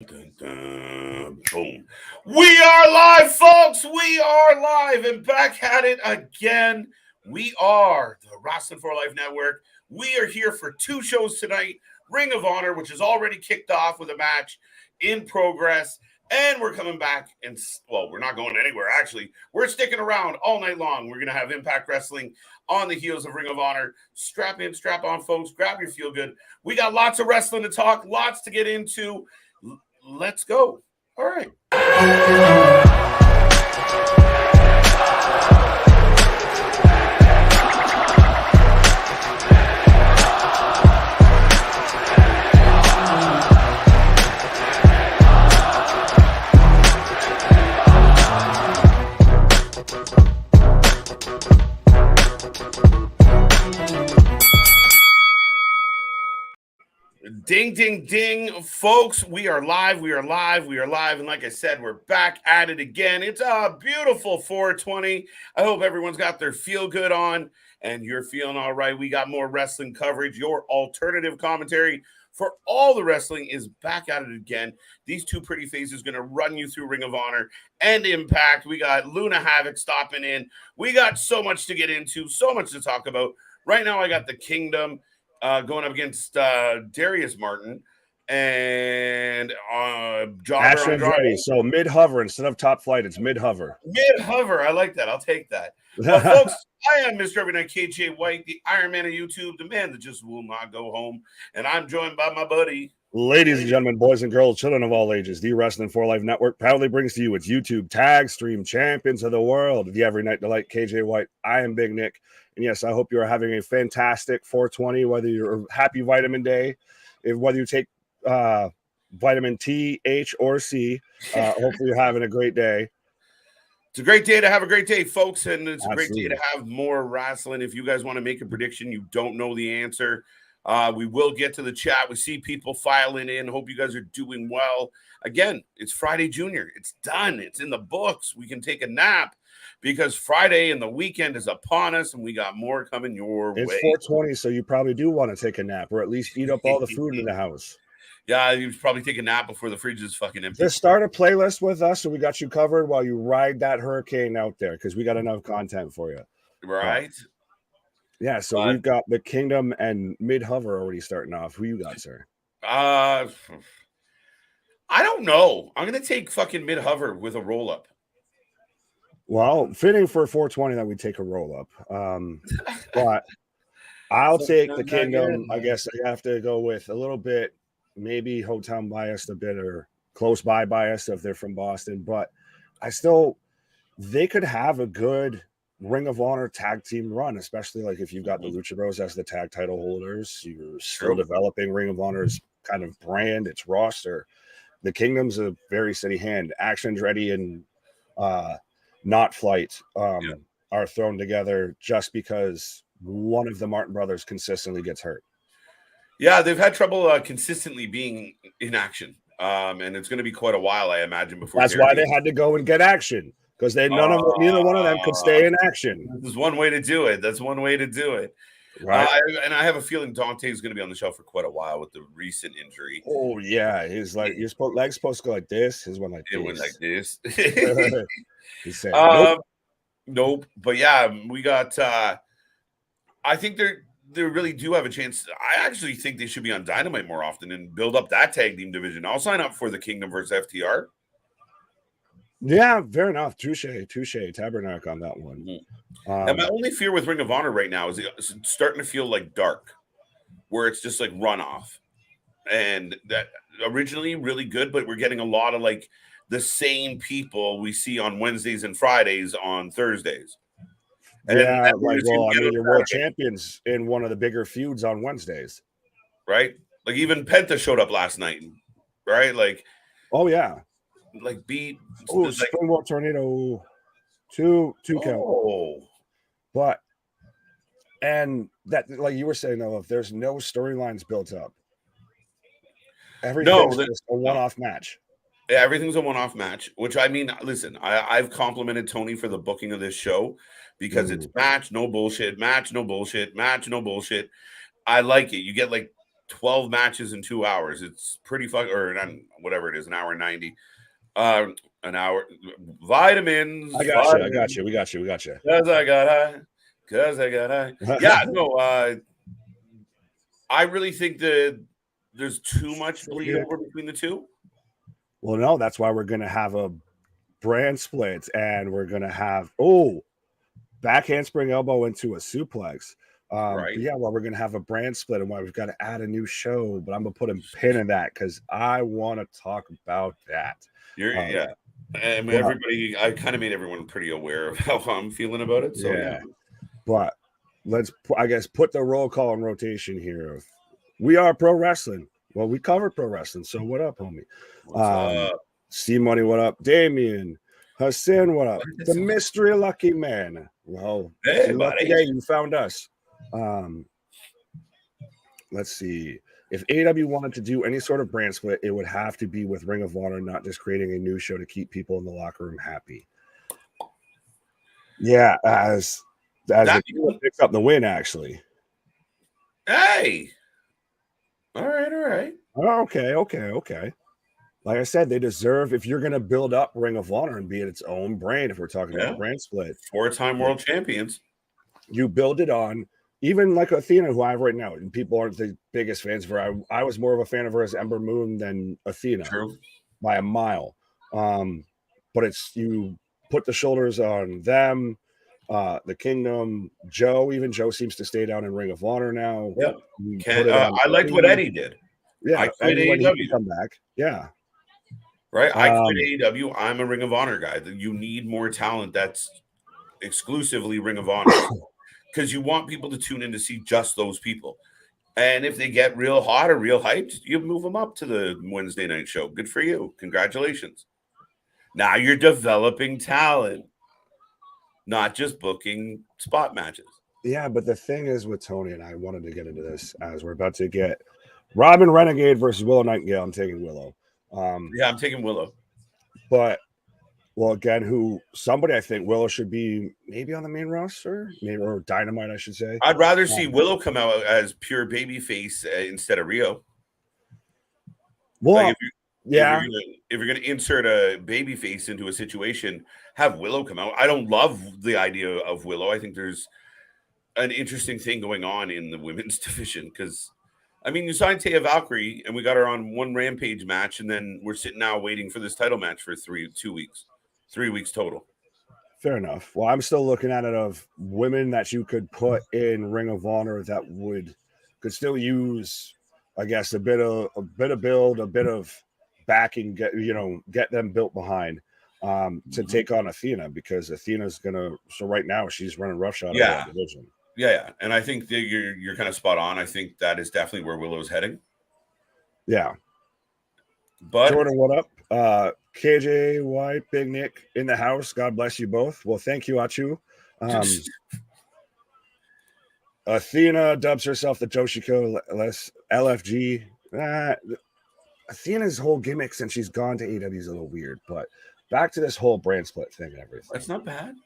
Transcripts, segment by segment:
Dun, dun, boom. We are live, folks. We are live and back at it again. We are the Wrasslin for Life Network. We are here for two shows tonight. Ring of Honor, which is already kicked off with a match in progress. And we're coming back and, well, we're not going anywhere, actually. We're sticking around all night long. We're going to have Impact Wrestling on the heels of Ring of Honor. Strap in, strap on, folks. Grab your feel good. We got lots of wrestling to talk, lots to get into. Let's go. All right. Ding, ding, ding, folks. We are live. We are live. We are live. And like I said, we're back at it again. It's a beautiful 420. I hope everyone's got their feel good on and you're feeling all right. We got more wrestling coverage. Your alternative commentary for all the wrestling is back at it again. These two pretty faces going to run you through Ring of Honor and Impact. We got Luna Havoc stopping in. We got so much to get into, so much to talk about. Right now, I got the Kingdom going up against Darius Martin and Jobber Andrade. So mid-hover instead of top flight, it's mid-hover. Mid-hover. I like that. I'll take that. Well, folks, I am Mr. Everynight KJ White, the Iron Man of YouTube, the man that just will not go home. And I'm joined by my buddy. Ladies and gentlemen, boys and girls, children of all ages, the Wrestling for Life Network proudly brings to you its YouTube tag stream champions of the world, the Every Night Delight KJ White. I am Big Nick. And yes, I hope you are having a fantastic 420, whether you're happy vitamin day, whether you take vitamin T, H, or C. Hopefully you're having a great day. It's a great day to have a great day, folks, and it's Absolutely. A great day to have more wrestling. If you guys want to make a prediction, you don't know the answer, we will get to the chat. We see people filing in. Hope you guys are doing well. Again, it's Friday Junior. It's done. It's in the books. We can take a nap because Friday and the weekend is upon us, and we got more coming your way. It's 420, so you probably do want to take a nap or at least eat up all the food in the house. Yeah, you probably take a nap before the fridge is fucking empty. Just start a playlist with us, so we got you covered while you ride that hurricane out there because we got enough content for you. Right. Yeah, so we've got the Kingdom and mid-hover already starting off. Who you got, sir? I don't know. I'm going to take fucking mid-hover with a roll-up. Well, fitting for 420 that we take a roll-up. But I'll take the Kingdom. I guess I have to go with a little bit, maybe hometown biased a bit or close by biased if they're from Boston. But they could have a good Ring of Honor tag team run, especially like if you've got the Lucha Bros as the tag title holders. You're still developing Ring of Honor's kind of brand, its roster. The Kingdom's a very steady hand. Action's ready and not flight are thrown together just because one of the Martin brothers consistently gets hurt. Yeah, they've had trouble consistently being in action. And it's going to be quite a while, I imagine, before. That's why they had to go and get action. Because neither one of them could stay in action. There's one way to do it. That's one way to do it. Right. And I have a feeling Dante is going to be on the show for quite a while with the recent injury. Oh, yeah. His leg's supposed to go like this. His one like this. It went like this. He said, nope. But yeah, we got I think they really do have a chance. I actually think they should be on Dynamite more often and build up that tag team division. I'll sign up for the Kingdom versus FTR. Yeah, fair enough. Touche. Tabernacle on that one. And my only fear with Ring of Honor right now is it's starting to feel like dark, where it's just like runoff. And that originally really good, but we're getting a lot of like the same people we see on Wednesdays and Fridays on Thursdays. And your world champions in one of the bigger feuds on Wednesdays. Right? Like even Penta showed up last night, right? Like, oh yeah. Like beat Springboard Tornado, two count. But and that, like you were saying though, if there's no storylines built up, everything's just a one-off match. Yeah, everything's a one-off match. Which I mean, listen, I've complimented Tony for the booking of this show because it's match, no bullshit, match, no bullshit, match, no bullshit. I like it. You get like 12 matches in 2 hours. It's pretty or whatever it is, an hour and 90. An hour. Vitamins. I got you. I got you. We got you. We got you. Because I got high. Yeah, no, I really think that there's too much bleed over between the two. Well, no, that's why we're going to have a brand split, and we're going to have, back handspring elbow into a suplex. Right. Yeah, well, we're going to have a brand split, and why we've got to add a new show, but I'm going to put a pin in that because I want to talk about that. Yeah. I mean, everybody, I kind of made everyone pretty aware of how I'm feeling about it. So, yeah. But let's, I guess, put the roll call in rotation here. We are pro wrestling. Well, we covered pro wrestling. So what up, homie? What's up? C-Money, what up? Damien. Hassan, what up? The mystery lucky man. Well, hey, buddy. Yeah, you found us. Let's see. If AEW wanted to do any sort of brand split, it would have to be with Ring of Honor, not just creating a new show to keep people in the locker room happy. Yeah, as it picks up the win, actually. Hey. All right. Oh, okay. Like I said, they deserve, if you're going to build up Ring of Honor and be its own brand, if we're talking about brand split. 4-time world champions. You build it on, even like Athena, who I have right now, and people aren't the biggest fans of her. I was more of a fan of her as Ember Moon than Athena. True. By a mile. But it's, you put the shoulders on them, the Kingdom, Joe seems to stay down in Ring of Honor now. Yeah. I liked what Eddie did. Yeah, I quit AEW. Come back. Yeah. Right. I quit AEW. I'm a Ring of Honor guy. You need more talent that's exclusively Ring of Honor. Because you want people to tune in to see just those people. And if they get real hot or real hyped, you move them up to the Wednesday night show. Good for you. Congratulations. Now you're developing talent, not just booking spot matches. Yeah, but the thing is with Tony, and I wanted to get into this as we're about to get Robin Renegade versus Willow Nightingale. I'm taking Willow. Yeah, I'm taking Willow. But, well, again, somebody I think Willow should be maybe on the main roster, maybe, or Dynamite, I should say. I'd rather see Willow come out as pure babyface instead of Rio. Well, like if you're gonna insert a babyface into a situation, have Willow come out. I don't love the idea of Willow. I think there's an interesting thing going on in the women's division because, I mean, you signed Taya Valkyrie and we got her on one Rampage match, and then we're sitting now waiting for this title match for 3 weeks total. Fair enough. Well, I'm still looking at it of women that you could put in Ring of Honor that could still use, I guess, a bit of build, a bit of backing, get them built behind to take on Athena, because Athena's so right now she's running roughshod over that division. Yeah. And I think that you're kind of spot on. I think that is definitely where Willow's heading. Yeah. But Jordan, what up? KJ White, Big Nick in the house. God bless you both. Well, thank you, Achu. Athena dubs herself the Joshiko LFG. Athena's whole gimmick since she's gone to AEW is a little weird, but back to this whole brand split thing and everything. That's not bad.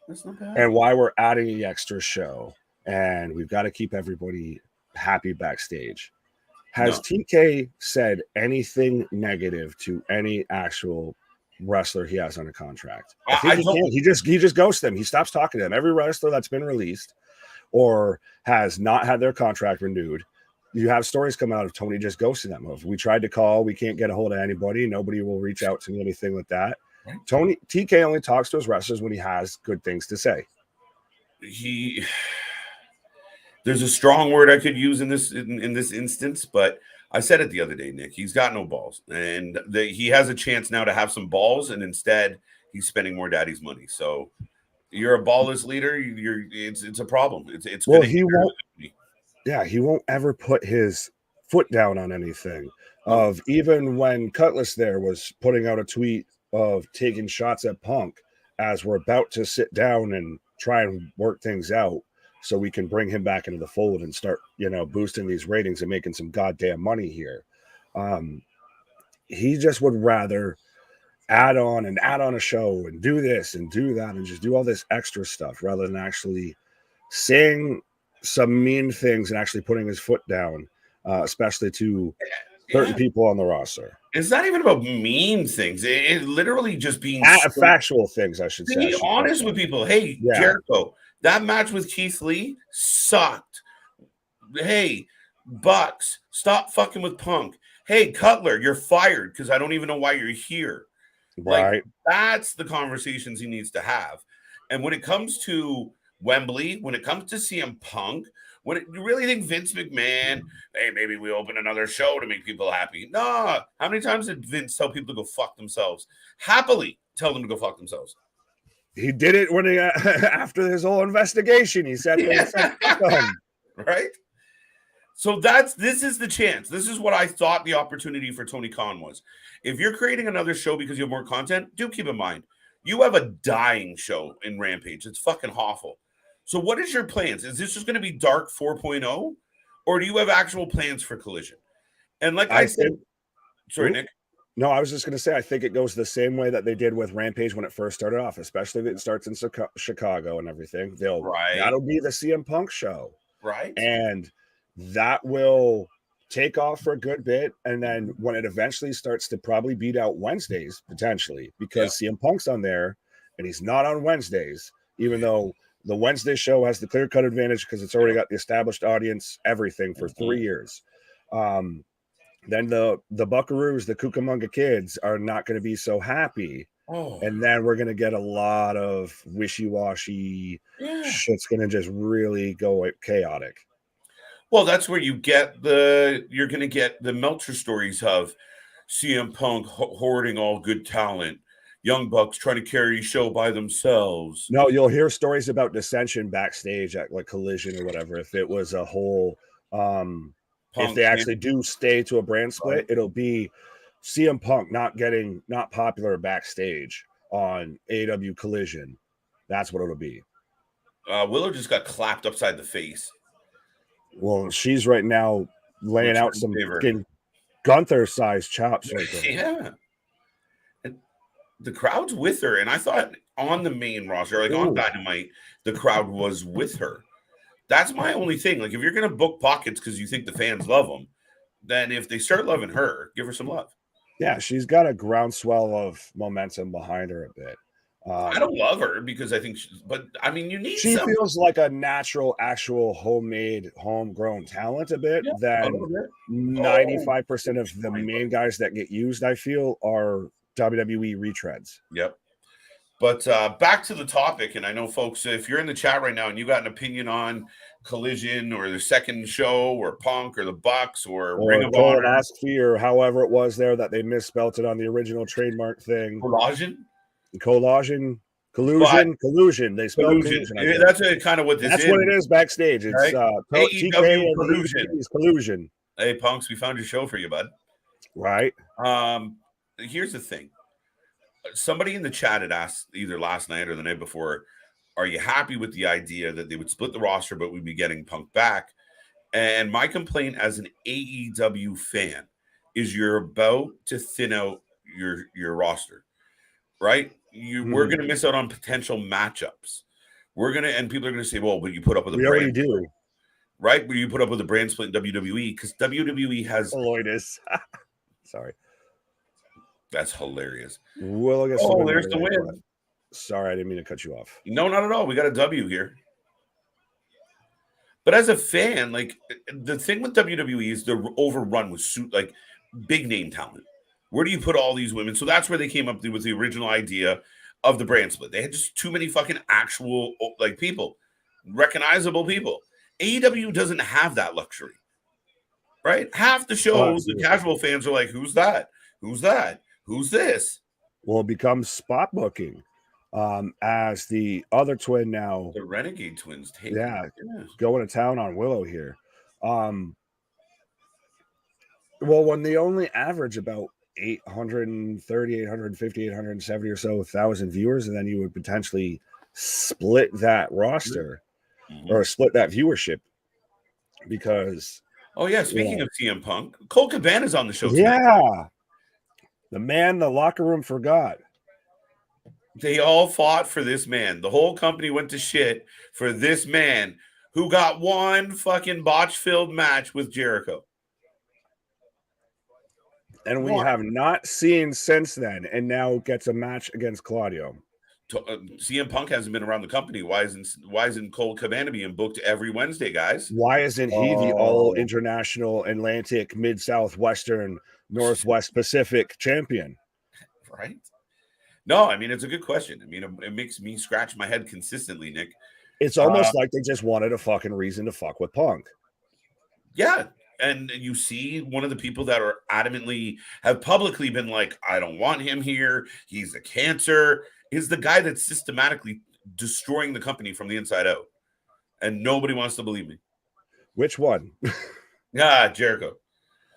And why we're adding the extra show, and we've got to keep everybody happy backstage. Has TK said anything negative to any actual wrestler he has under contract? I think he can't. He just ghosts them. He stops talking to them. Every wrestler that's been released or has not had their contract renewed, you have stories come out of Tony just ghosting them. If we tried to call, we can't get a hold of anybody. Nobody will reach out to me, anything like that. Right. TK only talks to his wrestlers when he has good things to say. There's a strong word I could use in this instance, but I said it the other day, Nick. He's got no balls, and he has a chance now to have some balls, and instead he's spending more daddy's money. So you're a ballless leader. It's a problem. It's well, he won't. Yeah, he won't ever put his foot down on anything. Even when Cutlass there was putting out a tweet of taking shots at Punk as we're about to sit down and try and work things out so we can bring him back into the fold and start, boosting these ratings and making some goddamn money here. He just would rather add on a show and do this and do that and just do all this extra stuff rather than actually saying some mean things and actually putting his foot down especially to certain people on the roster. It's not even about mean things. It literally just being factual things, I should say. Be honest with people. Hey, Jericho, that match with Keith Lee sucked. Hey, Bucks, stop fucking with Punk. Hey, Cutler, you're fired because I don't even know why you're here. Right. Like, that's the conversations he needs to have. And when it comes to Wembley, when it comes to CM Punk, you really think Vince McMahon, hey, maybe we open another show to make people happy? No. How many times did Vince tell people to go fuck themselves? Happily tell them to go fuck themselves. He did it when after his whole investigation. He said, right? So this is the chance. This is what I thought the opportunity for Tony Khan was. If you're creating another show because you have more content, do keep in mind, you have a dying show in Rampage. It's fucking awful. So what is your plans? Is this just going to be Dark 4.0? Or do you have actual plans for Collision? And like I said, sorry, Nick. No, I was just going to say, I think it goes the same way that they did with Rampage when it first started off, especially if it starts in Chicago and everything. That'll be the CM Punk show. Right. And that will take off for a good bit. And then when it eventually starts to probably beat out Wednesdays, potentially, because CM Punk's on there and he's not on Wednesdays, even though the Wednesday show has the clear-cut advantage because it's already got the established audience, everything for 3 years. Then the Buckaroos, the Cucamonga Kids, are not going to be so happy. And then we're going to get a lot of wishy-washy. Shit's going to just really go chaotic. Well, that's where you're going to get the Meltzer stories of CM Punk hoarding all good talent. Young Bucks trying to carry a show by themselves. No, you'll hear stories about dissension backstage at like Collision or whatever. If it was a whole, if they actually do stay to a brand split, it'll be CM Punk not popular backstage on AEW Collision. That's what it'll be. Willow just got clapped upside the face. Well, she's right now laying out some Gunther-sized chops right there. Yeah. The crowd's with her, and I thought on the main roster, like on Dynamite, the crowd was with her. That's my only thing. Like, if you're going to book pockets because you think the fans love them, then if they start loving her, give her some love. Yeah, she's got a groundswell of momentum behind her a bit. I don't love her because I think but I mean, you need she feels like a natural, actual homemade, homegrown talent a bit than 95% of the main guys that get used, I feel, are WWE retreads. Yep. But back to the topic, and I know, folks, if you're in the chat right now and you got an opinion on Collision or the second show or Punk or the Bucks or Ring of Honor, or however it was there that they misspelled it on the original trademark thing. Collusion. They spell collusion. That's kind of what this is. That's what it is backstage. It's AEW collusion. Hey, Punks, we found your show for you, bud. Right. Here's the thing. Somebody in the chat had asked either last night or the night before, are you happy with the idea that they would split the roster, but we'd be getting Punk back? And my complaint as an AEW fan is you're about to thin out your roster, right? We're going to miss out on potential matchups. And people are going to say, well, but you put up with a brand. We already do. Right? But you put up with a brand split in WWE because WWE has. Aloydus. Sorry. That's hilarious. Well, I guess there's the win. Sorry, I didn't mean to cut you off. No, not at all. We got a W here. But as a fan, like, the thing with WWE is they're overrun with like big name talent. Where do you put all these women? So that's where they came up with the original idea of the brand split. They had just too many fucking actual like people, recognizable people. AEW doesn't have that luxury, right? Half the shows, the casual fans are like, "Who's that? Who's that? Who's this?" Well, it becomes spot booking. As the other twin now, the Renegade Twins, going to town on Willow here. Well, when they only average about 830, 850, 870 or so thousand viewers, and then you would potentially split that roster or split that viewership because. Oh yeah, speaking of CM Punk, Cole Cabana's on the show tonight. Yeah, the man the locker room forgot. They all fought for this man. The whole company went to shit for this man who got one fucking botch-filled match with Jericho. And we have not seen since then, and now gets a match against Claudio. CM Punk hasn't been around the company. Why isn't Cole Cabana being booked every Wednesday, guys? Why isn't he the all international Atlantic, Mid South, Western, Northwest Pacific champion? Right? No, I mean, it's a good question. I mean, it makes me scratch my head consistently, Nick. It's almost like they just wanted a fucking reason to fuck with Punk. Yeah. And you see one of the people that are adamantly have publicly been like, I don't want him here. He's a cancer. Is the guy that's systematically destroying the company from the inside out. And nobody wants to believe me. Which one? Jericho.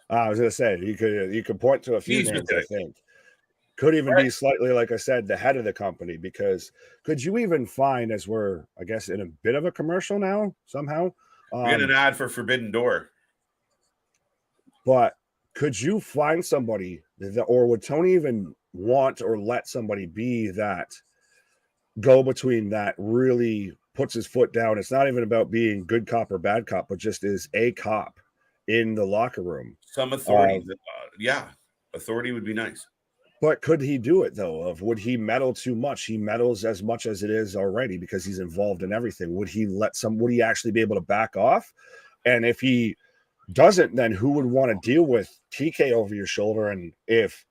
I was going to say, you could point to a few names, I think. Could even be slightly, like I said, the head of the company, because could you even find, as we're, I guess, in a bit of a commercial now, somehow? We get an ad for Forbidden Door. But could you find somebody that, or would Tony even want or let somebody be that go between that really puts his foot down? It's not even about being good cop or bad cop, but just is a cop in the locker room. Some authority. Authority would be nice. But could he do it, though? Would he meddle too much? He meddles as much as it is already because he's involved in everything. Would he actually be able to back off? And if he doesn't, then who would want to deal with TK over your shoulder? And if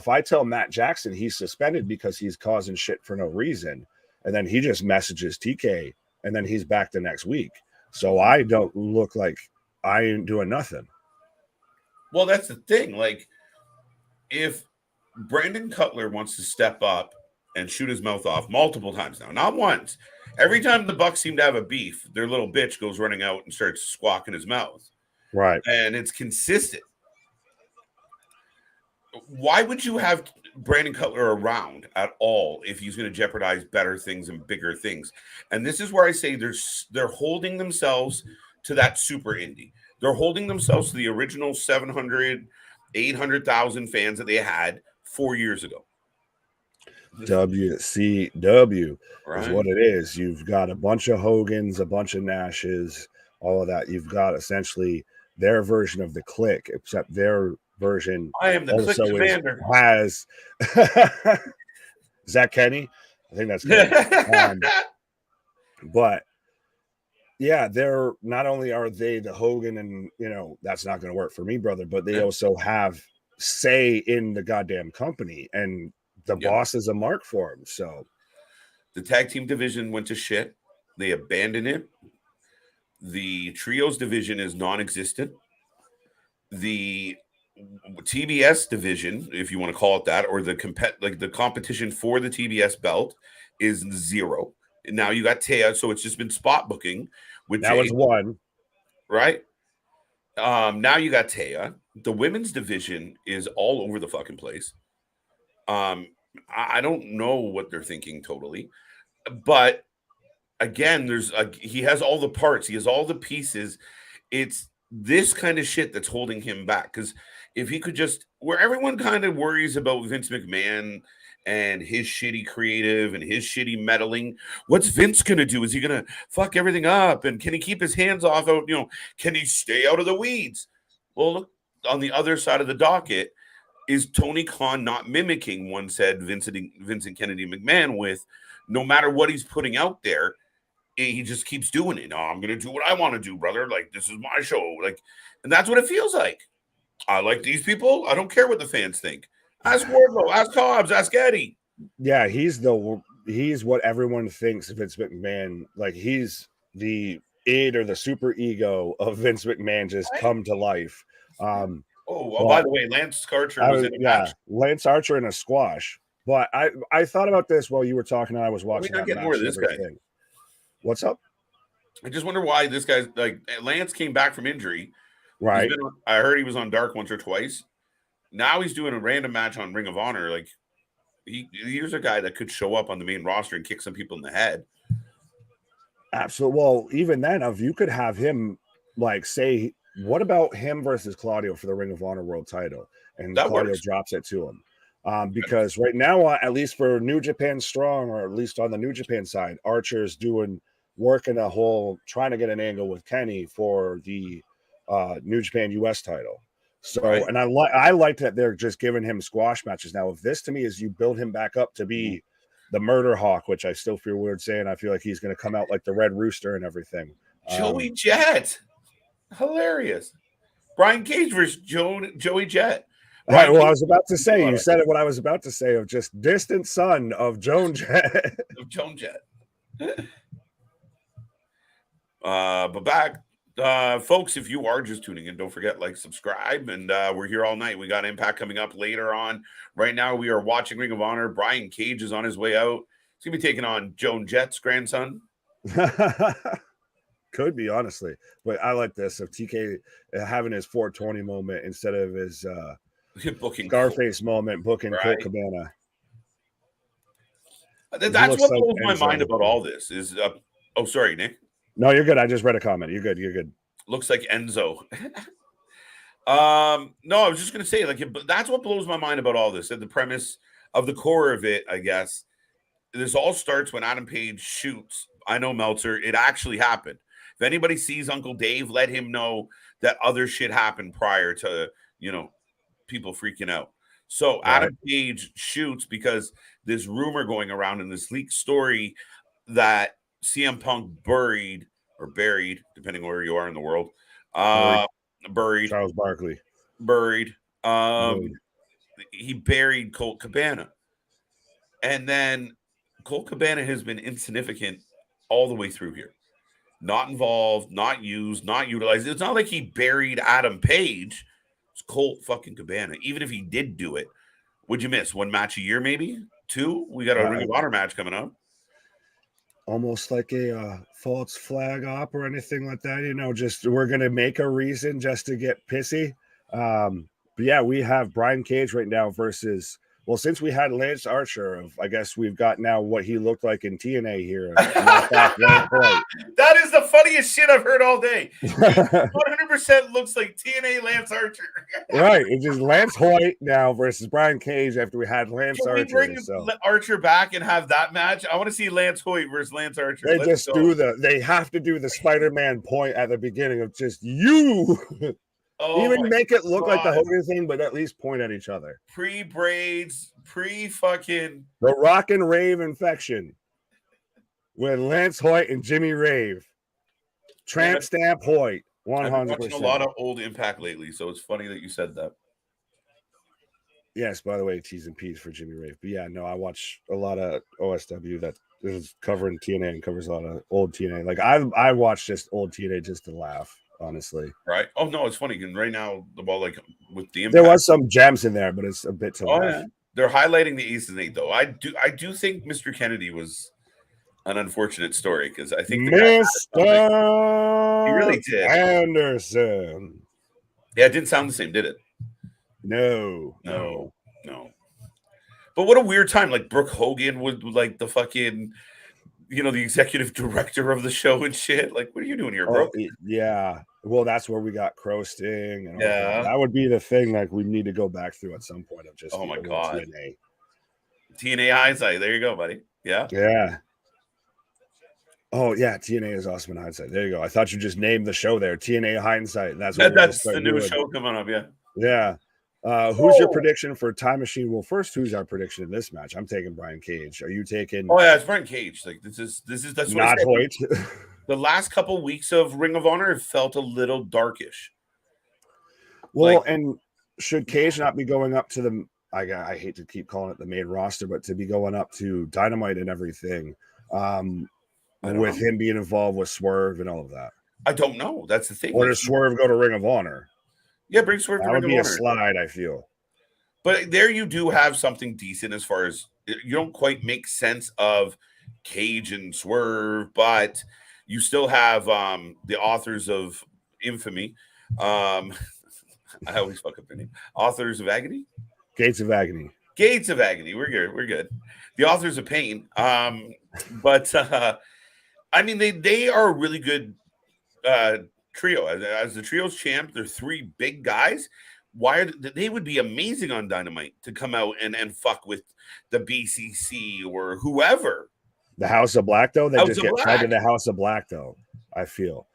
I tell Matt Jackson he's suspended because he's causing shit for no reason, and then he just messages TK, and then he's back the next week. So I don't look like I ain't doing nothing. Well, that's the thing. Like, if Brandon Cutler wants to step up and shoot his mouth off multiple times now, not once. Every time the Bucks seem to have a beef, their little bitch goes running out and starts squawking his mouth. Right. And it's consistent. Why would you have Brandon Cutler around at all if he's going to jeopardize better things and bigger things? And this is where I say they're holding themselves to that super indie. They're holding themselves to the original 700, 800,000 fans that they had 4 years ago. WCW is what it is. You've got a bunch of Hogans, a bunch of Nashes, all of that. You've got essentially their version of the Click, except their version I am the Click commander. Has is that Kenny? I think that's Kenny. But yeah, they're not only are they the Hogan, and that's not going to work for me, brother, but they also have say in the goddamn company, and the boss is a mark for him. So the tag team division went to shit. They abandoned it. The trios division is non-existent. The TBS division, if you want to call it that, or the competition for the TBS belt is zero. Now you got Taya, so it's just been spot booking with that was one, right? Now you got Taya. The women's division is all over the fucking place. I don't know what they're thinking totally, but again, he has all the parts, he has all the pieces. It's this kind of shit that's holding him back. Because if he could just, where everyone kind of worries about Vince McMahon and his shitty creative and his shitty meddling, what's Vince gonna do? Is he gonna fuck everything up? And can he keep his hands off out? Can he stay out of the weeds? Well, look, on the other side of the docket is Tony Khan not mimicking one said Vincent Kennedy McMahon with, no matter what he's putting out there, he just keeps doing it. I'm going to do what I want to do, brother. Like, this is my show. Like, and that's what it feels like. I like these people. I don't care what the fans think. Ask Wardlow, ask Cobbs, ask Eddie. Yeah, he's what everyone thinks Vince McMahon. Like, he's the id or the super ego of Vince McMahon just come to life. By the way, Lance Archer was in a match. Lance Archer in a squash. But I thought about this while you were talking and I was watching that match. More of this guy. What's up? I just wonder why this guy's like, Lance came back from injury. Right. I heard he was on Dark once or twice. Now he's doing a random match on Ring of Honor. Like, here's a guy that could show up on the main roster and kick some people in the head. Absolutely. Well, even then, if you could have him, like, say, what about him versus Claudio for the Ring of Honor World title? And that Claudio drops it to him. Because right now, at least for New Japan Strong, or at least on the New Japan side, Archer's working a whole, trying to get an angle with Kenny for the New Japan US title. So, right. and I like that they're just giving him squash matches now. If this to me is you build him back up to be the Murder Hawk, which I still feel weird saying. I feel like he's going to come out like the Red Rooster and everything. Joey Jett, hilarious. Brian Cage versus Joey Jett. Right. Well, I was about to say, you said it. What I was about to say of just distant son of Joan Jett. Of Joan Jett. But back, folks, if you are just tuning in, don't forget, like, subscribe, and we're here all night. We got Impact coming up later on. Right now, we are watching Ring of Honor. Brian Cage is on his way out. He's gonna be taking on Joan Jett's grandson. Could be, honestly, but I like this of TK having his 420 moment instead of his booking Scarface moment, booking Colt Cabana. That's what blows my mind about all this is. Oh, sorry, Nick. No, you're good. I just read a comment. You're good. You're good. Looks like Enzo. No, I was just gonna say, like, that's what blows my mind about all this. And the premise of the core of it, I guess, this all starts when Adam Page shoots. I know, Meltzer. It actually happened. If anybody sees Uncle Dave, let him know that other shit happened prior to, people freaking out. So Adam Page shoots because there's rumor going around in this leaked story that CM Punk buried, depending on where you are in the world, buried Charles Barkley. Buried. He buried Colt Cabana. And then Colt Cabana has been insignificant all the way through here. Not involved, not used, not utilized. It's not like he buried Adam Page. It's Colt fucking Cabana. Even if he did do it, would you miss one match a year, maybe 2? We got a Ring of Honor match coming up. Almost like a false flag op or anything like that. Just we're gonna make a reason just to get pissy. But yeah, we have Brian Cage right now versus. Well, since we had Lance Archer, I guess we've got now what he looked like in TNA here. That is the funniest shit I've heard all day. 100% looks like TNA Lance Archer. Right. It's just Lance Hoyt now versus Brian Cage after we had Lance Archer. Bring Archer back and have that match? I want to see Lance Hoyt versus Lance Archer. They have to do the Spider-Man point at the beginning of just you. Even make it look like the Hogan thing, but at least point at each other. Pre-braids, pre-fucking... The Rock and Rave infection with Lance Hoyt and Jimmy Rave. Tramp Stamp Hoyt, 100%. I've been watching a lot of old Impact lately, so it's funny that you said that. Yes, by the way, T's and P's for Jimmy Rave. But yeah, no, I watch a lot of OSW that is covering TNA and covers a lot of old TNA. Like, I watch just old TNA just to laugh. Honestly, right? Oh no, it's funny. And right now, like with the Impact, there was some gems in there, but it's a bit too. Yeah. They're highlighting the East and 8 though. I do think Mr. Kennedy was an unfortunate story because I think Mr. He really did. Anderson. Yeah, it didn't sound the same, did it? No. But what a weird time! Like Brooke Hogan was like the fucking. The executive director of the show and shit. Like, what are you doing here, bro? Yeah. Well, that's where we got Crow Sting. And that would be the thing. Like, we need to go back through at some point of just. Oh my god. TNA hindsight. There you go, buddy. Yeah. Yeah. Oh yeah, TNA is awesome in hindsight. There you go. I thought you just named the show there. TNA hindsight. That's the new show coming up. Yeah. Yeah. Who's your prediction for Time Machine? Well, first, who's our prediction in this match? I'm taking Brian Cage. Are you taking? Oh yeah, it's Brian Cage. Like that's not Hoyt. The last couple weeks of Ring of Honor have felt a little darkish. Well, and should Cage not be going up to the? I hate to keep calling it the main roster, but to be going up to Dynamite and everything, with him being involved with Swerve and all of that. I don't know. That's the thing. Or does Swerve go to Ring of Honor? Yeah, bring Swerve to Ring of Honor. That would be a slide, I feel. But there you do have something decent as far as you don't quite make sense of Cage and Swerve, but you still have the authors of Infamy. I always fuck up their name. Authors of Agony? Gates of Agony. Gates of Agony. We're good. We're good. The Authors of Pain. But I mean, they are a really good trio. As the trio's champ, they're 3 big guys. They would be amazing on Dynamite to come out and fuck with the BCC or whoever. The House of Black, though, they just get tied to the House of Black, though. I feel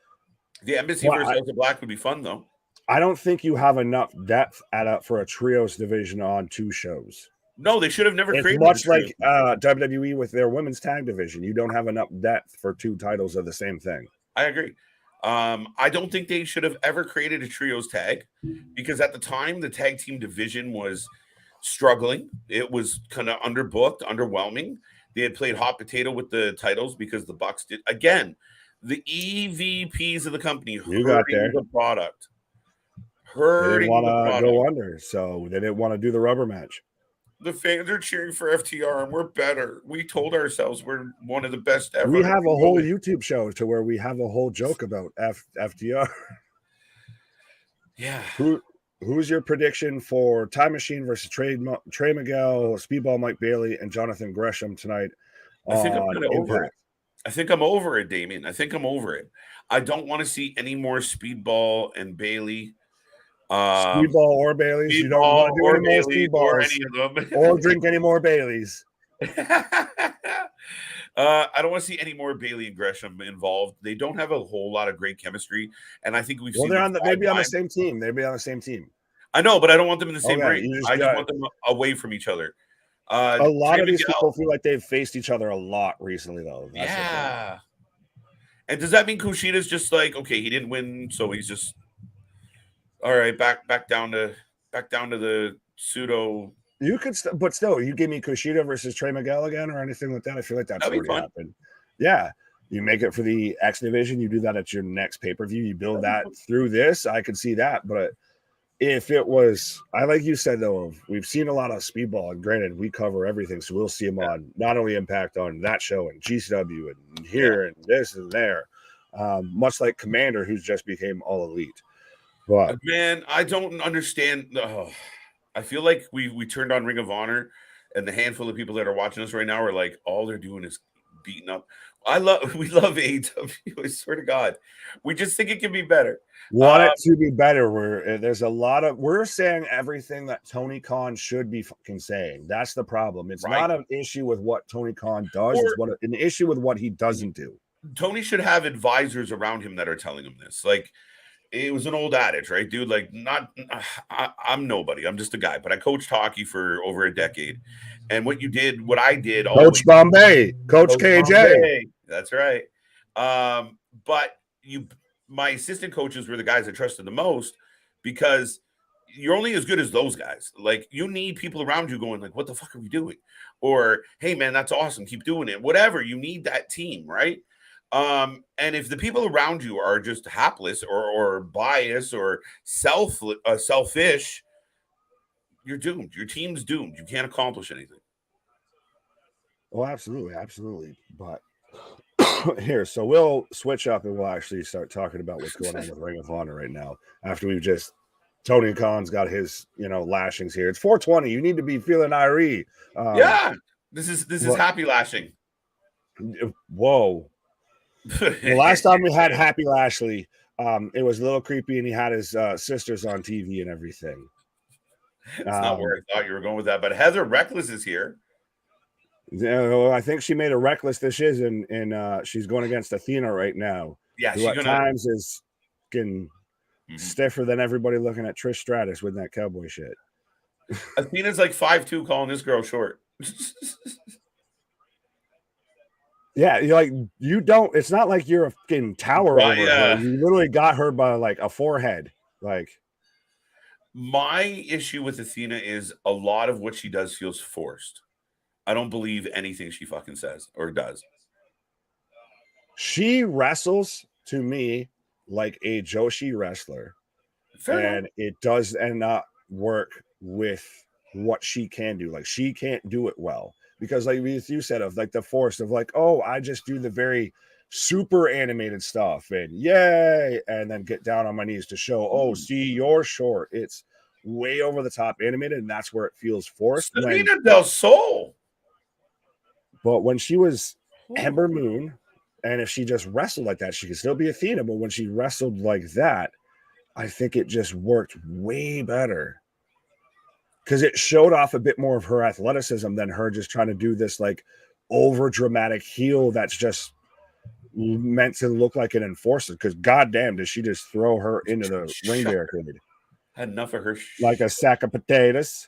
the Embassy versus House of Black would be fun, though. I don't think you have enough depth for a trios division on 2 shows. No, they should have never It's created much like WWE with their women's tag division. You don't have enough depth for 2 titles of the same thing. I agree. I don't think they should have ever created a trios tag because at the time the tag team division was struggling. It was kind of underbooked, underwhelming. They had played hot potato with the titles because the Bucks did. Again, the EVPs of the company hurting the product. They didn't want to go under, so they didn't want to do the rubber match. The fans are cheering for FTR, and we're better. We told ourselves we're one of the best ever. We have a whole YouTube show to where we have a whole joke about FTR. Yeah. Who's your prediction for Time Machine versus Trey Miguel, Speedball Mike Bailey, and Jonathan Gresham tonight? I think I'm kind of over it. I think I'm over it, Damien. I think I'm over it. I don't want to see any more Speedball and Bailey. Speedball or Baileys. You don't want to do any more Speedballs or any of them, or drink any more Baileys. I don't want to see any more Bailey and Gresham involved. They don't have a whole lot of great chemistry, and I think we've seen. They'd be on the same team. They'd be on the same team. I know, but I don't want them in the same ring. I just want them away from each other. A lot of these people feel like they've faced each other a lot recently, though. Yeah. And does that mean Kushida's just like, okay, he didn't win, so he's just all right, back down to the pseudo. You could, but still, you give me Kushida versus Trey Miguel again or anything like that. I feel like that's already happened. Yeah, you make it for the X division. You do that at your next pay-per-view. You build that through this. I could see that, but if it was, I like you said though, we've seen a lot of Speedball, and granted, we cover everything, so we'll see him on not only Impact on that show and GCW and here and this and there, much like Commander, who's just became All Elite. But man, I don't understand. I feel like we turned on Ring of Honor, and the handful of people that are watching us right now are like, all they're doing is beating up. We love AEW. I swear to God, we just think it can be better. Want it to be better. We're saying everything that Tony Khan should be fucking saying. That's the problem. It's not an issue with what Tony Khan does. It's an issue with what he doesn't do. Tony should have advisors around him that are telling him this. Like, it was an old adage, right, dude? Like, I'm nobody. I'm just a guy, but I coached hockey for over a decade. And what I did, Coach Bombay, Coach KJ. Bombay. That's right. But my assistant coaches were the guys I trusted the most because you're only as good as those guys. Like, you need people around you going like, what the fuck are we doing? Or, hey man, that's awesome. Keep doing it. Whatever. You need that team, right? And if the people around you are just hapless or biased or selfish, you're doomed. Your team's doomed. You can't accomplish anything. Oh, absolutely. But here, so we'll switch up and we'll actually start talking about what's going on with Ring of Honor right now. After we've just Tony Khan's got his lashings here. It's 420. You need to be feeling IRE. Yeah, this is happy lashing. Whoa. The last time we had Happy Lashley, it was a little creepy, and he had his sisters on TV and everything. It's not where I thought you were going with that, but Heather Reckless is here. I think she made a Reckless decision, and she's going against Athena right now. Yeah, who at times is getting stiffer than everybody looking at Trish Stratus with that cowboy shit. Athena's like 5'2", calling this girl short. Yeah, it's not like you're a fucking tower over her. You literally got her by like a forehead. Like, my issue with Athena is a lot of what she does feels forced. I don't believe anything she fucking says or does. She wrestles to me like a Joshi wrestler. And it does not work with what she can do. Like, she can't do it well. Because like you said, of like the force of like, oh, I just do the very super animated stuff and yay, and then get down on my knees to show, oh, see, you're short. It's way over the top animated, and that's where it feels forced. Selena Del Sol. But when she was Ember Moon, and if she just wrestled like that, she could still be Athena. But when she wrestled like that, I think it just worked way better. Because it showed off a bit more of her athleticism than her just trying to do this like over dramatic heel that's just meant to look like an enforcer because goddamn, did she just throw her into the ring barricade? Had enough of her like a sack of potatoes.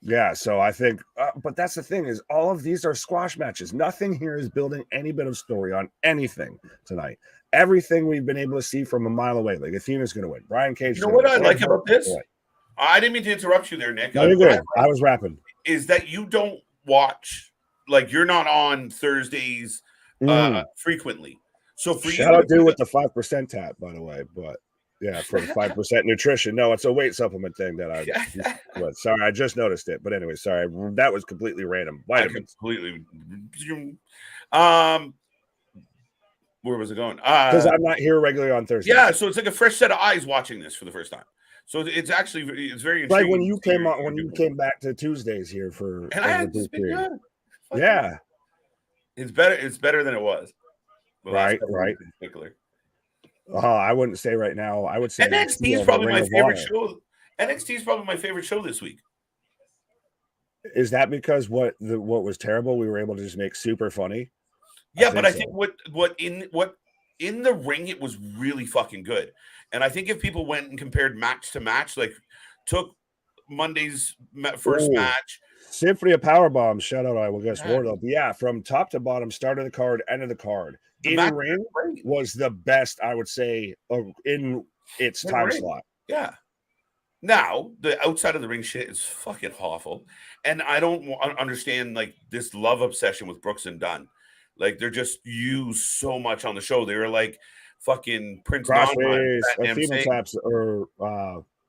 Yeah, so I think, but that's the thing is all of these are squash matches. Nothing here is building any bit of story on anything tonight. Everything we've been able to see from a mile away. Like Athena's going to win. Brian Cage. You know what I like about this? I didn't mean to interrupt you there, Nick. No, you're good. I was rapping. Is that you don't watch, like you're not on Thursdays frequently. So for shout out dude with the 5% tap, by the way, but yeah, for the 5% nutrition. No, it's a weight supplement thing that I sorry, I just noticed it. But anyway, sorry, that was completely random. Vitamins. Where was it going? Because I'm not here regularly on Thursday. Yeah, so it's like a fresh set of eyes watching this for the first time. So it's actually very interesting. Like when you came on, when you came back to Tuesdays here for and I had to speak good. Yeah, it's better. It's better than it was. Right. In particular. I wouldn't say right now. I would say NXT is probably my favorite show. NXT is probably my favorite show this week. Is that because what was terrible, we were able to just make super funny? Yeah, but I think what in the ring it was really fucking good. And I think if people went and compared match to match, like took Monday's first match, Symphony of Power Bombs, shout out, I will guess Wardlow. But yeah, from top to bottom, start of the card, end of the card, in ring was the best, I would say, in its time slot. Yeah. Now the outside of the ring shit is fucking awful, and I don't understand like this love obsession with Brooks and Dunn. Like they're just used so much on the show. They were like fucking Prince Crossface, Athena taps or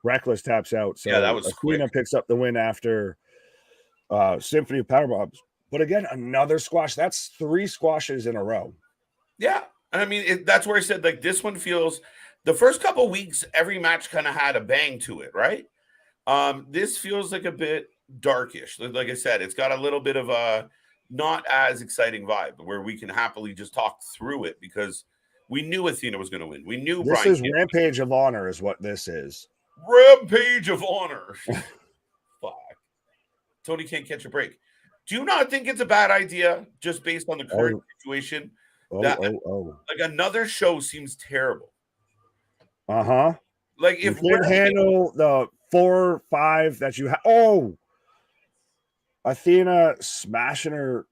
Reckless taps out. So yeah, that was Athena picks up the win after Symphony of Power Bombs. But again, another squash. That's 3 squashes in a row. Yeah, and I mean that's where I said like this one feels. The first couple of weeks, every match kind of had a bang to it, right? This feels like a bit darkish. Like I said, it's got a little bit of a not as exciting vibe where we can happily just talk through it because we knew Athena was going to win. We knew this is Rampage of Honor is what this is. Rampage of Honor. Fuck. Tony can't catch a break. Do you not think it's a bad idea just based on the current situation? Like another show seems terrible. Like if you can handle the 4 or 5 that you have. Athena smashing her.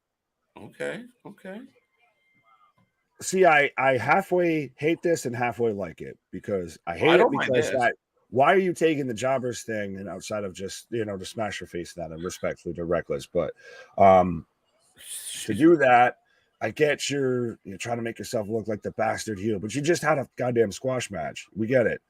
Okay. See, I halfway hate this and halfway like it because I hate it because why are you taking the jobbers thing and outside of just to smash your face that and respectfully to Reckless, but to do that, I get you're trying to make yourself look like the bastard heel, but you just had a goddamn squash match. We get it.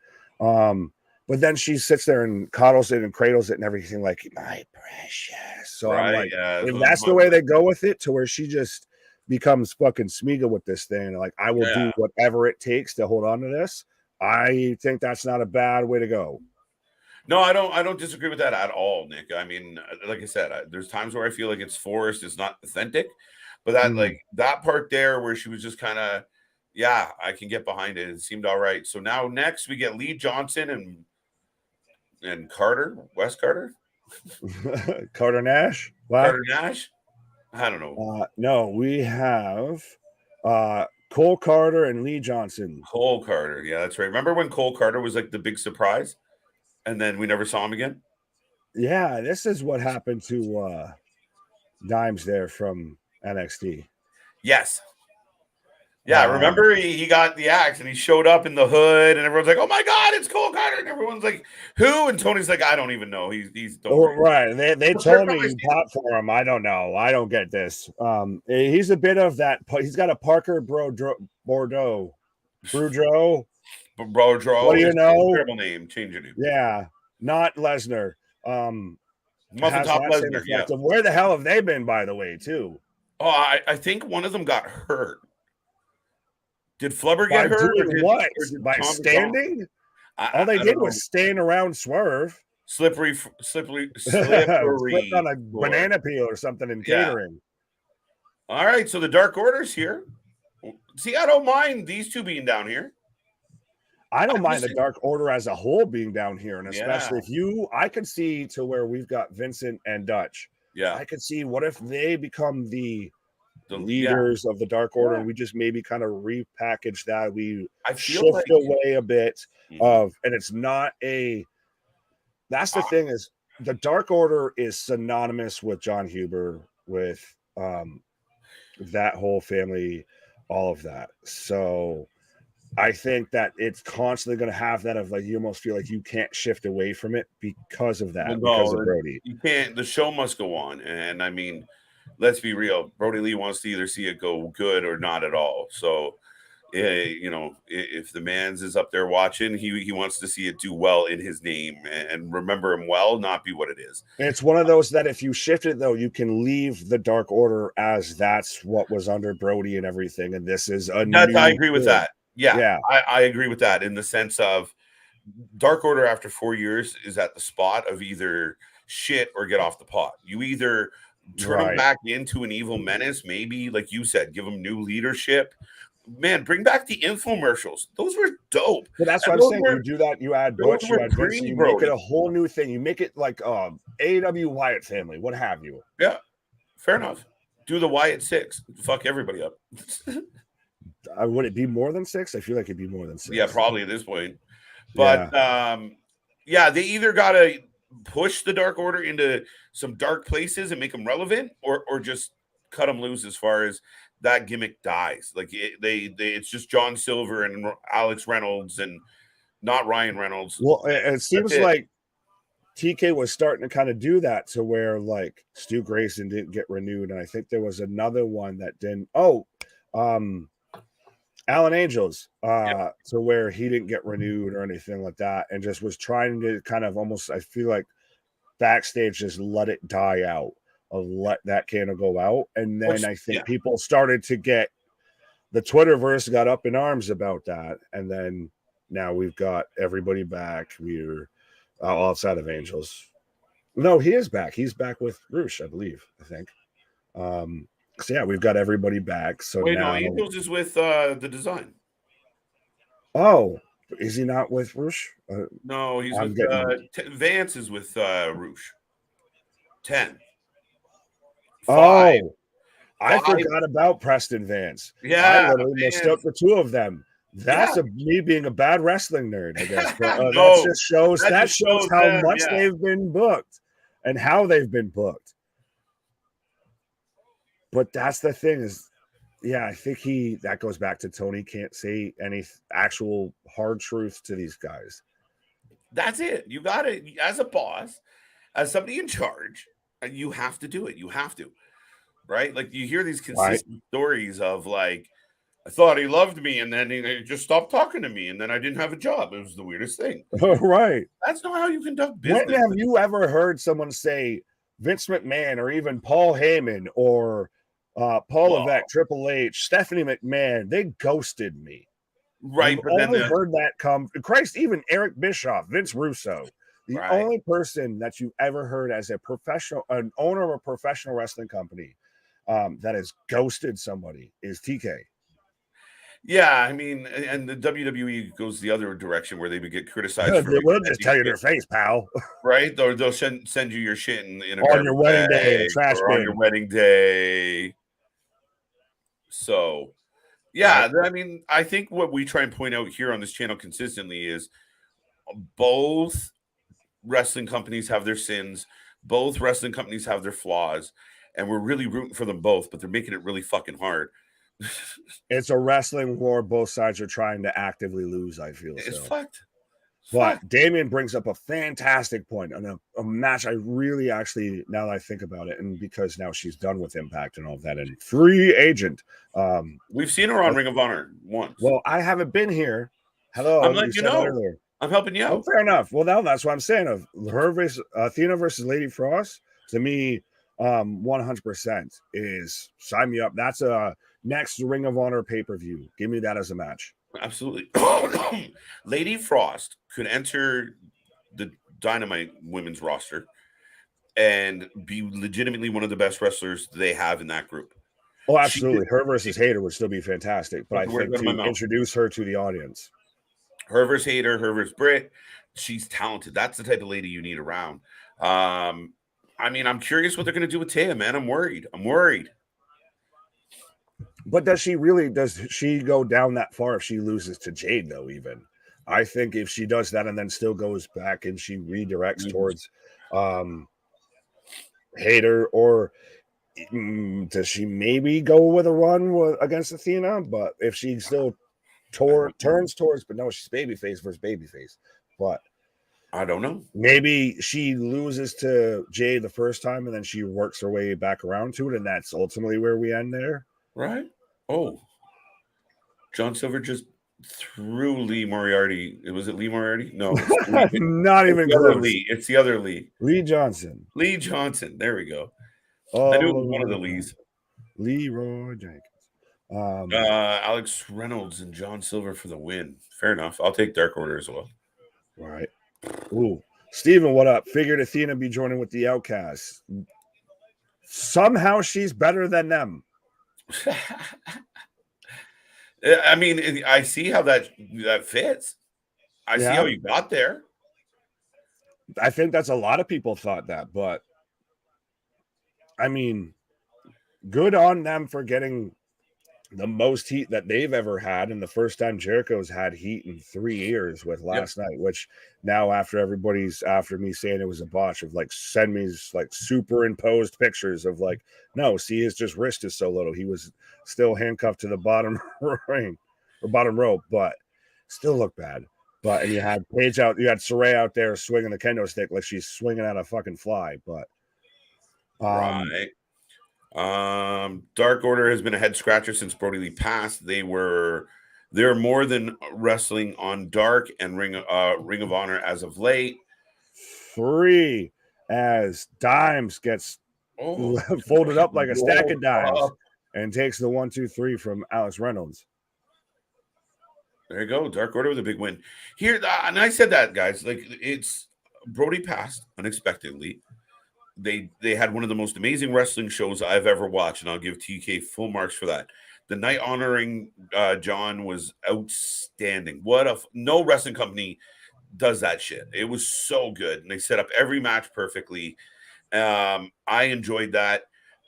But then she sits there and coddles it and cradles it and everything like, my precious. So I'm like, if that's the way they go with it to where she just becomes fucking Smeagol with this thing, like I will do whatever it takes to hold on to this. I think that's not a bad way to go. No, I don't disagree with that at all, Nick. I mean, like I said, there's times where I feel like it's forced, it's not authentic. But that like that part there where she was just kind of, I can get behind it. It seemed all right. So now next we get Lee Johnson and Carter, Wes Carter, Carter Nash. Wow. Carter Nash. I don't know. No, we have Cole Carter and Lee Johnson. Cole Carter, yeah, that's right. Remember when Cole Carter was like the big surprise, and then we never saw him again? Yeah, this is what happened to Dimes there from NXT. Yes. Yeah, remember he got the axe and he showed up in the hood and everyone's like, "Oh my God, it's Cole Carter!" And everyone's like, "Who?" And Tony's like, "I don't even know. He's right." They told me you popped for him. I don't know. I don't get this. He's a bit of that. He's got a Parker Bordeaux. Boudreaux. What do you know? Terrible name. Change your name. Yeah, not Lesnar. Muffin Top Lesnar. Yeah. Where the hell have they been, by the way, too? Oh, I think one of them got hurt. Did Flubber get hurt? What? By standing? All they did was stand around Swerve. Slippery. Slipped on a banana peel or something in catering. All right, so the Dark Order's here. See, I don't mind these two being down here. I don't mind the Dark Order as a whole being down here, and especially if I could see to where we've got Vincent and Dutch. Yeah, I could see what if they become the leaders of the Dark Order, and we just maybe kind of repackage that. We shift like away a bit of, and it's not a. That's the thing is the Dark Order is synonymous with John Huber, with that whole family, all of that. So I think that it's constantly going to have that of like you almost feel like you can't shift away from it because of that, because of Brody. You can't. The show must go on, and I mean, let's be real. Brody Lee wants to either see it go good or not at all. So, you know, if the man's is up there watching, he wants to see it do well in his name and remember him well, not be what it is. And it's one of those that if you shift it though, you can leave the Dark Order as that's what was under Brody and everything, and this is a new. I agree with that. Yeah. I agree with that in the sense of Dark Order after 4 years is at the spot of either shit or get off the pot. You either turn them back into an evil menace, maybe like you said, give them new leadership. Man, bring back the infomercials. Those were dope. But that's what I'm saying. You do that, you add Butch, you add Vince, you make it a whole new thing. You make it like AEW Wyatt family, what have you. Yeah, fair enough. Do the Wyatt 6. Fuck everybody up. Would it be more than 6? I feel like it'd be more than 6. Yeah, probably at this point. But yeah, they either gotta push the Dark Order into some dark places and make them relevant, or just cut them loose as far as that gimmick dies. Like it's just John Silver and Alex Reynolds and not Ryan Reynolds. Well, it seems like TK was starting to kind of do that to where like Stu Grayson didn't get renewed, and I think there was another one that didn't. Alan Angels, to where he didn't get renewed or anything like that, and just was trying to kind of almost, I feel like Backstage just let it die out, of let that candle go out. And then I think people started to get, the Twitterverse got up in arms about that. And then now we've got everybody back. We're outside of Angels. No, he is back. He's back with Roosh, I believe, I think. So yeah, we've got everybody back. So now Angels is with the Design. Oh, is he not with Roosh? No, he's with Vance is with Roosh. 10. 5. I forgot about Preston Vance. Yeah, I literally mistook the two of them. That's me being a bad wrestling nerd, I guess. But, no, that shows how much they've been booked and how they've been booked. But that's the thing is, I think that goes back to Tony can't say any actual hard truth to these guys. That's it. You got to, as a boss, as somebody in charge, you have to do it. You have to, right? Like you hear these consistent stories of like, I thought he loved me, and then he just stopped talking to me, and then I didn't have a job. It was the weirdest thing. Right. That's not how you conduct business. When have you ever heard someone say Vince McMahon or even Paul Heyman or Paul Levesque, Triple H, Stephanie McMahon, they ghosted me. Right. But only heard that come. Christ, even Eric Bischoff, Vince Russo. The only person that you've ever heard as an owner of a professional wrestling company that has ghosted somebody is TK. Yeah, I mean, and the WWE goes the other direction where they would get criticized. They will just tell you their face, pal. Right? Or they'll send you your shit in a on your wedding day, trash bin. On your wedding day. So, yeah, I mean, I think what we try and point out here on this channel consistently is both wrestling companies have their sins, both wrestling companies have their flaws, and we're really rooting for them both, but they're making it really fucking hard. It's a wrestling war. Both sides are trying to actively lose, I feel. It's fucked. But Damien brings up a fantastic point on a match I really actually, now that I think about it, and because now she's done with Impact and all of that, and free agent. We've seen her on Ring of Honor once. Well, I haven't been here. Hello. I'm letting you know. I'm helping you out. Oh, fair enough. Well, now that's what I'm saying. Of her versus Athena versus Lady Frost, to me, 100% is sign me up. That's a next Ring of Honor pay-per-view. Give me that as a match. Absolutely. Lady Frost could enter the Dynamite women's roster and be legitimately one of the best wrestlers they have in that group. Oh, absolutely. Her versus Hayter would still be fantastic, but I think to introduce her to the audience. Her versus Hayter, her versus Britt, she's talented. That's the type of lady you need around. I mean, I'm curious what they're going to do with Taya, man. I'm worried. But does she go down that far if she loses to Jade, though? Even I think if she does that and then still goes back and she redirects towards Hater, or does she maybe go with a run against Athena? But if she still turns towards, but no, she's babyface versus babyface. But I don't know. Maybe she loses to Jade the first time and then she works her way back around to it, and that's ultimately where we end there. Right? Oh. John Silver just threw Lee Moriarty. Was it Lee Moriarty? No. Not even close. Lee. It's the other Lee. Lee Johnson. Lee Johnson. There we go. I knew it was one of the Lees. Leroy Jenkins. Alex Reynolds and John Silver for the win. Fair enough. I'll take Dark Order as well. All right. Ooh. Steven, what up? Figured Athena be joining with the Outcasts. Somehow she's better than them. I mean, I see how that fits. I see how you got there. I think that's a lot of people thought that, but I mean, good on them for getting the most heat that they've ever had, and the first time Jericho's had heat in 3 years with last night, which now everybody's after me saying it was a botch of like send me like superimposed pictures of like, no, see his just wrist is so little. He was still handcuffed to the bottom ring or bottom rope, but still looked bad. But and you had Paige out, you had Saray out there swinging the kendo stick like she's swinging at a fucking fly. But right. Dark Order has been a head scratcher since Brody Lee passed. They're more than wrestling on Dark and Ring of Honor as of late. 3 as Dimes gets folded up like a stack of dimes and takes the 1, 2, 3 from Alex Reynolds. There you go. Dark Order with a big win here. And I said that, guys, like it's Brody passed unexpectedly. They had one of the most amazing wrestling shows I've ever watched, and I'll give TK full marks for that. The night honoring John was outstanding. No wrestling company does that shit. It was so good, and they set up every match perfectly. I enjoyed that.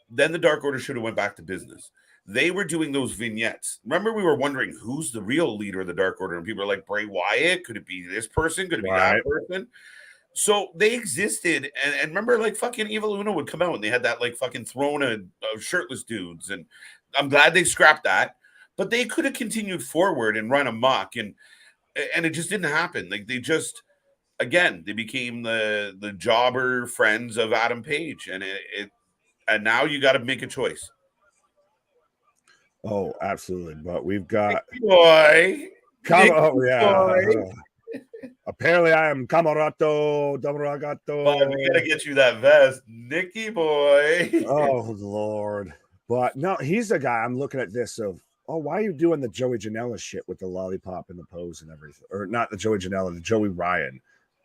Then the Dark Order should have went back to business. They were doing those vignettes. Remember, we were wondering who's the real leader of the Dark Order, and people are like, Bray Wyatt? Could it be this person? Could it be that person? So they existed, and remember, like fucking Evil Uno would come out, and they had that like fucking throne of shirtless dudes, and I'm glad they scrapped that. But they could have continued forward and run amok, and it just didn't happen. Like they just, again, they became the jobber friends of Adam Page, and now you got to make a choice. Oh, absolutely. But we've got boy. Apparently, I am Camarato Damragato. But we gotta get you that vest, Nicky boy. Oh Lord! But no, he's the guy. I'm looking at this of, why are you doing the Joey Janela shit with the lollipop and the pose and everything? Or not the Joey Janela, the Joey Ryan.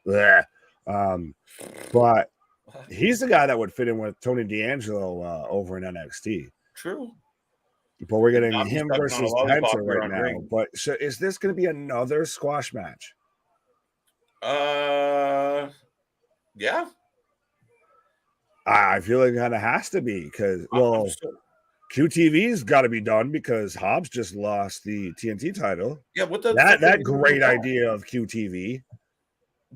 Blech. But he's the guy that would fit in with Tony D'Angelo over in NXT. True. But we're getting him versus Penta right now. Ring. But so is this going to be another squash match? Yeah. I feel like it kind of has to be because, QTV's got to be done because Hobbs just lost the TNT title. Yeah, that great idea of QTV.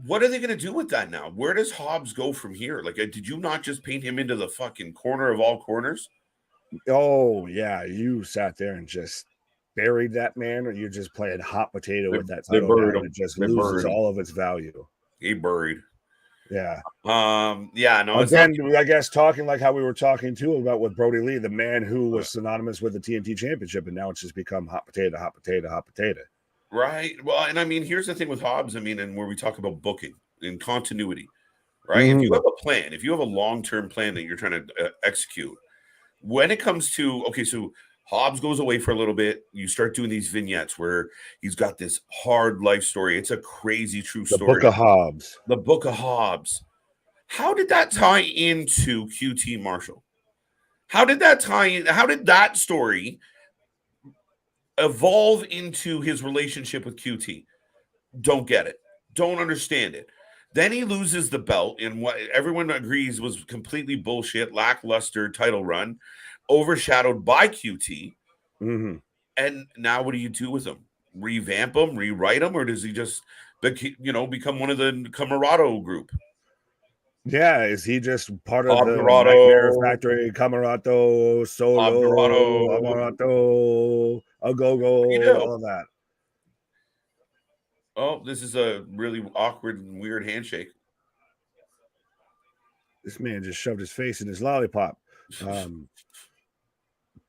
What are they going to do with that now? Where does Hobbs go from here? Like, did you not just paint him into the fucking corner of all corners? Oh yeah, you sat there and just buried that man, or you're just playing hot potato with that title, and it just loses all of its value. He buried. Yeah. Yeah. No. Again, I guess talking like how we were talking too about with Brody Lee, the man who was synonymous with the TNT Championship, and now it's just become hot potato, hot potato, hot potato. Right. Well, and I mean, here's the thing with Hobbs. I mean, and where we talk about booking and continuity, right? If you have a plan, if you have a long-term plan that you're trying to execute, when it comes to so Hobbs goes away for a little bit, you start doing these vignettes where he's got this hard life story. It's a crazy true story. The Book of Hobbs. The Book of Hobbs. How did that tie into QT Marshall? How did that tie in? How did that story evolve into his relationship with QT? Don't get it. Don't understand it. Then he loses the belt in what everyone agrees was completely bullshit, lackluster title run, overshadowed by QT. Mm-hmm. And now what do you do with him? Revamp him, rewrite him, or does he just, become one of the Camarato group? Yeah, is he just part of Bob the Nightmare Dorado, Factory, Camarato, Bob Solo, Dorado. Amarato, What do you Agogo, do? all that? Oh, this is a really awkward and weird handshake. This man just shoved his face in his lollipop.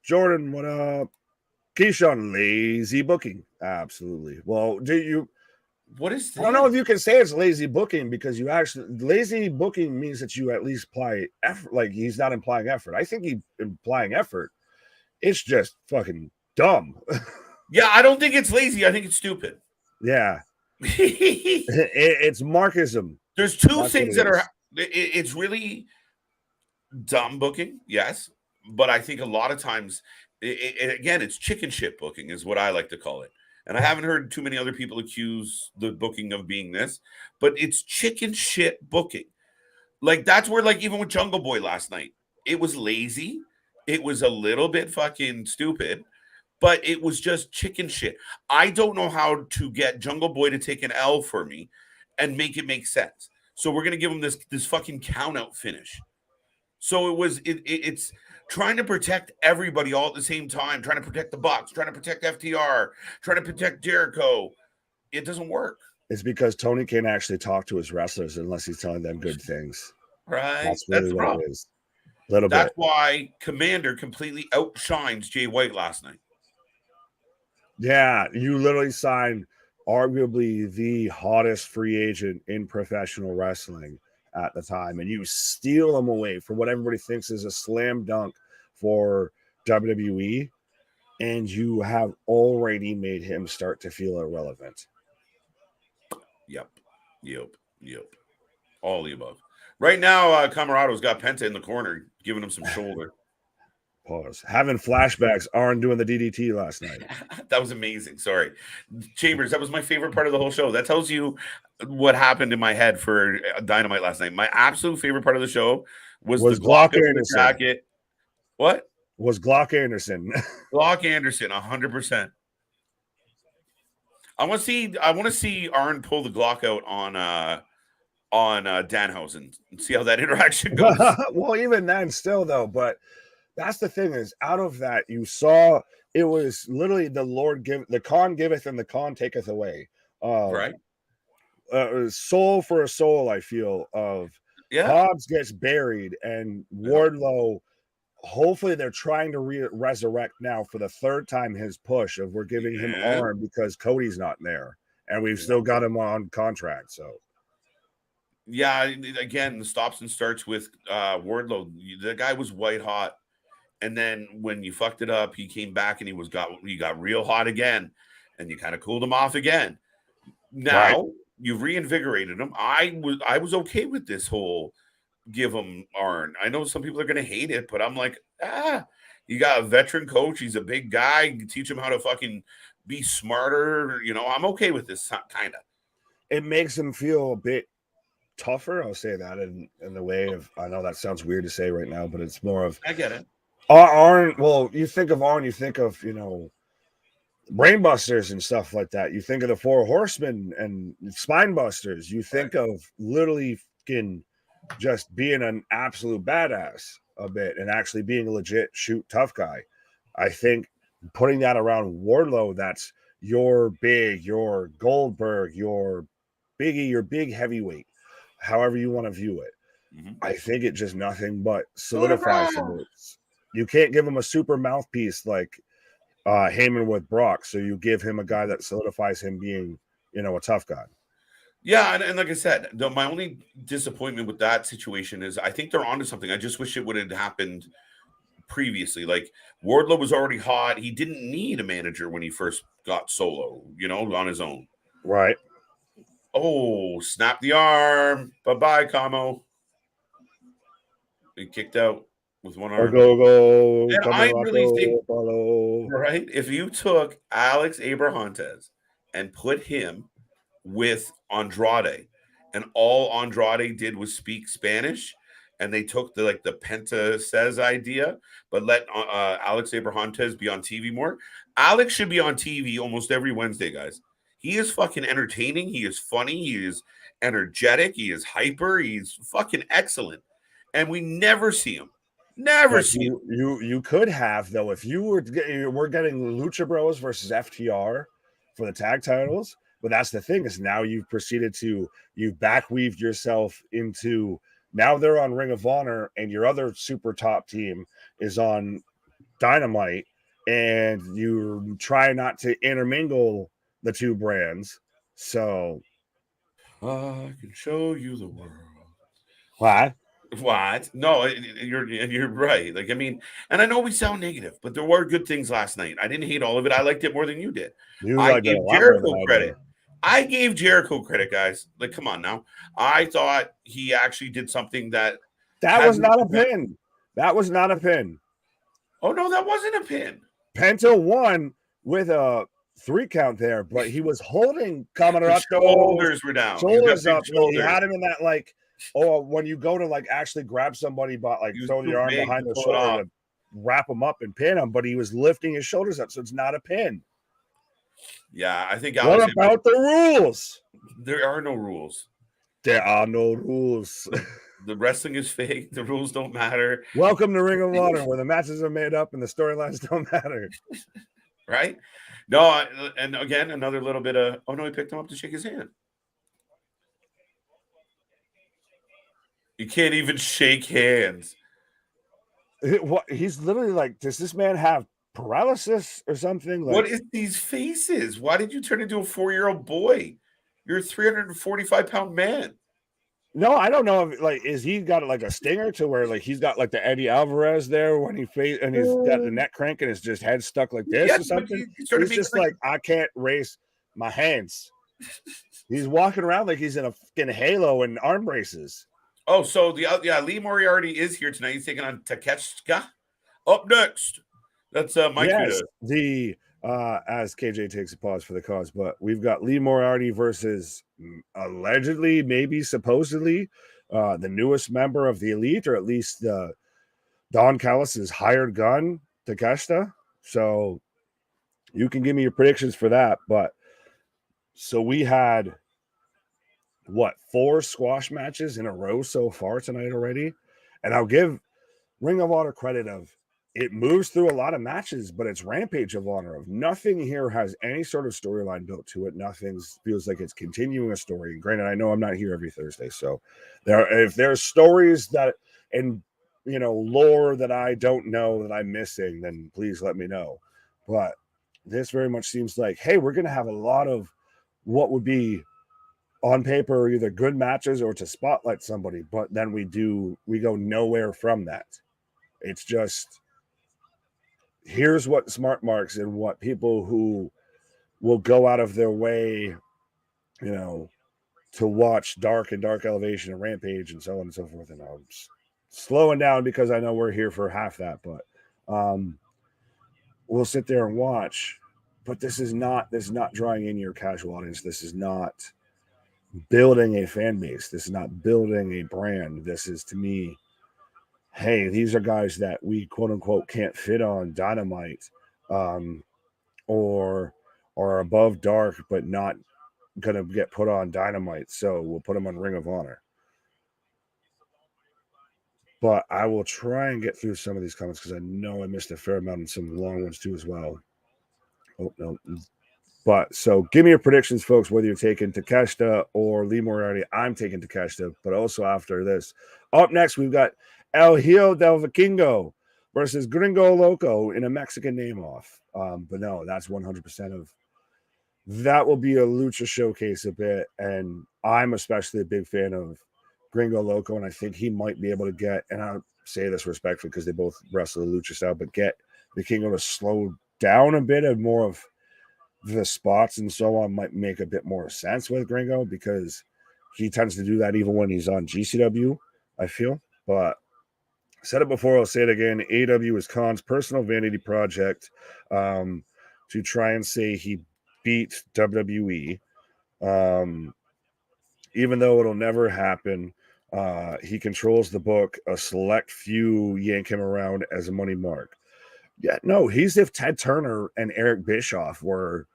Jordan, what up? Keyshawn, lazy booking. Absolutely. Well, do you? What is I don't know if this? you can say it's lazy booking because you actually lazy booking means that you at least apply effort. Like he's not implying effort. I think he's implying effort. It's just fucking dumb. Yeah, I don't think it's lazy. I think it's stupid. Yeah, it's Marxism. There's two That's what things it that are. is. It's really dumb booking, yes, but I think a lot of times, again, it's chicken shit booking, is what I like to call it. And I haven't heard too many other people accuse the booking of being this, but it's chicken shit booking. Like that's where, like, even with Jungle Boy last night, it was lazy. It was a little bit fucking stupid, but it was just chicken shit. I don't know how to get Jungle Boy to take an L for me and make it make sense. So we're gonna give him this fucking count out finish. So it's trying to protect everybody all at the same time, trying to protect the Bucks, trying to protect FTR, trying to protect Jericho. It doesn't work. It's because Tony can't actually talk to his wrestlers unless he's telling them good things. Right? That's That's really the what it problem. is. A little That's bit. why Commander completely outshines Jay White last night. Yeah, you literally signed arguably the hottest free agent in professional wrestling at the time, and you steal him away for what everybody thinks is a slam dunk for WWE, and you have already made him start to feel irrelevant. Yep. Yep. Yep. All the above. Right now, Camarado's got Penta in the corner, giving him some shoulder. Pause. Having flashbacks, Arn doing the DDT last night. That was amazing. Sorry. Chambers, that was my favorite part of the whole show. That tells you what happened in my head for Dynamite last night. My absolute favorite part of the show was the Glock Glock out in the Anderson. jacket. What? Was Glock Anderson. Glock Anderson, 100%. I want to see Arn pull the Glock out on Danhausen and see how that interaction goes. Well, even then, still though, but that's the thing is, out of that, you saw it was literally the Lord give the con giveth and the con taketh away. Right? Soul for a soul, I feel of Hobbs gets buried and Wardlow. Hopefully, they're trying to resurrect now for the third time his push of we're giving him arm because Cody's not there and we've still got him on contract. So. Yeah, again, the stops and starts with Wardlow. The guy was white hot, and then when you fucked it up, he came back and he got real hot again, and you kind of cooled him off again. Now you've reinvigorated him. I was okay with this whole give him Arn. I know some people are going to hate it, but I'm like, you got a veteran coach. He's a big guy. You can teach him how to fucking be smarter. I'm okay with this kind of. It makes him feel a bit tougher. I'll say that in the way of, I know that sounds weird to say right now, but it's more of, I get it. Arn. Well, you think of Arn, you think of, brainbusters and stuff like that. You think of the Four Horsemen and spine busters. You think of literally just being an absolute badass a bit and actually being a legit shoot tough guy. I think putting that around Wardlow, that's your Goldberg, your Biggie, your big heavyweight, however you want to view it. Mm-hmm. I think it just nothing but solidifies him. You can't give him a super mouthpiece like Heyman with Brock, so you give him a guy that solidifies him being, a tough guy. Yeah, and like I said, my only disappointment with that situation is I think they're onto something. I just wish it would have happened previously. Like Wardlow was already hot. He didn't need a manager when he first got solo, on his own. Right. Oh, snap the arm. Bye-bye, Kamo. He kicked out with one arm. Go. And I really think, right, if you took Alex Abrahantes and put him with Andrade, and all Andrade did was speak Spanish, and they took the Penta says idea, but let Alex Abrahantes be on TV more. Alex should be on TV almost every Wednesday, guys. He is fucking entertaining. He is funny. He is energetic. He is hyper. He's fucking excellent, and we never see him. Never But see him. you could have, though, if we're getting Lucha Bros versus FTR for the tag titles. But that's the thing, is now you've proceeded to, you've backweaved yourself into, now they're on Ring of Honor and your other super top team is on Dynamite, and you try not to intermingle the two brands. So I can show you the world. what? What? No, you're right. Like, I mean, and I know we sound negative, but there were good things last night. I didn't hate all of it. I liked it more than you did. You I liked it gave a lot more than Jericho I credit. did. I gave Jericho credit, guys. Like, come on now. I thought he actually did something that was not a pin. That was not a pin. Oh no, that wasn't a pin. Penta won with a 3 count there, but he was holding Camarado. Shoulders were down. Shoulders up. Shoulders. He had him in that, like, when you go to like actually grab somebody, but like throw your arm behind the shoulder to wrap him up and pin him, but he was lifting his shoulders up, so it's not a pin. Yeah, I think. What about the rules? There are no rules. There are no rules. The wrestling is fake. The rules don't matter. Welcome to Ring of Honor, where the matches are made up and the storylines don't matter. Right? No, and again, another little bit of, oh no, he picked him up to shake his hand. You can't even shake hands. He's literally like, does this man have paralysis or something? Like, what is these faces? Why did you turn into a 4-year-old boy? You're a 345-pound man. No, I don't know if, like, is he got like a stinger to where like he's got like the Eddie Alvarez there when he face and he's got the neck crank and his just head stuck like this or something. He's just like, I can't raise my hands. He's walking around like he's in a fucking halo and arm braces. Oh, so Lee Moriarty is here tonight. He's taking on Takeshita. Up next, that's Mike. Yes, as KJ takes a pause for the cause, but we've got Lee Moriarty versus allegedly, maybe supposedly, the newest member of the Elite, or at least Don Callis' hired gun, Takeshita. So you can give me your predictions for that. But so we had 4 squash matches in a row so far tonight already, and I'll give Ring of Honor credit of, it moves through a lot of matches, but it's Rampage of Honor of nothing here has any sort of storyline built to it. Nothing feels like it's continuing a story. And granted, I know I'm not here every Thursday, so if there's stories that and lore that I don't know that I'm missing, then please let me know. But this very much seems like, hey, we're going to have a lot of what would be on paper either good matches or to spotlight somebody, but then we go nowhere from that. It's just, here's what smart marks and what people who will go out of their way, to watch Dark and Dark Elevation and Rampage and so on and so forth. And I'm slowing down because I know we're here for half that, but we'll sit there and watch. But this is not drawing in your casual audience. This is not building a fan base. This is not building a brand. This is, to me, hey, these are guys that we quote unquote can't fit on Dynamite, or above Dark, but not gonna get put on Dynamite. So we'll put them on Ring of Honor. But I will try and get through some of these comments because I know I missed a fair amount and some long ones too as well. Oh no. But so give me your predictions, folks, whether you're taking Takeshita or Lee Moriarty. I'm taking Takeshita, but also after this. Up next, we've got El Hijo del Vikingo versus Gringo Loco in a Mexican name off. But no, that's 100% of that will be a lucha showcase a bit. And I'm especially a big fan of Gringo Loco, and I think he might be able to get, and I'll say this respectfully because they both wrestle the lucha style, but get Vikingo to slow down a bit and more of the spots and so on might make a bit more sense with Gringo, because he tends to do that even when he's on GCW, I feel. But I said it before, I'll say it again. AW is Khan's personal vanity project to try and say he beat WWE, even though it'll never happen. He controls the book. A select few yank him around as a money mark. Yeah, no, he's if Ted Turner and Eric Bischoff were,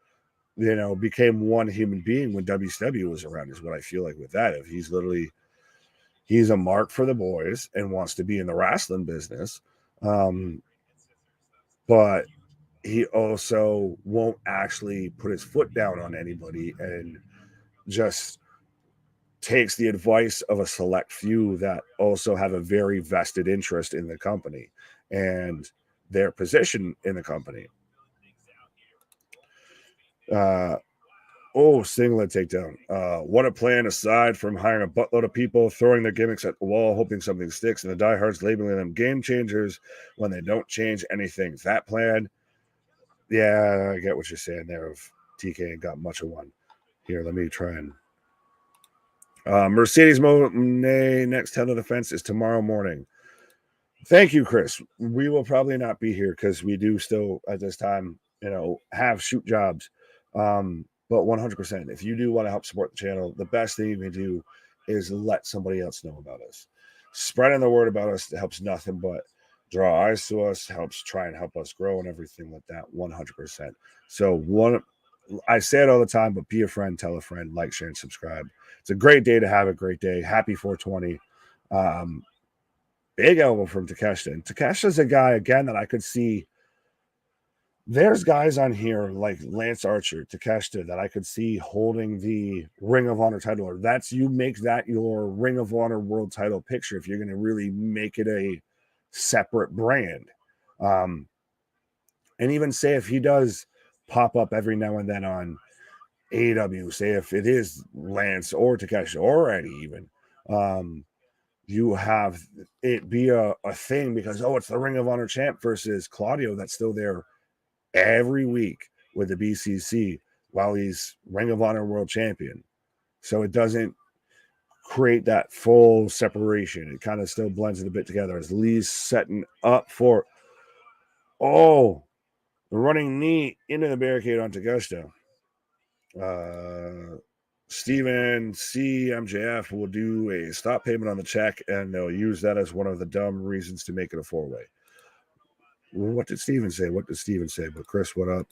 became one human being when WCW was around, is what I feel like with that. If he's a mark for the boys and wants to be in the wrestling business. But he also won't actually put his foot down on anybody and just takes the advice of a select few that also have a very vested interest in the company and their position in the company. Singlet takedown. What a plan aside from hiring a buttload of people, throwing their gimmicks at the wall, hoping something sticks, and the diehards labeling them game changers when they don't change anything. That plan, yeah, I get what you're saying there of TK ain't got much of one. Here, let me try and Mercedes Monet next Hell in the Fence is tomorrow morning. Thank you, Chris. We will probably not be here because we do still at this time, have shoot jobs. But 100%, if you do want to help support the channel, the best thing you can do is let somebody else know about us. Spreading the word about us helps nothing but draw eyes to us, helps try and help us grow and everything like that. 100%. So I say it all the time, but be a friend, tell a friend, like, share, and subscribe. It's a great day to have a great day. Happy 420. Big elbow from Takeshita. And Takeshita's a guy, again, that I could see. There's guys on here like Lance Archer, Takeshita, that I could see holding the Ring of Honor title. Or you make that your Ring of Honor world title picture if you're going to really make it a separate brand. And even say if he does pop up every now and then on AEW, say if it is Lance or Takeshita or Eddie even, you have it be a thing because, it's the Ring of Honor champ versus Claudio that's still there every week with the BCC while he's Ring of Honor world champion. So it doesn't create that full separation. It kind of still blends it a bit together as Lee's setting up for, the running knee into the barricade on Takeshita. Steven C. MJF will do a stop payment on the check, and they'll use that as one of the dumb reasons to make it a four-way. What did Steven say? But Chris, what up?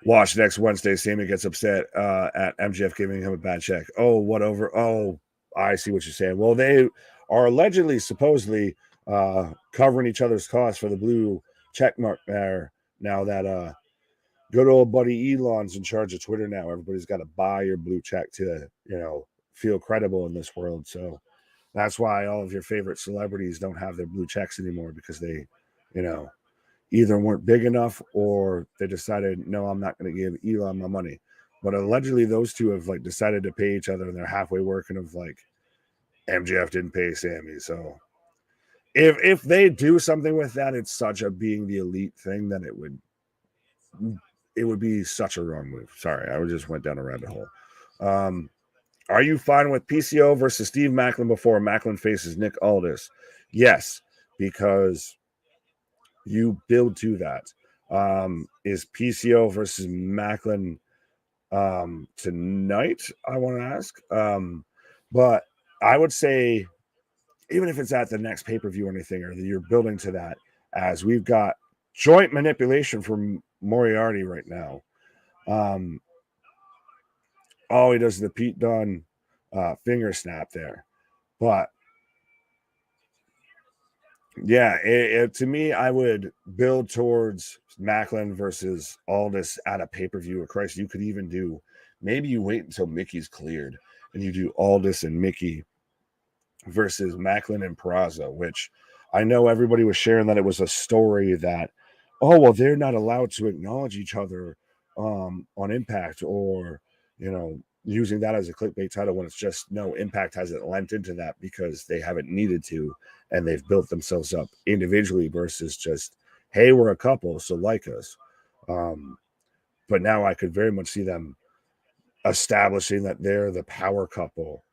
Watch next Wednesday. Sammy gets upset at MJF giving him a bad check. I see what you're saying. Well, they are allegedly, supposedly, covering each other's costs for the blue check mark there. Now that good old buddy Elon's in charge of Twitter now. Everybody's got to buy your blue check to, feel credible in this world. So that's why all of your favorite celebrities don't have their blue checks anymore because they, either weren't big enough or they decided, no, I'm not going to give Elon my money. But allegedly those two have decided to pay each other and they're halfway working of MJF didn't pay Sammy. So if they do something with that, it's such a being the elite thing that it would be such a wrong move. Sorry, I just went down a rabbit hole. Are you fine with PCO versus Steve Maclin before Maclin faces Nick Aldis? Yes, because you build to that. Is PCO versus Maclin tonight? I want to ask. But I would say, even if it's at the next pay-per-view or anything, or you're building to that, as we've got joint manipulation from Moriarty right now. All he does is the Pete Dunne finger snap there. But yeah, to me, I would build towards Maclin versus Aldis at a pay-per-view. Or Christ, you could even do, maybe you wait until Mickey's cleared and you do Aldis and Mickey versus Maclin and Purazzo, which I know everybody was sharing that it was a story that, they're not allowed to acknowledge each other on Impact, or, using that as a clickbait title when it's just, no, Impact hasn't lent into that because they haven't needed to, and they've built themselves up individually versus just, hey, we're a couple, so like us. But now I could very much see them establishing that they're the power couple.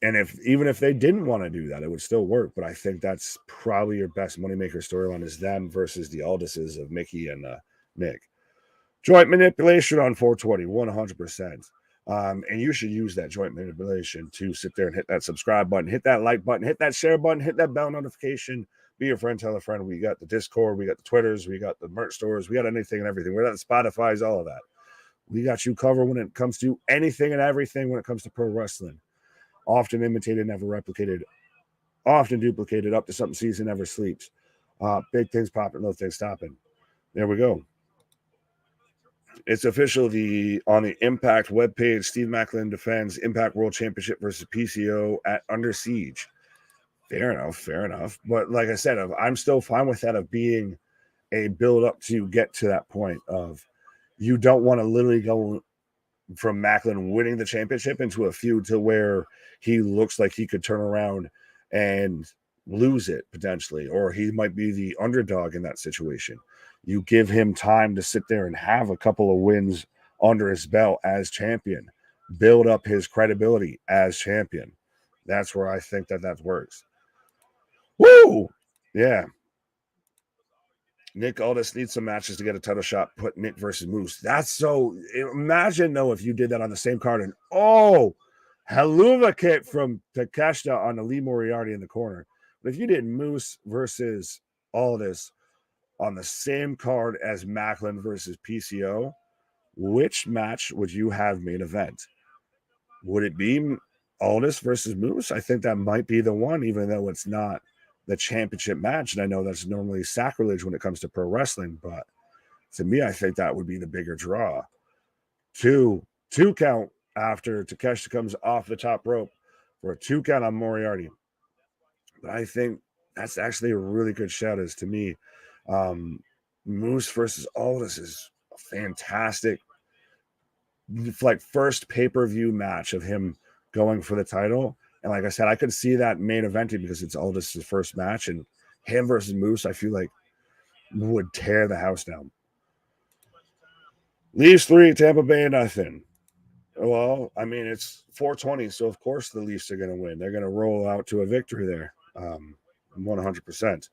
And even if they didn't want to do that, it would still work. But I think that's probably your best moneymaker storyline, is them versus the Aldises of Mickey and Nick. Joint manipulation on 420, 100%. And you should use that joint manipulation to sit there and hit that subscribe button, hit that like button, hit that share button, hit that bell notification. Be a friend, tell a friend. We got the Discord, we got the Twitters, we got the merch stores, we got anything and everything. We got the Spotify's, all of that. We got you covered when it comes to anything and everything when it comes to pro wrestling. Often imitated, never replicated, often duplicated, up to something season never sleeps. Big things popping, little things stopping. There we go. It's official. On the Impact webpage, Steve Maclin defends Impact World Championship versus PCO at Under Siege. Fair enough. But like I said, I'm still fine with that of being a build up to get to that point of you don't want to literally go from Maclin winning the championship into a feud to where he looks like he could turn around and lose it potentially, or he might be the underdog in that situation. You give him time to sit there and have a couple of wins under his belt as champion, build up his credibility as champion. That's where I think that works. Woo! Yeah. Nick Aldis needs some matches to get a title shot. Put Nick versus Moose. That's so. Imagine though if you did that on the same card and Helluva kick from Takeshita on the Lee Moriarty in the corner. But if you did Moose versus Aldis on the same card as Maclin versus PCO, which match would you have main event? Would it be Aldis versus Moose? I think that might be the one, even though it's not the championship match. And I know that's normally sacrilege when it comes to pro wrestling, but to me, I think that would be the bigger draw. Two count after Takeshita comes off the top rope for a 2 count on Moriarty. But I think that's actually a really good shout as to me. Moose versus Aldis is a fantastic, like, first pay-per-view match of him going for the title. And like I said, I could see that main eventing because it's Aldis' first match, and him versus Moose, I feel like would tear the house down. Leafs 3, Tampa Bay nothing. Well, I mean, it's 420, so of course the Leafs are going to win. They're going to roll out to a victory there, 100%.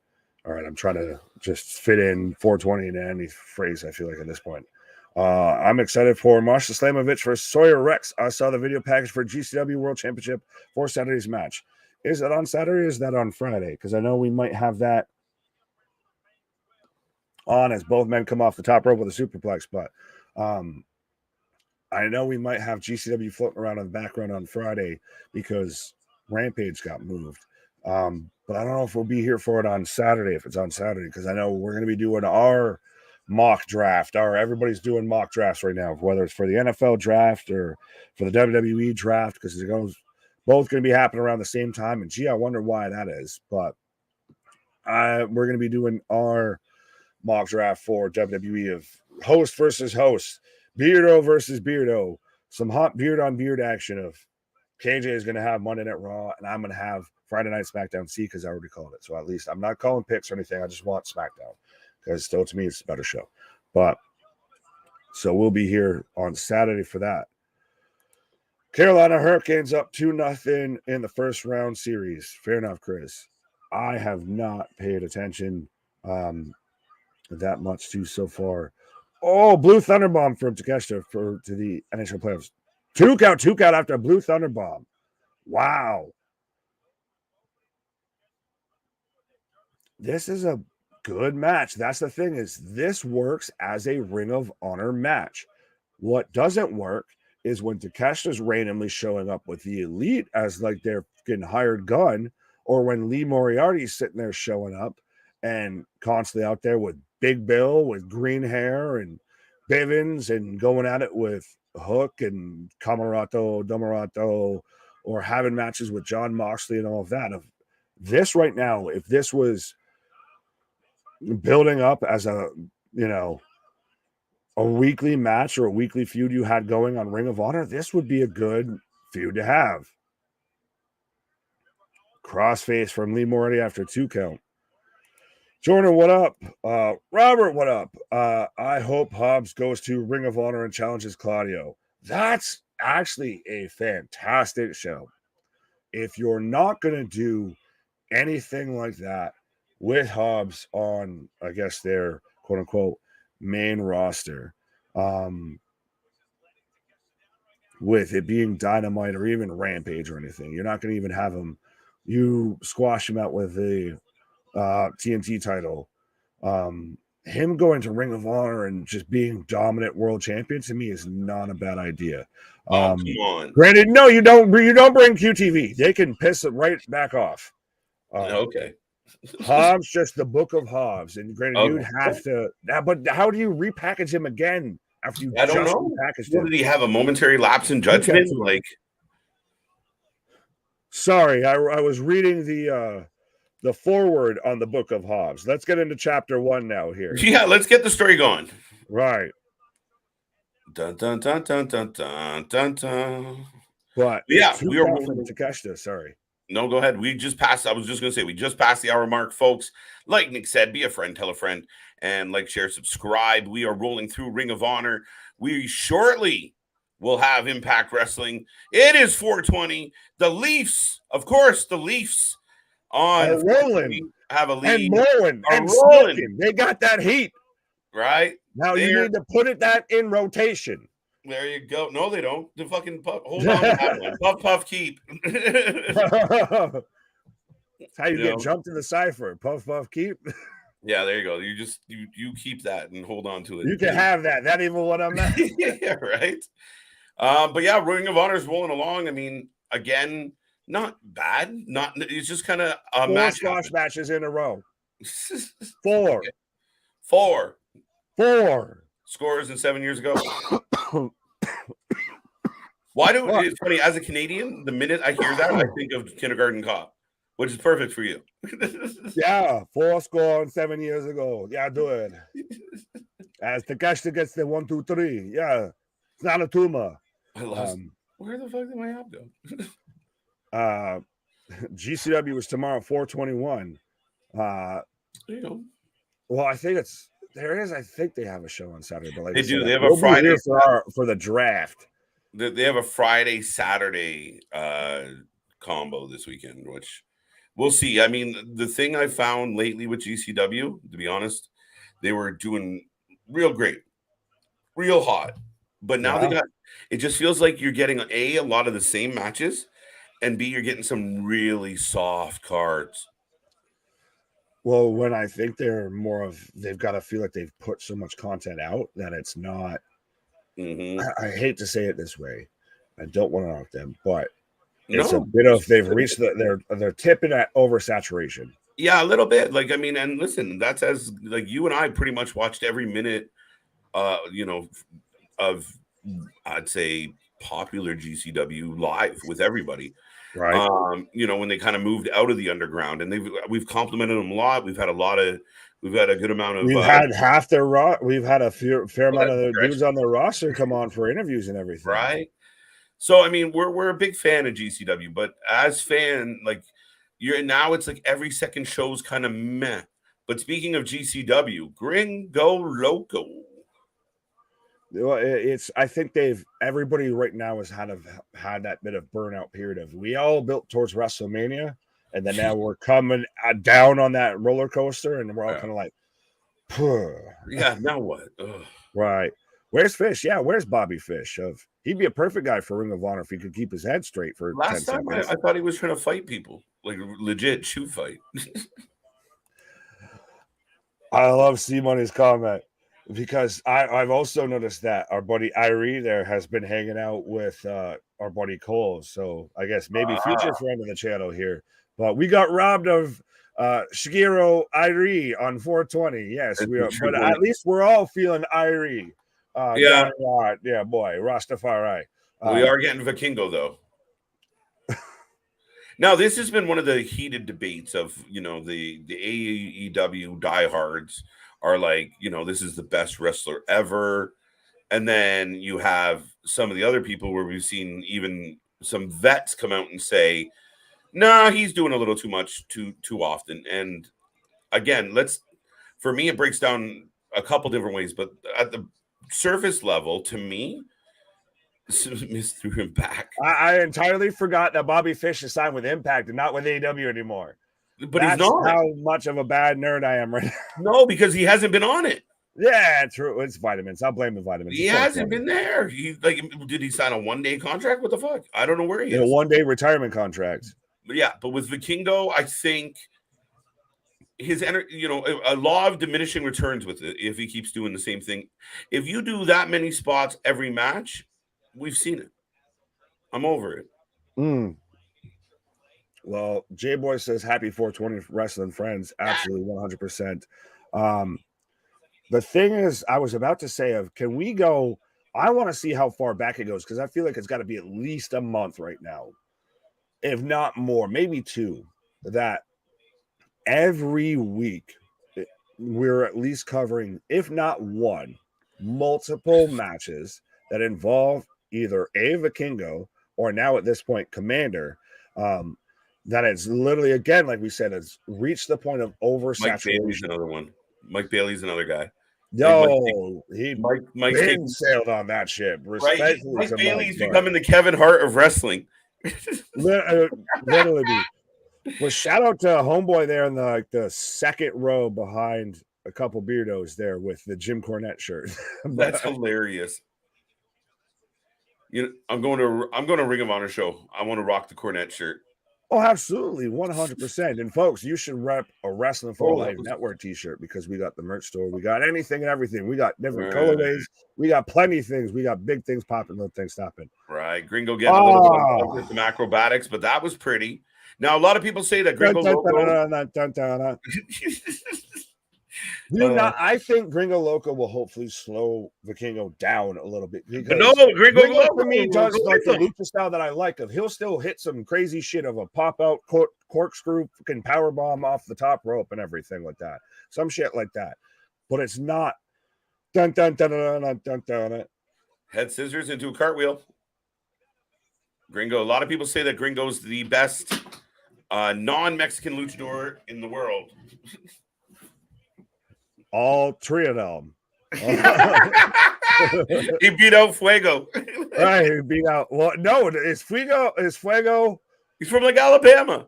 All right, I'm trying to just fit in 420 into any phrase, I feel like, at this point. I'm excited for Marsha Slamovich versus Sawyer Rex. I saw the video package for GCW World Championship for Saturday's match. Is that on Saturday or is that on Friday? Because I know we might have that on as both men come off the top rope with a superplex, but I know we might have GCW floating around in the background on Friday because Rampage got moved. But I don't know if we'll be here for it on Saturday, if it's on Saturday, because I know we're going to be doing our mock draft. Everybody's doing mock drafts right now, whether it's for the NFL draft or for the WWE draft, because it goes both going to be happening around the same time. And gee, I wonder why that is. But we're going to be doing our mock draft for WWE of host versus host, Beardo versus Beardo, some hot beard on beard action of KJ is going to have Monday Night Raw, and I'm going to have Friday Night SmackDown C because I already called it. So at least I'm not calling picks or anything. I just want SmackDown because still to me it's a better show. But so we'll be here on Saturday for that. Carolina Hurricanes up 2-0 in the first round series. Fair enough, Chris. I have not paid attention that much to so far. Oh, Blue Thunderbomb from Takeshita to the NHL playoffs. 2 count after a Blue Thunderbomb. Wow. This is a good match. That's the thing, is this works as a Ring of Honor match. What doesn't work is when Takeshita's randomly showing up with the Elite as like their fucking hired gun, or when Lee Moriarty's sitting there showing up and constantly out there with Big Bill with green hair and Bivens and going at it with Hook and Domarato, or having matches with John Moxley and all of that. Of this right now, if this was building up as a weekly match or a weekly feud you had going on Ring of Honor, this would be a good feud to have. Crossface from Lee Moriarty after 2 count. Jordan, what up? Robert, what up? I hope Hobbs goes to Ring of Honor and challenges Claudio. That's actually a fantastic show. If you're not going to do anything like that with Hobbs on, I guess, their quote-unquote main roster, with it being Dynamite or even Rampage or anything. You're not going to even have him. You squash him out with the TNT title. Him going to Ring of Honor and just being dominant world champion to me is not a bad idea. Oh, come on. Granted, no, you don't bring QTV. They can piss it right back off. Okay. Hobbs, just the Book of Hobbs, and granted, Okay. you'd have to. But how do you repackage him again after you? I don't just know. repackaged What, him? did he have a momentary lapse in judgment? Like, sorry, I was reading the forward on the Book of Hobbs. Let's get into chapter 1 now here. yeah, let's get the story going. Right. Dun dun dun dun dun dun dun dun. But yeah, we are from Takeshita. Sorry. No, go ahead. We just passed. I was just going to say, we just passed the hour mark, folks. Like Nick said, be a friend, tell a friend, and like, share, subscribe. We are rolling through Ring of Honor. We shortly will have Impact Wrestling. It is 420. The Leafs, of course, the Leafs on rolling. Have a lead. And blowing. And rolling. smoking. They got that heat. Right? Now you need to put that in rotation. There you go. No, they don't. The fucking puff. Hold on to that one. Puff, puff, keep. That's how you get jumped in the cipher. Puff, puff, keep. Yeah, there you go. You just you keep that and hold on to it. You can have that. That even what I'm at. Yeah, right. But yeah, Ring of Honor is rolling along. I mean, again, not bad. Not it's just kind of a 4 squash matches in a row. 4. Okay. 4 scores in 7 years ago. Why do it's funny as a Canadian? The minute I hear that, I think of Kindergarten Cop, which is perfect for you. Yeah, 4 scores 7 years ago. Yeah, do it. As Takeshita gets the 1, 2, 3. Yeah, it's not a tumor. I lost. Where the fuck did my app go? GCW was tomorrow, 4/21. There you go. Well, I think there is. I think they have a show on Saturday, but like they do. They have a Friday for the draft. They have a Friday Saturday combo this weekend, which we'll see. I mean, the thing I found lately with GCW, to be honest, they were doing real great, real hot, but now they got. It just feels like you're getting a lot of the same matches, and B, you're getting some really soft cards. Well, when I think they're more of, they've got to feel like they've put so much content out that it's not. Mm-hmm. I hate to say it this way. I don't want to knock them, but it's a bit of they've reached they're tipping at oversaturation. Yeah, a little bit. Like, I mean, and listen, that's as like you and I pretty much watched every minute, of I'd say popular GCW live with everybody. Right. When they kind of moved out of the underground, and we've complimented them a lot. We've had a good amount of. We've had half their we've had a fair amount of the dudes on their roster come on for interviews and everything. Right. So I mean, we're a big fan of GCW, but as fan, like now it's like every second show's kind of meh. But speaking of GCW, Gringo Loco. Well, I think everybody right now has had that bit of burnout period of we all built towards WrestleMania, and then now we're coming down on that roller coaster, and we're all kind of like, yeah, now what? Ugh. Right. Where's Fish? Yeah, where's Bobby Fish? He'd be a perfect guy for Ring of Honor if he could keep his head straight for last 10 time. I thought he was trying to fight people, like legit shoot fight. I love C-Money's comment. Because I've also noticed that our buddy Irie there has been hanging out with our buddy Cole. So I guess maybe future friend of the channel here. But we got robbed of Shigeru Irie on 420. Yes, we are. But at least we're all feeling Irie. Yeah, boy, Rastafari. We are getting Vikingo though. Now this has been one of the heated debates of the AEW diehards. Are like, this is the best wrestler ever. And then you have some of the other people where we've seen even some vets come out and say, nah, he's doing a little too much too often. And again, for me, it breaks down a couple different ways, but at the surface level, to me, Smith threw him back. I entirely forgot that Bobby Fish is signed with Impact and not with AEW anymore. But that's he's not. How much of a bad nerd I am right now. No, because he hasn't been on it. Yeah, true. It's vitamins. I'll blame the vitamins. He hasn't been there. Did he sign a 1-day contract? What the fuck? I don't know where he is. A 1-day retirement contract. Yeah, but with Vikingo, I think his a law of diminishing returns with it if he keeps doing the same thing. If you do that many spots every match, we've seen it. I'm over it. Well, J Boy says happy 420 wrestling friends. Absolutely 100%. The thing is, I was about to say can we go? I want to see how far back it goes because I feel like it's got to be at least a month right now, if not more, maybe 2. That every week we're at least covering, if not one, multiple matches that involve either a Vikingo or now at this point Commander. That it's literally, again, like we said, it's reached the point of oversaturation. Mike Bailey's another one. Mike Bailey's another guy. No, Mike sailed on that ship. Right? Mike Bailey's becoming the Kevin Hart of wrestling. Literally. Well, shout out to Homeboy there in the second row behind a couple beardos there with the Jim Cornette shirt. That's hilarious. I'm going to Ring of Honor show. I want to rock the Cornette shirt. Oh, absolutely, 100%. And folks, you should rep a Wrestling for Life Network T-shirt because we got the merch store. We got anything and everything. We got different colorways. We got plenty of things. We got big things popping, little things stopping. Right, Gringo getting a little bit of some acrobatics, but that was pretty. Now, a lot of people say that Gringo Loco. I think Gringo Loco will hopefully slow Vikingo down a little bit. Because Gringo Loco to me does like the lucha style that I like. He'll still hit some crazy shit of a pop out corkscrew fucking power bomb off the top rope and everything like that. Some shit like that. But it's not dun dun dun dun dun dun dun. Head scissors into a cartwheel. Gringo. A lot of people say that Gringo's the best non-Mexican luchador in the world. All 3 of them. He beat out Fuego. Right, he beat out. Well, no, is Fuego. He's from like Alabama.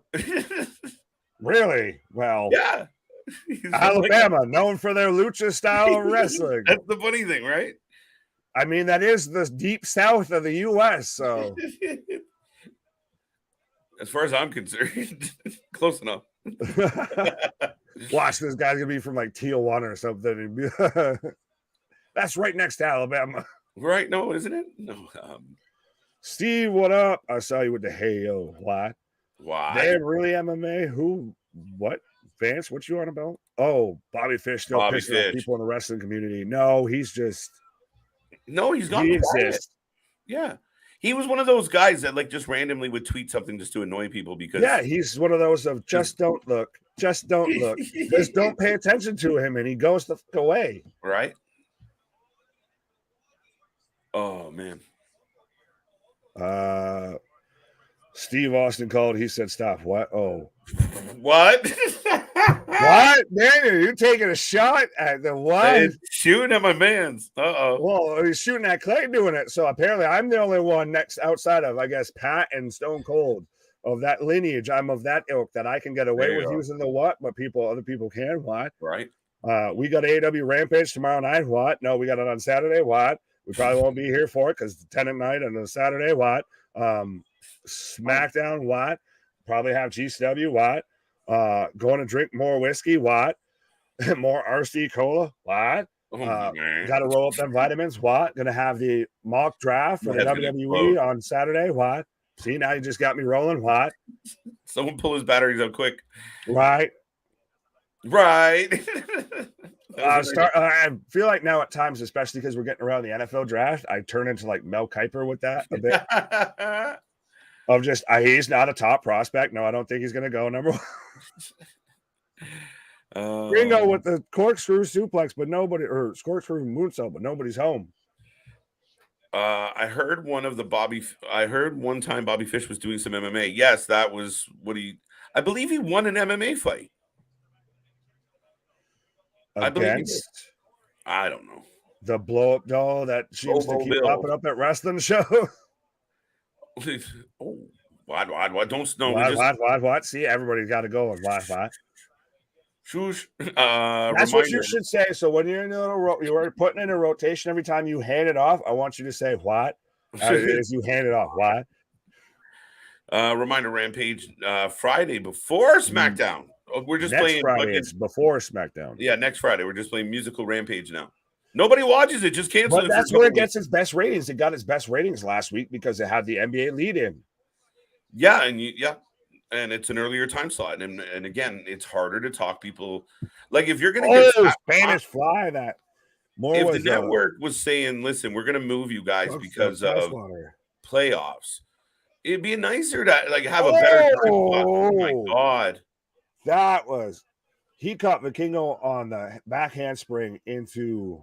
Really? Well, yeah. Alabama, known for their lucha style of wrestling. That's the funny thing, right? I mean, that is the deep south of the U.S., so. As far as I'm concerned, close enough. Watch, this guy's gonna be from like Tijuana or something. That's right next to Alabama. Right? No, isn't it? No. Steve, what up? I saw you with the hey yo. What? Why? They're really MMA? Who? What? Vance, what you on about? Oh, Bobby Fish still pissing off people in the wrestling community. No, he's just. No, he's gone. He exists. Yeah. He was one of those guys that like just randomly would tweet something just to annoy people because he's one of those of just don't look, just don't look, just don't pay attention to him, and he goes the fuck away. Right. Oh man. Steve Austin called. He said, "Stop." What? Oh, what? What? Daniel, you taking a shot at the what? Shooting at my man's. Well, he's shooting at Clay doing it. So apparently I'm the only one next outside of, I guess, Pat and Stone Cold of that lineage. I'm of that ilk that I can get away with using the what, but other people can. What? Right. We got AEW Rampage tomorrow night. What? No, we got it on Saturday. What? We probably won't be here for it because it's 10 at night and on Saturday. What? SmackDown. What? Probably have GCW. What? Going to drink more whiskey. What? More RC Cola. What? Got to roll up them vitamins. What? Gonna have the mock draft for the WWE on Saturday. What? See, now you just got me rolling. What? Someone pull his batteries out quick. Right. I feel like now at times, especially because we're getting around the NFL draft, I turn into like Mel Kiper with that a bit. Of just, he's not a top prospect. No, I don't think he's going to go number 1. Gringo with the corkscrew suplex, but nobody, or corkscrew moonsault, but nobody's home. I heard one time Bobby Fish was doing some MMA. Yes, that was I believe he won an MMA fight. Against? I don't know. The blow up doll that seems to keep popping up at wrestling shows. Oh, what? Don't know. What? See, everybody's got to go with what? Swoosh. That's what you should say. So when you're in you are putting in a rotation every time you hand it off, I want you to say what as you hand it off. What? Reminder Rampage Friday before SmackDown. We're just next playing Friday. It's before SmackDown. Yeah, next Friday. We're just playing musical Rampage now. Nobody watches it. Just cancel it. But that's where it gets its best ratings. It got its best ratings last week because it had the NBA lead in. Yeah, and it's an earlier time slot, and again, it's harder to talk people. Like if you're gonna get Spanish Fly, that more if was the network was saying, "Listen, we're gonna move you guys because of playoffs," it'd be nicer to like have a better time slot. Oh my god, that was he caught Vikingo on the back handspring into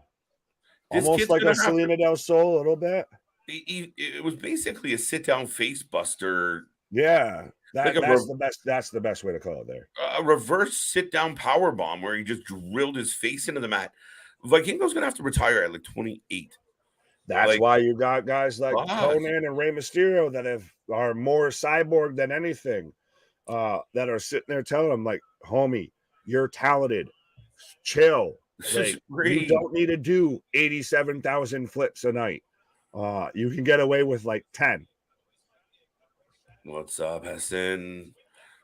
almost like a Selena Del Sol a little bit. It was basically a sit-down face buster. Yeah, that's the best way to call it there. A reverse sit-down power bomb where he just drilled his face into the mat. Vikingo's gonna have to retire at like 28. That's why you got guys like Conan and Rey Mysterio that are more cyborg than anything. That are sitting there telling him, like, homie, you're talented. Chill. Like, you don't need to do 87,000 flips a night. You can get away with like 10. What's up, Hassan?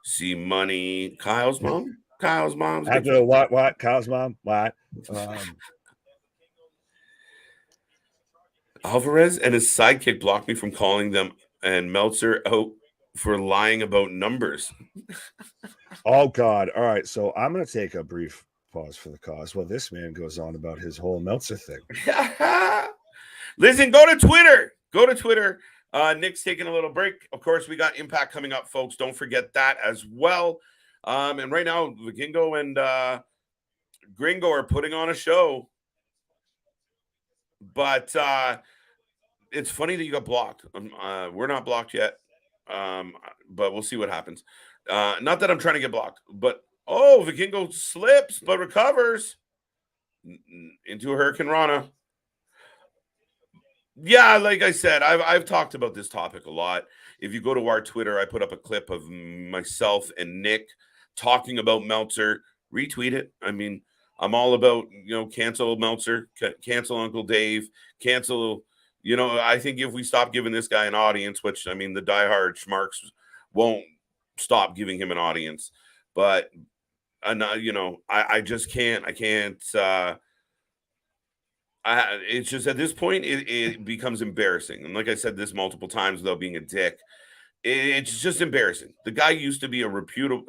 See money. Kyle's mom? Kyle's mom's. After what? Kyle's mom? What? Alvarez and his sidekick blocked me from calling them and Meltzer out for lying about numbers. Oh, God. All right. So I'm going to take a brief pause for the cause while this man goes on about his whole Meltzer thing. Listen, go to Twitter. Go to Twitter. Nick's taking a little break. Of course, we got Impact coming up, folks. Don't forget that as well. And right now, Vikingo and Gringo are putting on a show. But it's funny that you got blocked. We're not blocked yet. But we'll see what happens. Not that I'm trying to get blocked, but Vikingo slips but recovers into a Hurricane Rana. Yeah, like I said, I've talked about this topic a lot. If you go to our Twitter, I put up a clip of myself and Nick talking about Meltzer. Retweet it. I mean, I'm all about, cancel Meltzer, cancel Uncle Dave, cancel. I think if we stop giving this guy an audience, which, I mean, the diehard schmarks won't stop giving him an audience. But, I just can't. I can't. It's just at this point, it becomes embarrassing. And like I said this multiple times without being a dick, it's just embarrassing. The guy used to be a reputable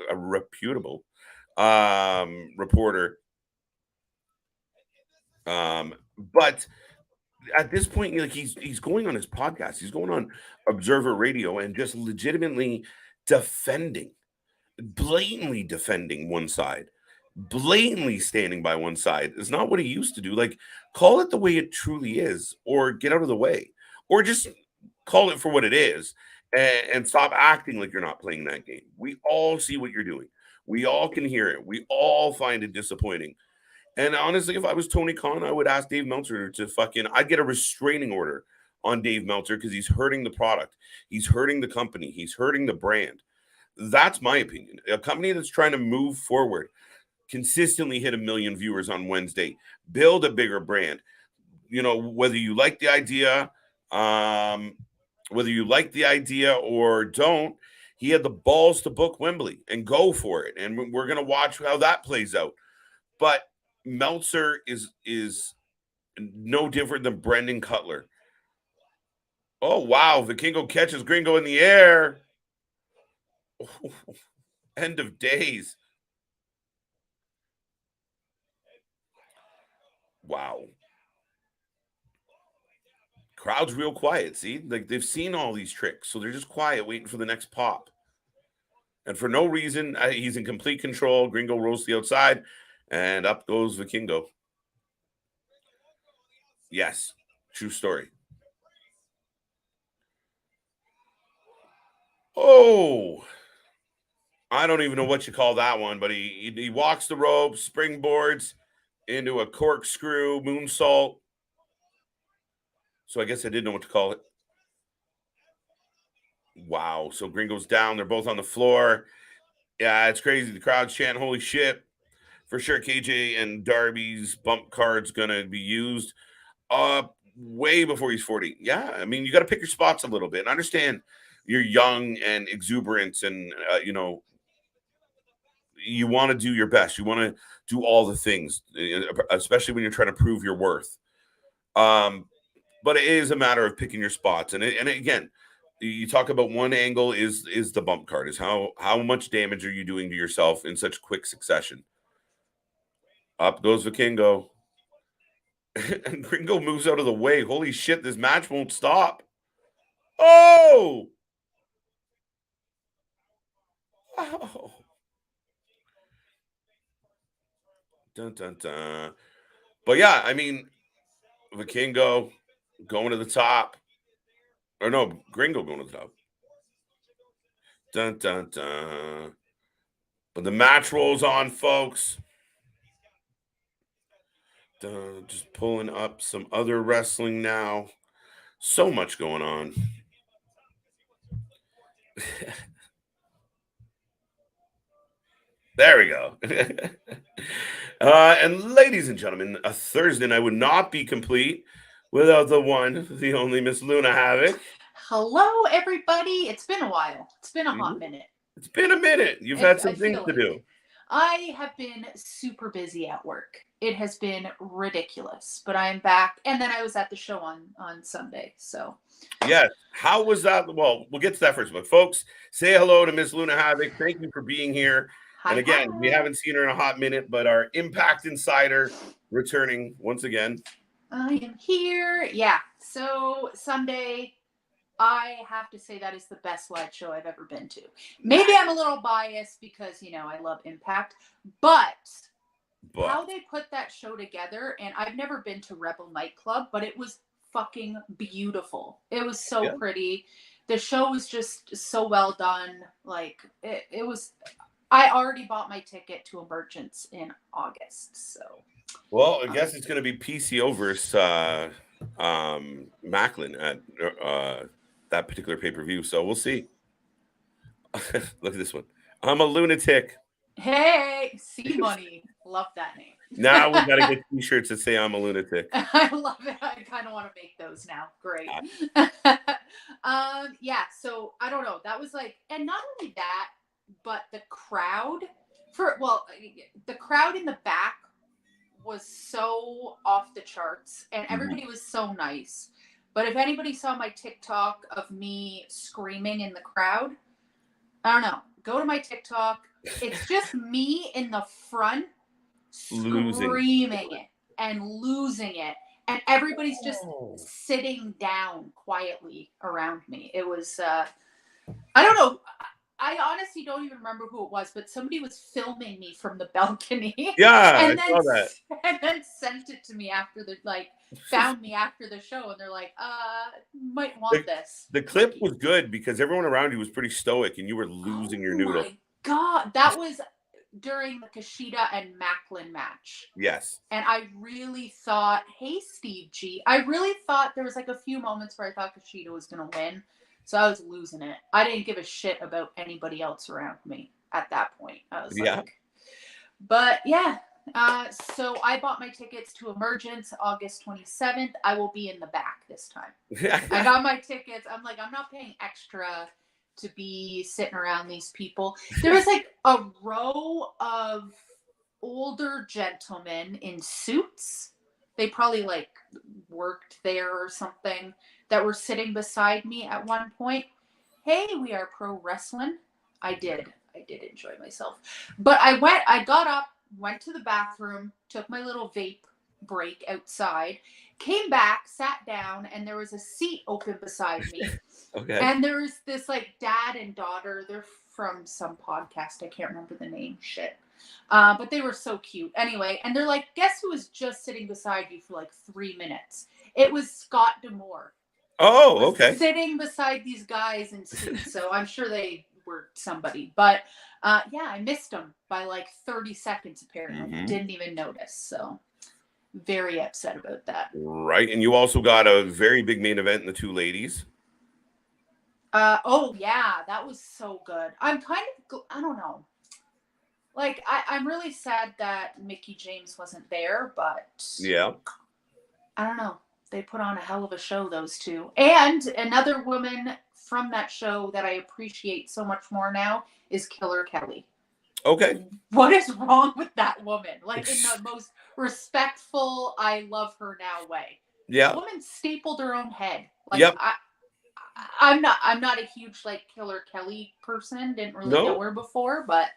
reporter. But at this point, like he's going on his podcast, he's going on Observer Radio and just legitimately blatantly defending one side, blatantly standing by one side. Is not what he used to do. Like, call it the way it truly is, or get out of the way, or just call it for what it is, and stop acting like you're not playing that game. We all see what you're doing. We all can hear it. We all find it disappointing. And honestly, if I was Tony Khan, I would ask Dave Meltzer to I'd get a restraining order on Dave Meltzer because he's hurting the product. He's hurting the company. He's hurting the brand. That's my opinion. A company that's trying to move forward, consistently hit 1 million viewers on Wednesday, build a bigger brand. Whether you like the idea, or don't, he had the balls to book Wembley and go for it. And we're going to watch how that plays out. But Meltzer is no different than Brendan Cutler. Oh, wow. Vikingo catches Gringo in the air. Oh, end of days. Wow. Crowd's real quiet. See, like they've seen all these tricks, so they're just quiet, waiting for the next pop. And for no reason, he's in complete control. Gringo rolls to the outside, and up goes Vikingo. Yes, true story. Oh, I don't even know what you call that one, but he walks the ropes, springboards into a corkscrew moonsault. So I guess I didn't know what to call it. Wow. So Gringo's down. They're both on the floor. Yeah, it's crazy. The crowd's chanting, holy shit, for sure KJ and Darby's bump card's gonna be used way before he's 40. Yeah, I mean, you got to pick your spots a little bit and understand you're young and exuberant, and you want to do your best. You want to do all the things, especially when you're trying to prove your worth. But it is a matter of picking your spots. And again, you talk about one angle is the bump card, is how much damage are you doing to yourself in such quick succession. Up goes Vikingo. And Gringo moves out of the way. Holy shit, this match won't stop. Oh! Oh. Dun, dun, dun. But yeah, I mean, Vikingo going to the top. Or no, Gringo going to the top. Dun, dun, dun. But the match rolls on, folks. Just pulling up some other wrestling now. So much going on. There we go. And ladies and gentlemen, a Thursday night would not be complete without the one, the only Miss Luna Havoc. Hello, everybody. It's been a while. It's been a hot minute. It's been a minute. You've had some things to do. I have been super busy at work. It has been ridiculous, but I am back. And then I was at the show on Sunday. So, yes. How was that? Well, we'll get to that first. But folks, say hello to Miss Luna Havoc. Thank you for being here. Hi, and again, we haven't seen her in a hot minute, but our Impact Insider returning once again. I am here. Yeah. So Sunday, I have to say that is the best live show I've ever been to. Maybe I'm a little biased because, I love Impact, but how they put that show together, and I've never been to Rebel Nightclub, but it was fucking beautiful. It was so pretty. The show was just so well done. Like, it was... I already bought my ticket to Emergence in August, so... Well, I guess it's going to be PCO versus Maclin at that particular pay-per-view, so we'll see. Look at this one. I'm a lunatic. Hey, C-Money. Love that name. Now we got to get t-shirts that say I'm a lunatic. I love it. I kind of want to make those now. Great. Yeah, so I don't know. That was like, and not only that, but the crowd the crowd in the back was so off the charts, and everybody was so nice. But if anybody saw my TikTok of me screaming in the crowd, I don't know. Go to my TikTok. It's just me in the front screaming it and losing it. And everybody's just sitting down quietly around me. It was, I don't know. I honestly don't even remember who it was, but somebody was filming me from the balcony. Yeah, I saw that. And then sent it to me after found me after the show, and they're like, might want this. The clip was good because everyone around you was pretty stoic, and you were losing your noodle. Oh my God, that was during the Kushida and Maclin match. Yes. And I really thought, hey, Steve G. I really thought there was like a few moments where I thought Kushida was going to win. So I was losing it. I didn't give a shit about anybody else around me at that point. I was like, but yeah. So I bought my tickets to Emergence August 27th. I will be in the back this time. I got my tickets. I'm like, I'm not paying extra to be sitting around these people. There was like a row of older gentlemen in suits. They probably like worked there or something, that were sitting beside me at one point. Hey, we are pro wrestling. I did enjoy myself. But I got up, went to the bathroom, took my little vape break outside, came back, sat down, and there was a seat open beside me. Okay. And there was this like dad and daughter. They're from some podcast. I can't remember the name. Shit. But they were so cute. Anyway, and they're like, guess who was just sitting beside you for like 3 minutes? It was Scott D'Amore. Oh, okay. Sitting beside these guys in suits. So I'm sure they were somebody. But yeah, I missed them by like 30 seconds apparently. Didn't even notice. So very upset about that. Right. And you also got a very big main event in the two ladies. Oh, yeah. That was so good. I'm kind of, I don't know. Like, I'm really sad that Mickie James wasn't there, but Yeah. I don't know. They put on a hell of a show, those two. And another woman from that show that I appreciate so much more now is Killer Kelly. Okay. What is wrong with that woman? Like, in the most respectful, I love her now way. Yeah. The woman stapled her own head. Like, Yep. I'm not a huge like Killer Kelly person. Didn't really know her before, but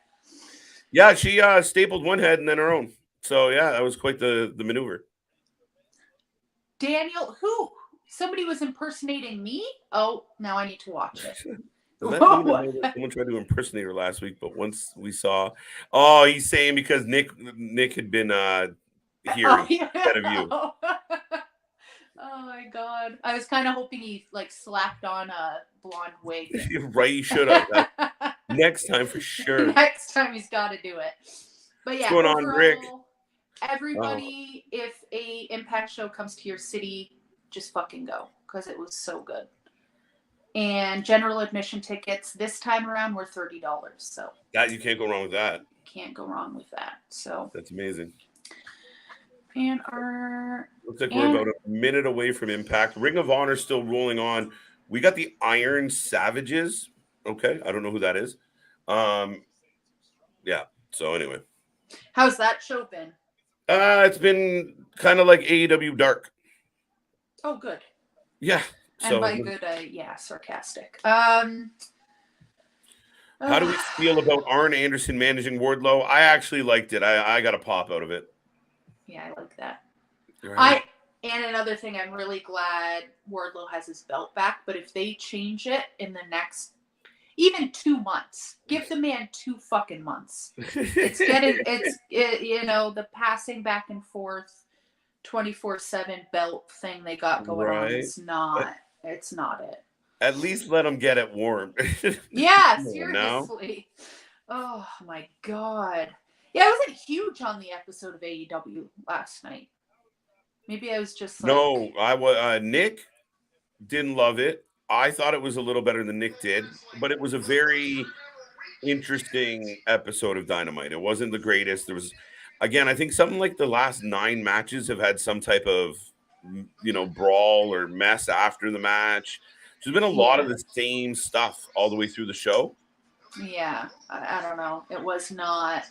yeah, she stapled one head and then her own. So yeah, that was quite the maneuver. Daniel, who? Somebody was impersonating me? Oh, now I need to watch it. Someone tried to impersonate her last week, but once we saw, oh, he's saying because Nick had been here instead of you. Oh my god! I was kind of hoping he like slapped on a blonde wig. Right, he should have. Next time for sure. Next time he's got to do it. But yeah, what's going on, Rick? Everybody, if a Impact show comes to your city, just fucking go because it was so good. And general admission tickets this time around were $30. So that you can't go wrong with that. Can't go wrong with that. So that's amazing. And looks like we're about a minute away from Impact. Ring of Honor still rolling on. We got the Iron Savages. Okay, I don't know who that is. Yeah. So anyway, how's that show been? It's been kind of like AEW Dark. Oh, good. Yeah. And by good, sarcastic. How do we feel about Arn Anderson managing Wardlow? I actually liked it. I got a pop out of it. Yeah, I like that. Right. And another thing, I'm really glad Wardlow has his belt back. But if they change it in the next, even 2 months, give the man 2 fucking months. It's the passing back and forth, 24/7 belt thing they got going on. It's not it. At least let them get it warm. Yeah, seriously. Oh my god. Yeah, I wasn't huge on the episode of AEW last night. Maybe I was just like... No, I was. Nick didn't love it. I thought it was a little better than Nick did, but it was a very interesting episode of Dynamite. It wasn't the greatest. There was, again, I think something like the last 9 matches have had some type of, brawl or mess after the match. There's been a lot of the same stuff all the way through the show. Yeah, I don't know. It was not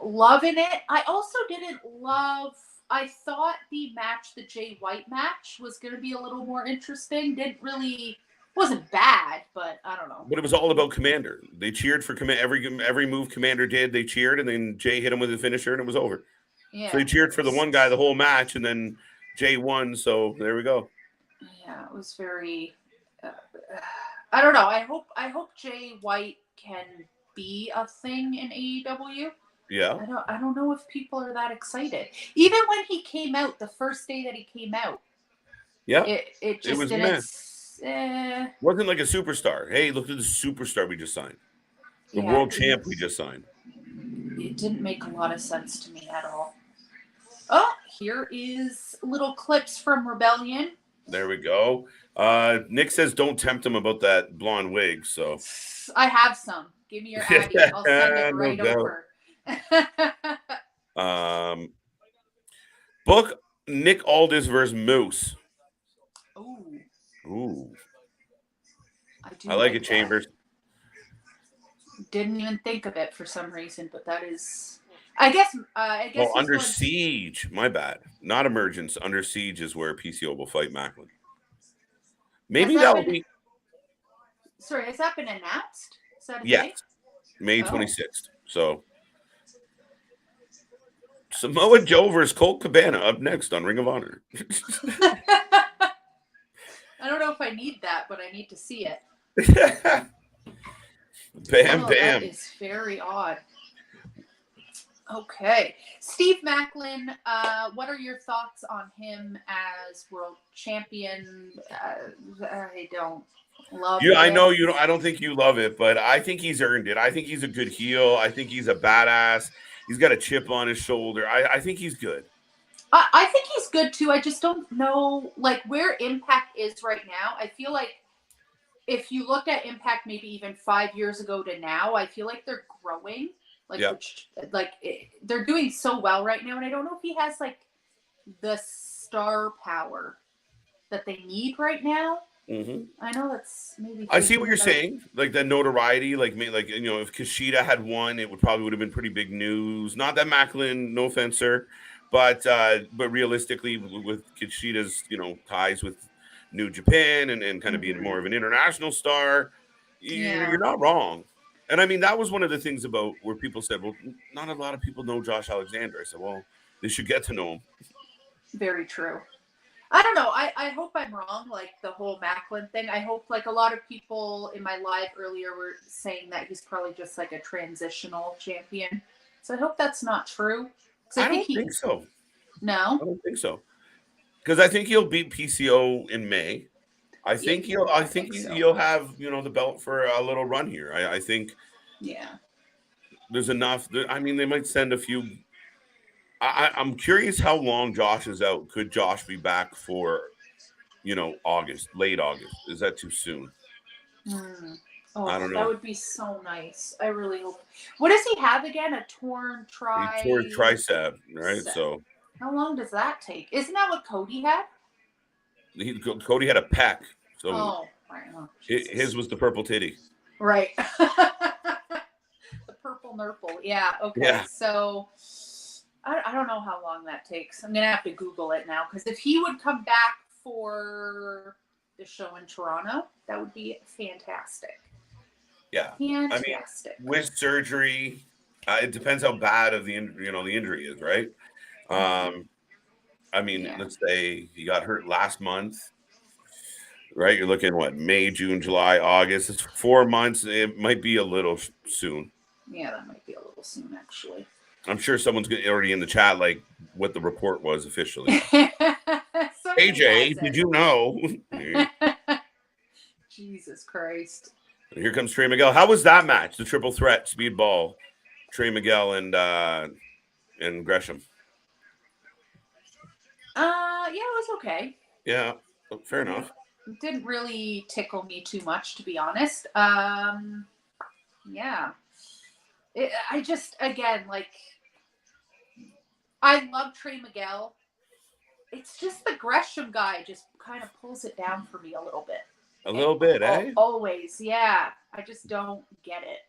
loving it. I also didn't love... I thought the Jay White match was going to be a little more interesting. Wasn't bad, but I don't know. But it was all about Commander. They cheered for every move Commander did. They cheered, and then Jay hit him with a finisher, and it was over. Yeah. So they cheered for the one guy the whole match, and then Jay won. So there we go. Yeah, it was very. I don't know. I hope Jay White can be a thing in AEW. Yeah. I don't know if people are that excited. Even when he came out, the first day that he came out. Yeah. It just didn't. Wasn't like a superstar. Hey, look at the superstar we just signed. The world champ we just signed. It didn't make a lot of sense to me at all. Oh, here is little clips from Rebellion. There we go. Nick says don't tempt him about that blonde wig. So I have some. Give me your ID. I'll send it right over. Book Nick Aldis versus Moose. Ooh. I like it, Chambers. Didn't even think of it for some reason, but that is... I guess Under Siege. My bad. Not Emergence. Under Siege is where PCO will fight Maclin. Maybe that'll be... Sorry, has that been announced? Is that yes. May 26th. So... Samoa Joe versus Colt Cabana up next on Ring of Honor. I don't know if I need that, but I need to see it. Bam. That is very odd. Okay. Steve Maclin, what are your thoughts on him as world champion? I don't love it. I know you don't. I don't think you love it, but I think he's earned it. I think he's a good heel. I think he's a badass. He's got a chip on his shoulder. I think he's good. I think he's good too. I just don't know where Impact is right now. I feel like if you look at Impact maybe even 5 years ago to now, I feel like they're growing. Like, they're doing so well right now. And I don't know if he has, like, the star power that they need right now. Mm-hmm. I know that's maybe. I see what you're saying. Like the notoriety, like if Kushida had won, it would have been pretty big news. Not that Maclin, no offense, sir, but realistically, with Kushida's ties with New Japan and kind of being more of an international star, you're not wrong. And I mean, that was one of the things about where people said, well, not a lot of people know Josh Alexander. I said, well, they should get to know him. Very true. I don't know. I hope I'm wrong, like the whole Maclin thing. I hope, like, a lot of people in my live earlier were saying that he's probably just like a transitional champion. So I hope that's not true. I don't think so. No? I don't think so. Because I think he'll beat PCO in May. I think he'll have, the belt for a little run here. I think there's enough. I mean, they might send a few. I'm curious how long Josh is out. Could Josh be back for, August, late August? Is that too soon? Oh, I don't know. That would be so nice. I really hope. What does he have again? A torn tricep, right? So how long does that take? Isn't that what Cody had? Cody had a pec. So his was the purple titty. Right. The purple nurple. Yeah. Okay. Yeah. So I don't know how long that takes. I'm going to have to Google it now, because if he would come back for the show in Toronto, that would be fantastic. Yeah. Fantastic. I mean, with surgery, it depends how bad of the injury is, right? I mean, let's say he got hurt last month, right? You're looking May, June, July, August. It's 4 months. It might be a little soon. Yeah, that might be a little soon, actually. I'm sure someone's already in the chat, like, what the report was officially. AJ, did you know? Jesus Christ. Here comes Trey Miguel. How was that match? The triple threat, Speedball, Trey Miguel, and Gresham. Yeah, it was okay. Yeah, fair enough. It didn't really tickle me too much, to be honest. Yeah. I just, again, like, I love Trey Miguel. It's just the Gresham guy just kind of pulls it down for me a little bit. A little bit, eh? Always, yeah. I just don't get it.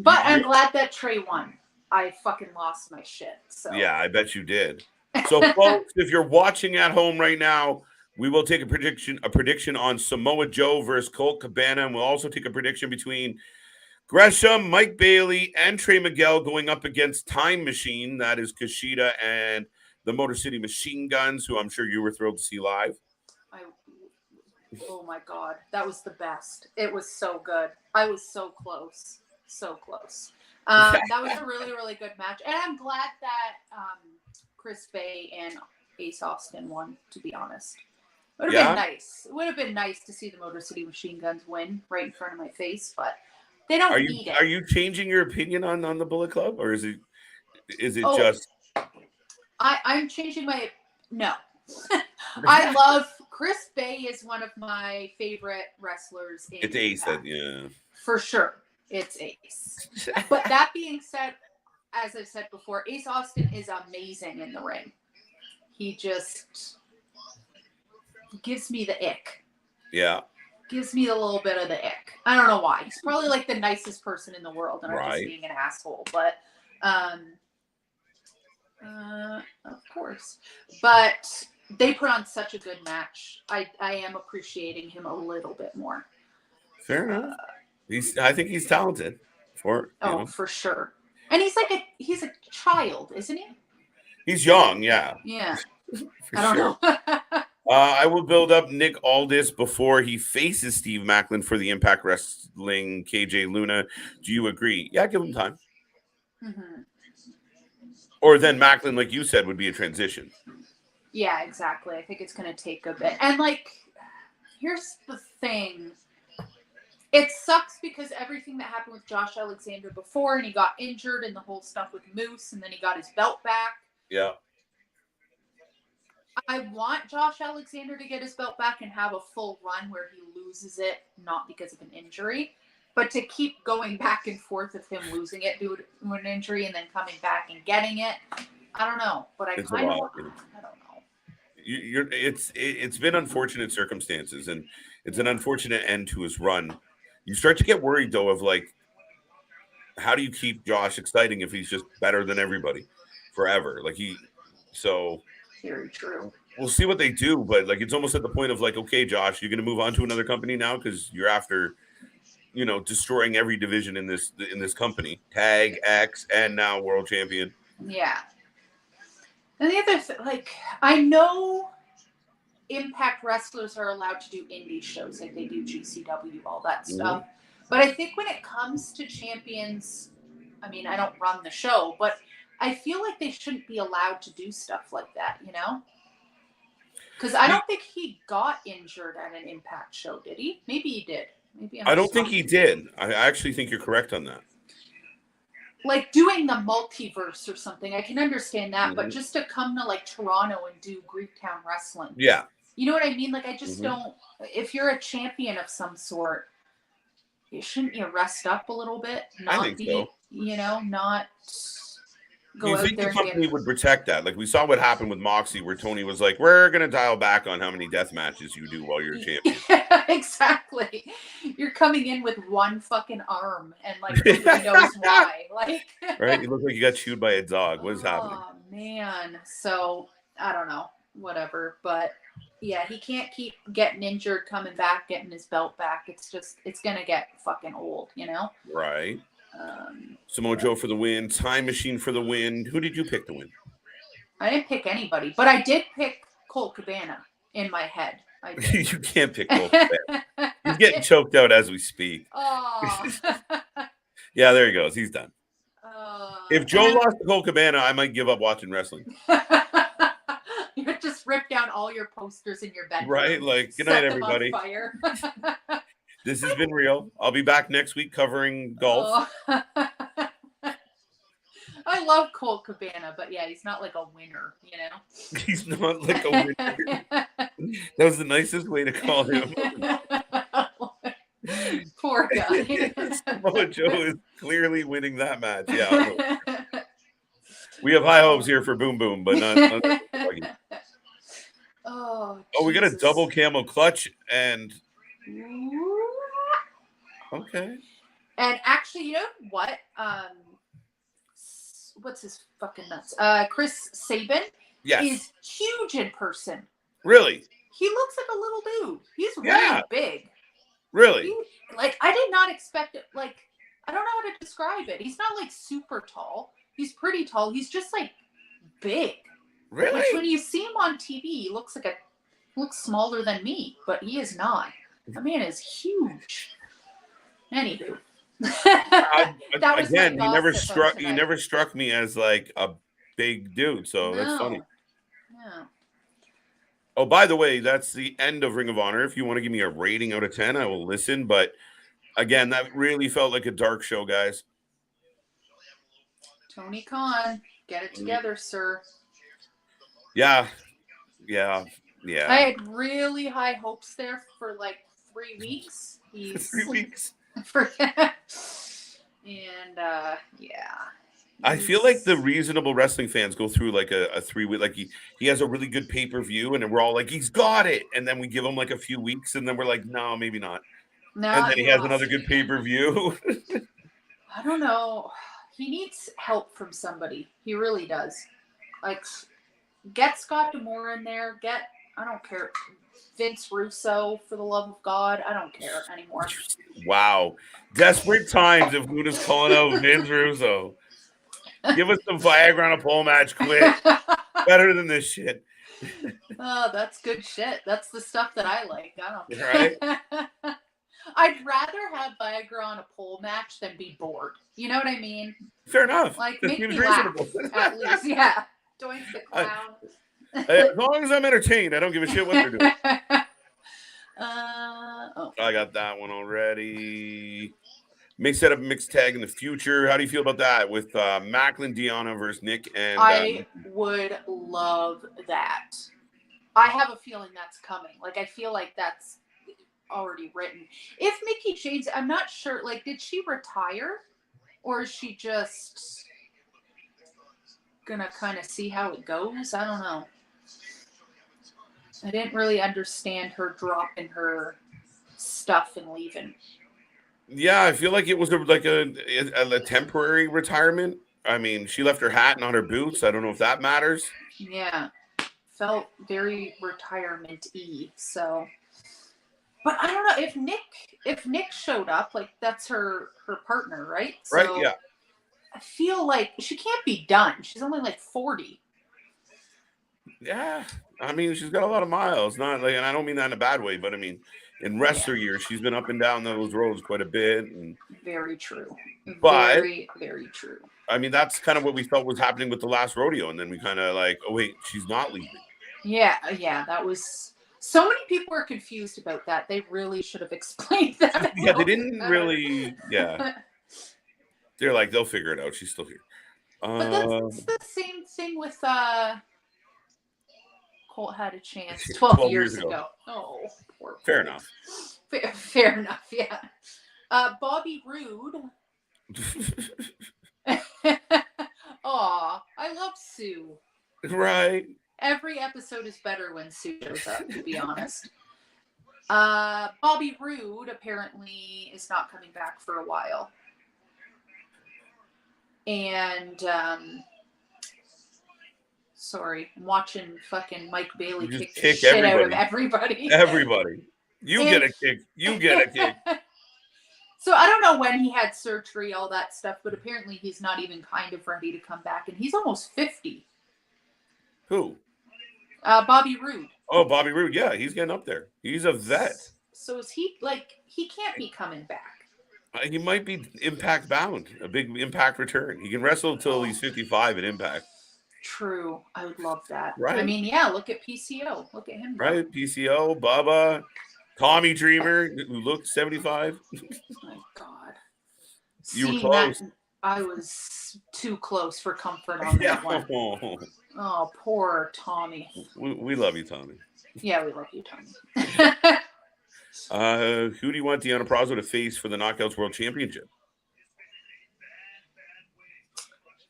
But I'm glad that Trey won. I fucking lost my shit. So yeah, I bet you did. So, folks, if you're watching at home right now, we will take a prediction on Samoa Joe versus Colt Cabana, and we'll also take a prediction between Gresham, Mike Bailey, and Trey Miguel going up against Time Machine. That is Kushida and the Motor City Machine Guns, who I'm sure you were thrilled to see live. Oh my God, that was the best. It was so good. I was so close. So close. That was a really, really good match. And I'm glad that Chris Bay and Ace Austin won, to be honest. It would have been nice. It would have been nice to see the Motor City Machine Guns win right in front of my face, but they don't need it. Are you changing your opinion on the Bullet Club, or is it just? I'm changing my no. I love Chris Bay is one of my favorite wrestlers. It's Ace, yeah, for sure. It's Ace. But that being said, as I've said before, Ace Austin is amazing in the ring. He just gives me the ick. Yeah. Gives me a little bit of the ick. I don't know why. He's probably like the nicest person in the world, and I'm just being an asshole. But, of course. But they put on such a good match. I am appreciating him a little bit more. Fair enough. I think he's talented. For sure. And he's a child, isn't he? He's young, yeah. Yeah. I don't know. I will build up Nick Aldis before he faces Steve Maclin for the Impact Wrestling KJ Luna. Do you agree? Yeah, give him time. Mm-hmm. Or then Maclin, like you said, would be a transition. Yeah, exactly. I think it's going to take a bit. And, like, here's the thing. It sucks because everything that happened with Josh Alexander before, and he got injured and the whole stuff with Moose, and then he got his belt back. Yeah. I want Josh Alexander to get his belt back and have a full run where he loses it, not because of an injury, but to keep going back and forth of him losing it due to an injury and then coming back and getting it. I don't know, but I kind of, I don't know. It's been unfortunate circumstances, and it's an unfortunate end to his run. You start to get worried though of like, how do you keep Josh exciting if he's just better than everybody forever? Like so very true. We'll see what they do, but like it's almost at the point of like, okay, Josh, you're going to move on to another company now because you're after, destroying every division in this company, Tag, X, and now World Champion. Yeah. And the other like, I know Impact wrestlers are allowed to do indie shows, like they do GCW, all that stuff. But I think when it comes to champions, I mean, I don't run the show, but I feel like they shouldn't be allowed to do stuff like that, Because I don't think he got injured at an Impact show, did he? Maybe he did. I don't think he did. I actually think you're correct on that. Like doing the multiverse or something, I can understand that, but just to come to like Toronto and do Greektown wrestling. Yeah. You know what I mean? Like I just don't, if you're a champion of some sort, shouldn't you rest up a little bit? Not I think so. Not go you out think there the company would protect that? Like we saw what happened with Moxie, where Tony was like, "We're gonna dial back on how many death matches you do while you're a champion." Exactly. You're coming in with one fucking arm, and like nobody knows why. Like, right? You look like you got chewed by a dog. What is happening? Oh man. So I don't know. Whatever, but. Yeah, he can't keep getting injured, coming back, getting his belt back. It's gonna get fucking old, Right. Samoa Joe for the win. Time Machine for the win. Who did you pick to win? I didn't pick anybody, but I did pick Colt Cabana in my head. You can't pick Colt Cabana. He's getting choked out as we speak. Oh. Yeah, there he goes. He's done. If Joe lost to Colt Cabana, I might give up watching wrestling. You would just rip down all your posters in your bedroom. Right? Like, good night, everybody. Fire. This has been real. I'll be back next week covering golf. Oh. I love Colt Cabana, but yeah, he's not like a winner, He's not like a winner. That was the nicest way to call him. Poor guy. Samoa Joe is clearly winning that match. Yeah. We have high hopes here for Boom Boom, but not Oh, we got a double camel clutch and okay. And actually, you know what? What's his fucking nuts? Chris Sabin is huge in person. Really? He looks like a little dude. He's really big. Really? I did not expect it. Like, I don't know how to describe it. He's not like super tall. He's pretty tall. He's just like big. Really? Like, when you see him on TV, he looks smaller than me, but he is not. That man is huge. Anywho. Again, you never struck me as like a big dude, so that's funny. Yeah. Oh, by the way, that's the end of Ring of Honor. If you want to give me a rating out of 10, I will listen. But again, that really felt like a dark show, guys. Tony Khan, get it together, sir. Yeah. I had really high hopes there for like 3 weeks. 3 weeks. I feel like the reasonable wrestling fans go through like a 3 week, like he has a really good pay-per-view, and then we're all like, he's got it, and then we give him like a few weeks, and then we're like, no, maybe not. No, and then he has another good pay-per-view. I don't know. He needs help from somebody. He really does. Like, get Scott D'Amore in there. I don't care. Vince Russo, for the love of God. I don't care anymore. Wow. Desperate times if Luda's calling out Vince Russo. Give us some Viagra on a pole match quick. Better than this shit. Oh, that's good shit. That's the stuff that I like. I don't care. Right? I'd rather have Viagra on a pole match than be bored. You know what I mean? Fair enough. Like, make me laugh, at least. Yeah. Doink the clown. As long as I'm entertained, I don't give a shit what they're doing. I got that one already. May set up a mixed tag in the future. How do you feel about that with Maclin, Deanna versus Nick? And I would love that. I have a feeling that's coming. Like, I feel like that's already written. If Mickey James, I'm not sure, like, did she retire? Or is she just gonna kind of see how it goes? I don't know. I didn't really understand her dropping her stuff and leaving. Yeah, I feel like it was a temporary retirement. I mean, she left her hat, not her boots. I don't know if that matters. Yeah. Felt very retirement-y, so. But I don't know if Nick showed up, like that's her partner, right? So Right? Yeah. I feel like she can't be done. She's only like 40. Yeah. I mean, she's got a lot of miles. Not like, and I don't mean that in a bad way, but I mean, in wrestler years, she's been up and down those roads quite a bit. And very true. But very, very true. I mean, that's kind of what we felt was happening with the last rodeo, and then we kind of like, oh wait, she's not leaving. Yeah, that was. So many people were confused about that. They really should have explained that. Yeah, they didn't really. Yeah, they're like, they'll figure it out. She's still here. But that's the same thing with Colt had a chance 12 years ago. Oh, poor Fair Colt. enough. Fair enough, yeah. Bobby Roode. Aw, I love Sue. Right. Every episode is better when Sue shows up, to be honest. Bobby Roode apparently is not coming back for a while. And, sorry, I'm watching fucking Mike Bailey kick the shit out of everybody. Everybody. You get a kick. You get a kick. So I don't know when he had surgery, all that stuff, but apparently he's not even kind of ready to come back. And he's almost 50. Who? Bobby Roode. Oh, Bobby Roode. Yeah, he's getting up there. He's a vet. So is he, like, he can't be coming back. He might be Impact bound, a big Impact return. He can wrestle until he's 55 at Impact. True. I would love that. Right. I mean, yeah, look at PCO. Look at him. Right. PCO, Bubba, Tommy Dreamer, who looked 75. Oh, my God. You were close. I was too close for comfort on that one. Oh, poor Tommy. We love you, Tommy. Yeah, we love you, Tommy. Who do you want Deonna Purazzo to face for the Knockouts World Championship?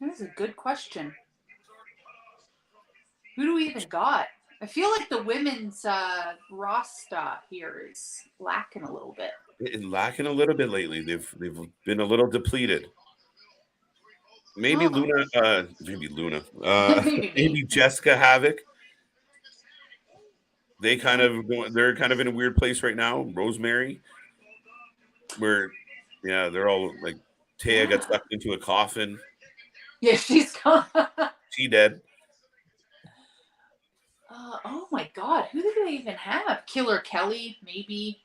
That is a good question. Who do we even got? I feel like the women's roster here is lacking a little bit. It's lacking a little bit lately. They've been a little depleted. Maybe Luna. Maybe Jessica Havoc. They're kind of in a weird place right now. Rosemary, where, yeah, they're all like, Taya got stuck into a coffin. Yeah, she's gone. She dead. Oh my God, who do they even have? Killer Kelly, maybe.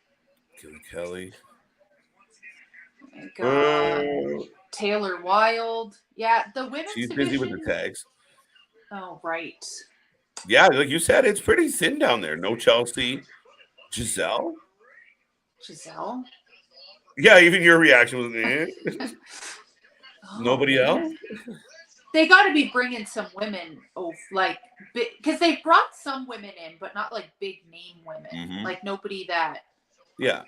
Killer Kelly. Like, Taylor Wilde. Yeah, the women's She's division. busy with the tags. Oh, right. Yeah, like you said, it's pretty thin down there. No Chelsea. Giselle? Yeah, even your reaction was, eh. Nobody else? They got to be bringing some women, like, because they brought some women in, but not like big name women. Mm-hmm. Like nobody that. Yeah.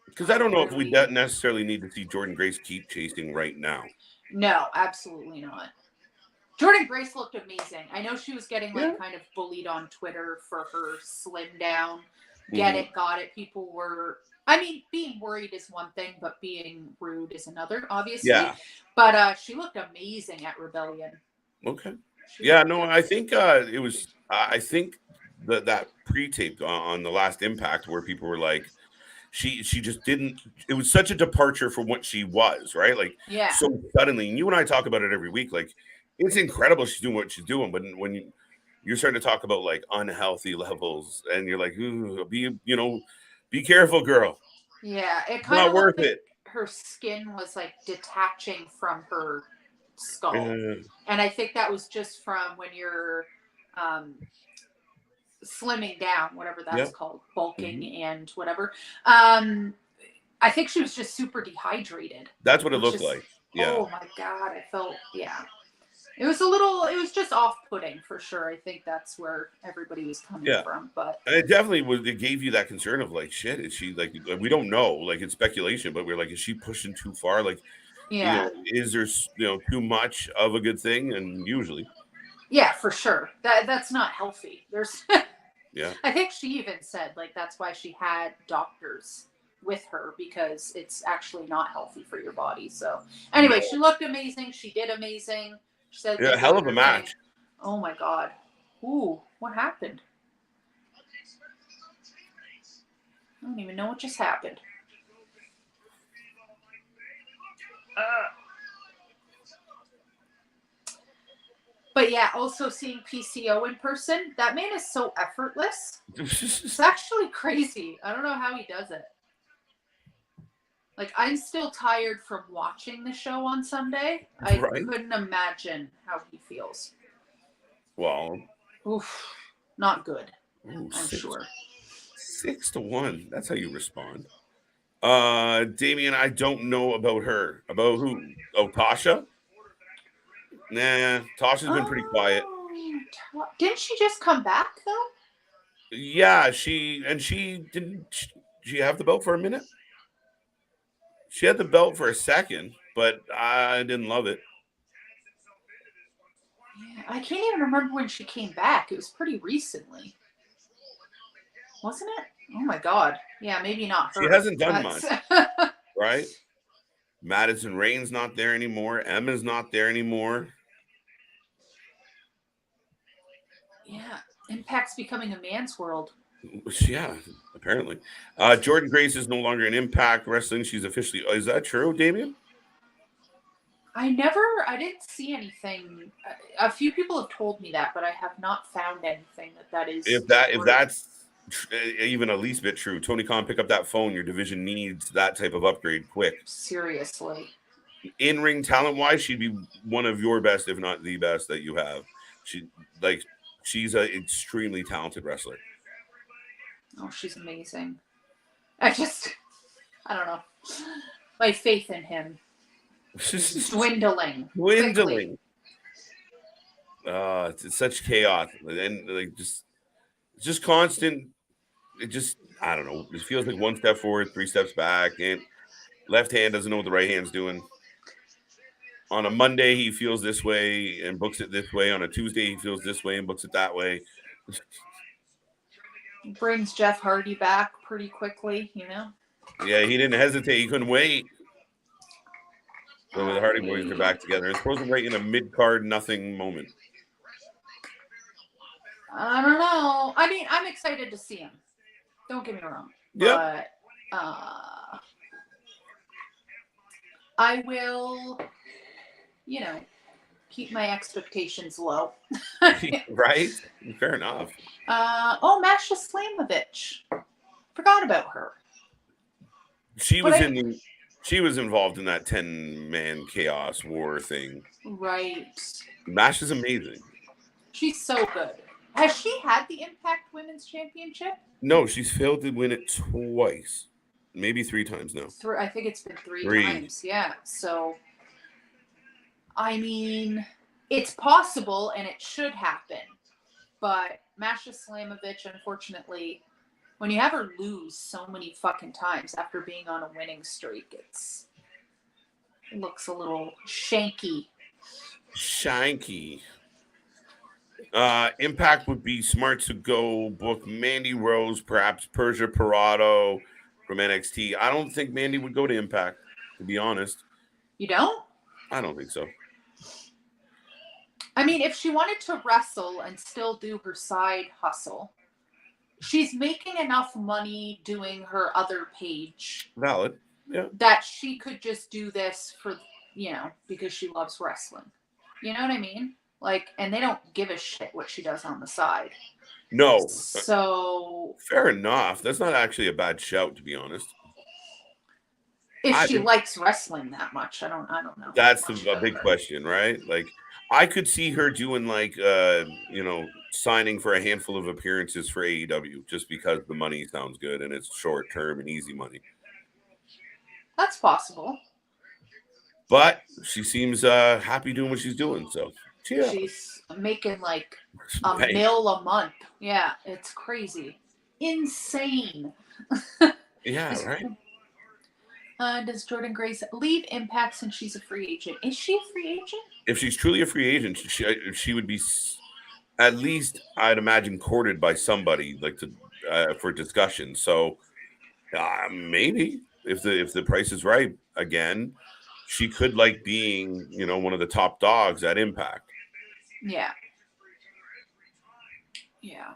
Because I don't know if we necessarily need to see Jordynne Grace keep chasing right now. No, absolutely not. Jordynne Grace looked amazing. I know she was getting kind of bullied on Twitter for her slim down. Get it, got it. People were, I mean, being worried is one thing, but being rude is another, obviously. Yeah. But she looked amazing at Rebellion. Okay. Yeah, no, I think it was, I think that pre-taped on the last Impact where people were like, she just didn't, it was such a departure from what she was, right? Like, so suddenly, and you and I talk about it every week, like, it's incredible she's doing what she's doing, but when you're starting to talk about like unhealthy levels, and you're like, ooh, be careful, girl. Yeah, it kind not of worth it. Her skin was like detaching from her skull, and I think that was just from when you're slimming down, whatever that's called, bulking and whatever. I think she was just super dehydrated. That's what it looked like. Yeah. Oh my God, I felt It was just off-putting for sure. I think that's where everybody was coming from. But it definitely was. It gave you that concern of like, shit, is she like? We don't know. Like it's speculation, but we're like, is she pushing too far? Like, is there too much of a good thing? And usually, yeah, for sure. That's not healthy. There's. Yeah. I think she even said like that's why she had doctors with her, because it's actually not healthy for your body. So anyway, she looked amazing. She did amazing. She said, yeah, hell of a match. Oh my God. Ooh, what happened? I don't even know what just happened. But yeah, also seeing PCO in person, that man is so effortless. It's actually crazy. I don't know how he does it. Like, I'm still tired from watching the show on Sunday. I couldn't imagine how he feels. Well. Oof. Not good. Ooh, I'm sure. 6-1. That's how you respond. Damien, I don't know about her. About who? Oh, Tasha? Nah, Tasha's been pretty quiet. Didn't she just come back though? Yeah, she didn't she have the belt for a minute? She had the belt for a second, but I didn't love it. Yeah, I can't even remember when she came back. It was pretty recently. Wasn't it? Oh my God. Yeah, maybe not her. She hasn't done much. Right? Madison Rain's not there anymore. Emma's not there anymore. Yeah. Impact's becoming a man's world. Yeah, apparently. Jordan Grace is no longer in Impact Wrestling. She's officially. Is that true, Damien? I didn't see anything. A few people have told me that, but I have not found anything that is. If that's even a least bit true, Tony Khan, pick up that phone. Your division needs that type of upgrade quick. Seriously. In-ring talent-wise, she'd be one of your best, if not the best, that you have. She's an extremely talented wrestler. Oh, she's amazing. I don't know. My faith in him is dwindling. It's such chaos, and like just constant. It just, I don't know. It feels like one step forward, 3 steps back, and left hand doesn't know what the right hand's doing. On a Monday, he feels this way and books it this way. On a Tuesday, he feels this way and books it that way. Brings Jeff Hardy back pretty quickly, Yeah, he didn't hesitate. He couldn't wait. So the Hardy Boys are back together. It's supposed to be right in a mid-card nothing moment. I don't know. I mean, I'm excited to see him. Don't get me wrong. Yeah. But I will, keep my expectations low. Right? Fair enough. Masha Slamovich. Forgot about her. She was involved in that 10-man chaos war thing. Right. Mash is amazing. She's so good. Has she had the Impact Women's Championship? No, she's failed to win it twice. Maybe 3 times now. I think it's been 3 times. Yeah. So, I mean, it's possible and it should happen. But Masha Slamovich, unfortunately, when you have her lose so many fucking times after being on a winning streak, it looks a little shanky. Impact would be smart to go book Mandy Rose, perhaps Persia Purazzo from NXT. I don't think Mandy would go to Impact, to be honest. You don't? I don't think so. I mean, if she wanted to wrestle and still do her side hustle, she's making enough money doing her other page. Valid. Yeah. That she could just do this for, because she loves wrestling. You know what I mean? Like, and they don't give a shit what she does on the side. No. So. Fair enough. That's not actually a bad shout, to be honest. If she likes wrestling that much, I don't know. That's a big question, right? Like, I could see her doing signing for a handful of appearances for AEW just because the money sounds good and it's short term and easy money. That's possible. But she seems happy doing what she's doing, so Yeah. She's making like Bank. $1 million a month. Yeah, it's crazy. Insane. Yeah, right. Does Jordan Grace leave Impact since she's a free agent? Is she a free agent? If she's truly a free agent, she would be at least, I'd imagine, courted by somebody like for discussion. So maybe if the price is right, again, she could like being one of the top dogs at Impact. Yeah. Yeah.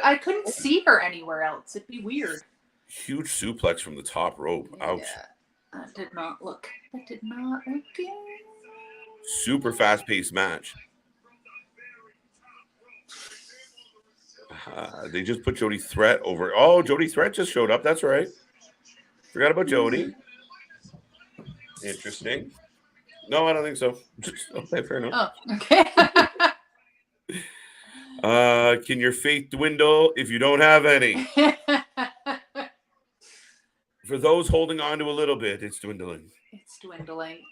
I couldn't see her anywhere else. It'd be weird. Huge suplex from the top rope. Ouch. Yeah. That did not look good. Super fast-paced match. They just put Jody Threat over. Oh, Jody Threat just showed up. That's right. Forgot about Jody. Interesting. No, I don't think so. Okay, fair enough. Oh, okay. Can your faith dwindle if you don't have any? For those holding on to a little bit, it's dwindling. It's dwindling.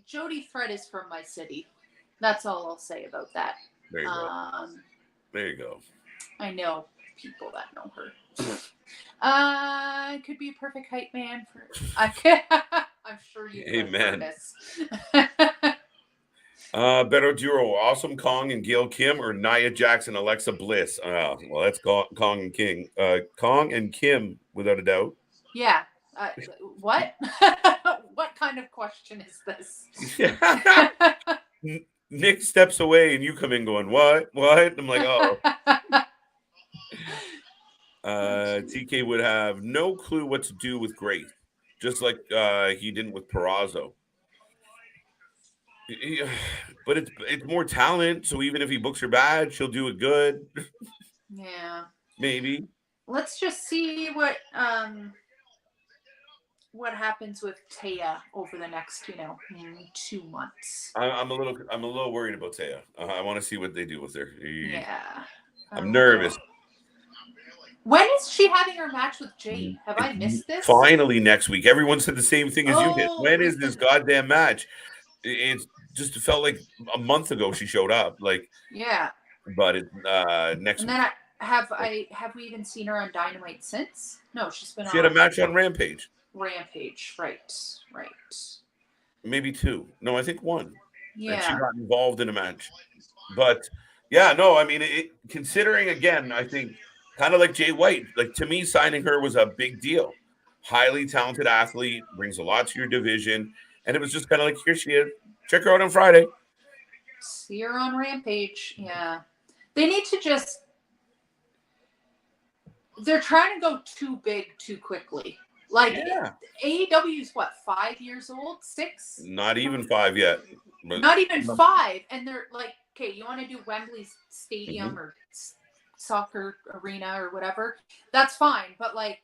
Jody Threat is from my city. That's all I'll say about that. There you go. There you go. I know people that know her. Could be a perfect hype man for. I'm sure you. Amen. Better duo: Awesome Kong and Gail Kim, or Nia Jackson, Alexa Bliss. Well, that's Kong and King. Kong and Kim, without a doubt. Yeah. What? What kind of question is this? Nick steps away and you come in going, what? I'm like, oh. TK would have no clue what to do with Grace, just like he didn't with Purazzo. But it's more talent, so even if he books her bad, she'll do it good. Yeah. Maybe. Let's just see what happens with Taya over the next 2 months. I'm a little worried about Taya. I want to see what they do with her. Yeah. I'm nervous. When is she having her match with Jade? Have I missed this? Finally next week. Everyone said the same thing as you did. When is this goddamn match? It just felt like a month ago she showed up. Like, yeah. But it's next week. And then have we even seen her on Dynamite since? No, she's been. She had a match on Rampage. Right. Maybe 2. No, I think 1. Yeah. And she got involved in a match. But yeah, no, I mean, considering again, I think kind of like Jay White, like to me, signing her was a big deal. Highly talented athlete, brings a lot to your division, and it was just kind of like, here she is. Check her out on Friday. See her on Rampage. Yeah, they need to just. They're trying to go too big too quickly. Like, AEW is what, 5 years old? 6? Not even 5 yet. Not even 5. And they're like, okay, you want to do Wembley Stadium or soccer arena or whatever? That's fine. But like,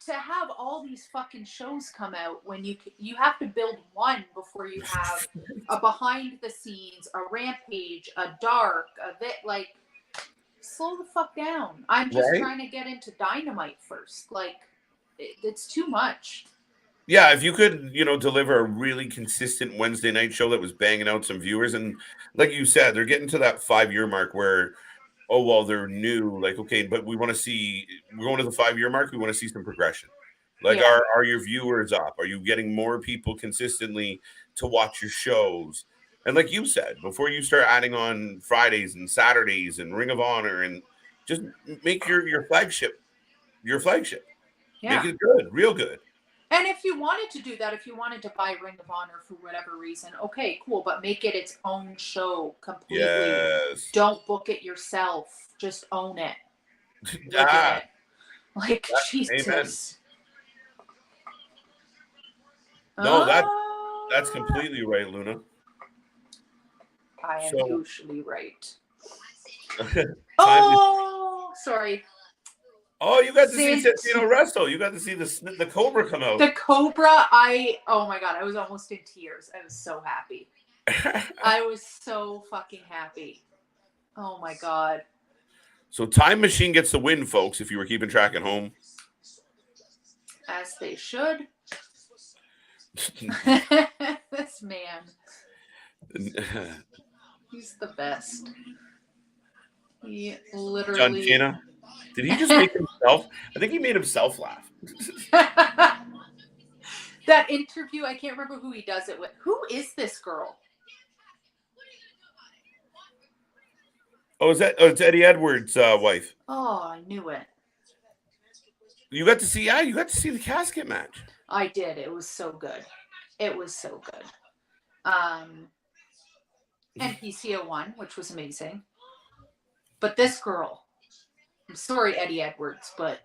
to have all these fucking shows come out when you have to build one before you have a behind the scenes, a Rampage, a Dark, like, slow the fuck down. I'm just trying to get into Dynamite first. Like, it's too much. Yeah, if you could, deliver a really consistent Wednesday night show that was banging out some viewers, and like you said, they're getting to that 5-year mark where, oh well, they're new. Like, okay, but we want to see. We're going to the 5-year mark. We want to see some progression. Like, are your viewers up? Are you getting more people consistently to watch your shows? And like you said, before you start adding on Fridays and Saturdays and Ring of Honor, and just make your flagship your flagship. Yeah. Make it good, real good. And if you wanted to do that, if you wanted to buy Ring of Honor for whatever reason, okay, cool. But make it its own show completely. Yes. Don't book it yourself. Just own it. Look at it. Like, Jesus. Amen. No, that's completely right, Luna. I am usually right. Sorry. Oh, you got to see Santino wrestle. You got to see the Cobra come out. The Cobra, oh my God, I was almost in tears. I was so happy. I was so fucking happy. Oh my God. So Time Machine gets the win, folks, if you were keeping track at home. As they should. This man. He's the best. He John literally. Cena. Did he just make himself? I think he made himself laugh. That interview, I can't remember who he does it with. Who is this girl? Oh, it's Eddie Edwards' wife. Oh, I knew it. You got to see, you got to see the casket match. I did. It was so good. It was so good. And PCO won, which was amazing. But this girl, I'm sorry, Eddie Edwards, but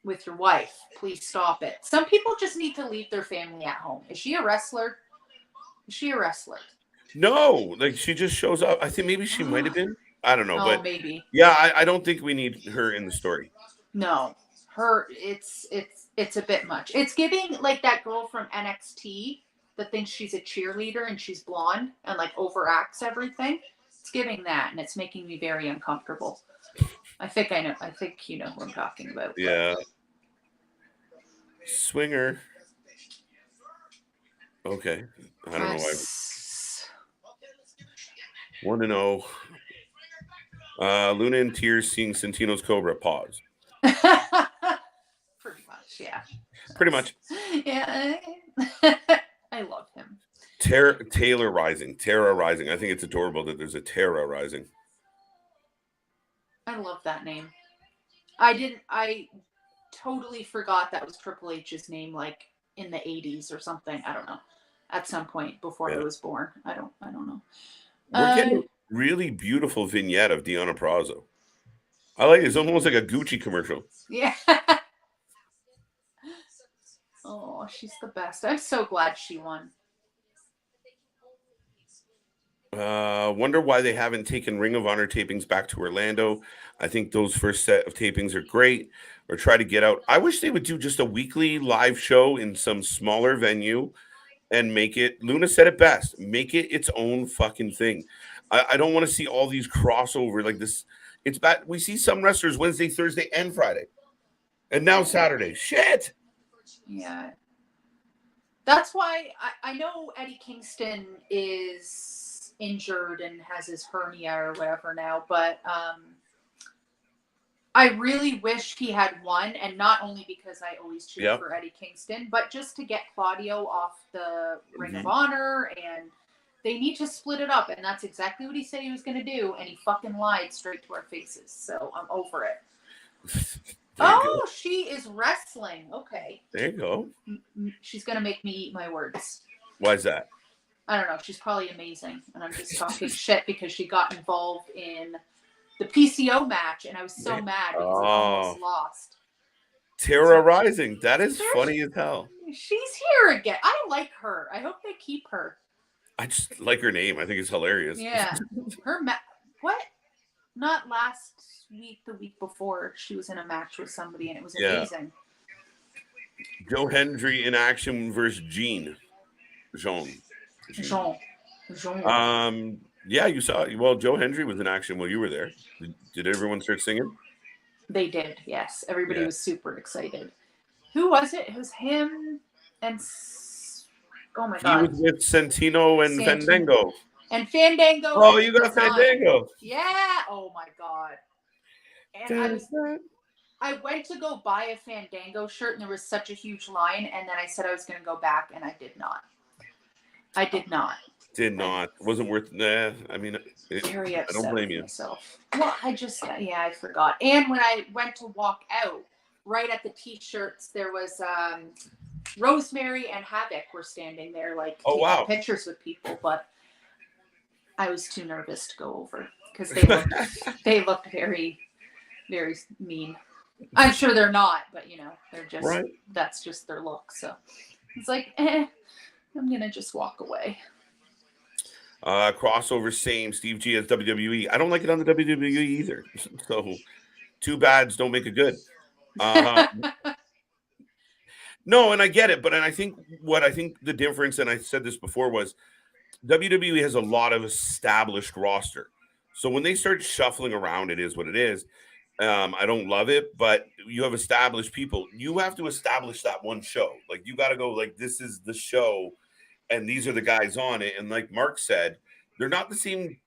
with your wife, please stop it. Some people just need to leave their family at home. Is she a wrestler? Is she a wrestler? No, like she just shows up. I think maybe she might have been. I don't know, Oh, but maybe. Yeah, I don't think we need her in the story. No, it's a bit much. It's giving like that girl from NXT that thinks she's a cheerleader and she's blonde and like overacts everything. It's giving that, and it's making me very uncomfortable. I think I know. I think you know who I'm talking about. Yeah. Swinger. Okay. I don't know why. 1-0. Luna in tears seeing Santino's Cobra. Pause. Pretty much, yeah. Pretty much. Yeah. I love him. Taylor Rising. Terra Rising. I think it's adorable that there's a Terra Rising. I love that name. I totally forgot that was Triple H's name, like in the 80s or something. I don't know. At some point before I was born. I don't know. We're getting a really beautiful vignette of Deonna Purrazzo. I like it. It's almost like a Gucci commercial. Yeah. Oh, she's the best. I'm so glad she won. Wonder why they haven't taken Ring of Honor tapings back to Orlando. I think those first set of tapings are great. Or try to get out. I wish they would do just a weekly live show in some smaller venue and make it. Luna said it best. Make it its own fucking thing. I don't want to see all these crossover like this. It's bad. We see some wrestlers Wednesday, Thursday, and Friday, and now Saturday. Shit. Yeah. That's why I know Eddie Kingston is injured and has his hernia or whatever now, but I really wish he had won, and not only because I always cheer for Eddie Kingston, but just to get Claudio off the Ring of Honor, and they need to split it up, and that's exactly what he said he was going to do, and he fucking lied straight to our faces, so I'm over it. Oh, she is wrestling. Okay. There you go. She's going to make me eat my words. Why is that? I don't know. She's probably amazing, and I'm just talking shit because she got involved in the PCO match, and I was so mad because I almost lost. Terra Rising. That is funny as hell. She's here again. I like her. I hope they keep her. I just like her name. I think it's hilarious. Yeah. What? Not last week, the week before, she was in a match with somebody, and it was amazing. Joe Hendry in action versus Jean. Yeah, you saw it. Well, Joe Hendry was in action while you were there. Did everyone start singing? They did, yes. Everybody was super excited. Who was it? It was him and... Oh, my God. He was with Santino and Fandango. And Fandango. Oh, you got Fandango. Yeah. Oh, my God. And I went to go buy a Fandango shirt, and there was such a huge line, and then I said I was going to go back, and I did not. Did not. Wasn't worth. I mean, I don't blame you. Myself. Well, I forgot. And when I went to walk out, right at the T-shirts, there was Rosemary and Havoc were standing there, like taking pictures with people. But I was too nervous to go over because they looked very, very mean. I'm sure they're not, but they're just that's just their look. So it's like, I'm gonna just walk away. Crossover, same. Steve G as WWE. I don't like it on the WWE either. So, two bads don't make a good. No, and I get it, but I think the difference, and I said this before, was WWE has a lot of established roster. So when they start shuffling around, it is what it is. I don't love it, but you have established people. You have to establish that one show. Like you got to go like this is the show, and these are the guys on it. And like Mark said, they're not the same,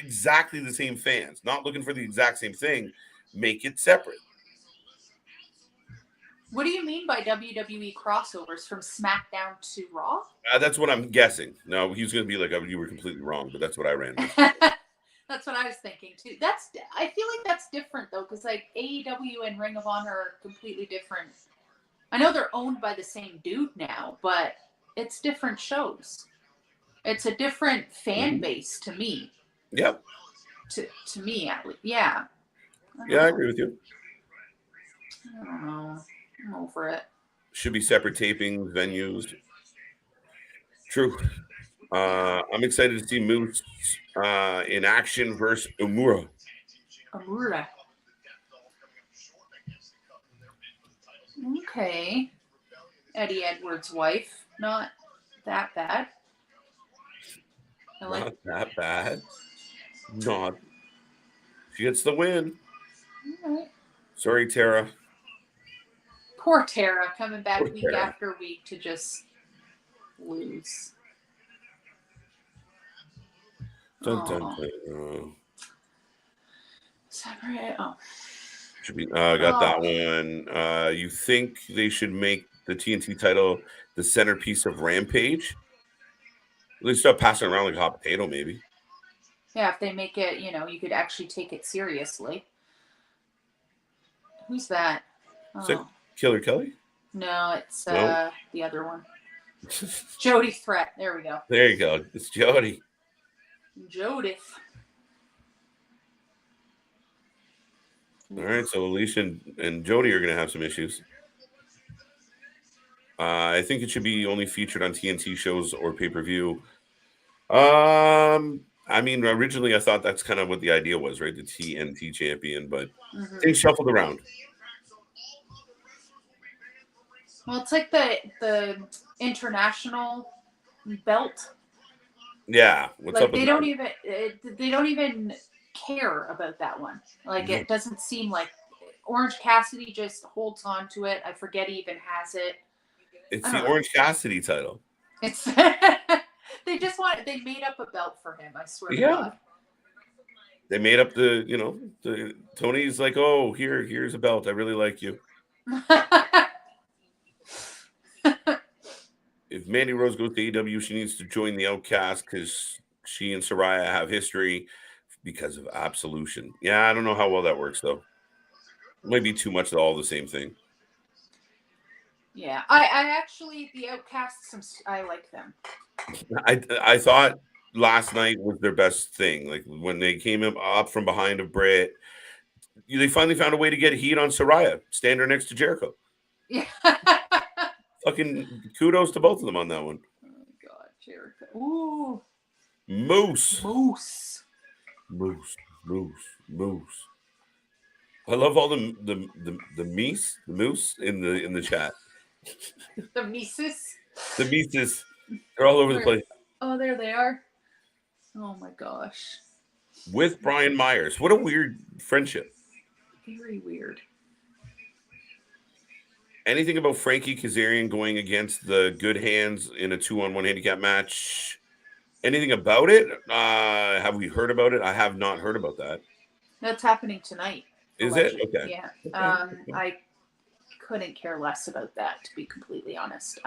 exactly the same fans. Not looking for the exact same thing. Make it separate. What do you mean by WWE crossovers from SmackDown to Raw? That's what I'm guessing. No, he's going to be like, oh, you were completely wrong, but that's what I ran with. That's what I was thinking too. I feel like that's different though, because like AEW and Ring of Honor are completely different. I know they're owned by the same dude now, but it's different shows. It's a different fan base to me. Yep. To me, at least. Yeah. I agree with you. I don't know. I'm over it. Should be separate tapings, venues. True. I'm excited to see Moose in action versus Umura. Okay. Eddie Edwards' wife. Not that bad. Not that bad. Not. She gets the win. All right. Sorry, Tara. Poor Tara coming back week after week to just lose. Dun, dun, dun. Separate. Oh. Should be. Got that one. You think they should make the TNT title the centerpiece of Rampage? They start passing around like a hot potato, maybe. Yeah, if they make it, you could actually take it seriously. Who's that? Is it Killer Kelly? No, it's the other one. Jody Threat. There we go. There you go. It's Jody. Jodith. All right, so Alicia and Jody are going to have some issues. I think it should be only featured on TNT shows or pay-per-view. I mean, originally I thought that's kind of what the idea was, right? The TNT champion, but things shuffled around. Well, it's like the international belt. Yeah, what's up? They don't even care about that one. Like it doesn't seem like Orange Cassidy just holds on to it. I forget he even has it. It's the Orange Cassidy title. It's they made up a belt for him. I swear to God. They made up the Tony's like, oh, here's a belt. I really like you. If Mandy Rose goes to AEW, she needs to join the Outcast because she and Saraya have history because of Absolution. Yeah, I don't know how well that works, though. It might be too much of all the same thing. Yeah, I actually, the Outcasts, I like them. I thought last night was their best thing. Like when they came up from behind of Britt, they finally found a way to get heat on Saraya, stand her next to Jericho. Yeah. Fucking kudos to both of them on that one. Oh God, Jericho. Ooh. Moose. I love all the moose in the chat. The Mises. The Mises. They're all over the place. Oh, there they are. Oh my gosh. With Brian Myers. What a weird friendship. Very weird. Anything about Frankie Kazarian going against the Good Hands in a 2-on-1 handicap match? Anything about it? Have we heard about it? I have not heard about that. That's happening tonight. Is it? Okay. Yeah. Okay. I couldn't care less about that, to be completely honest.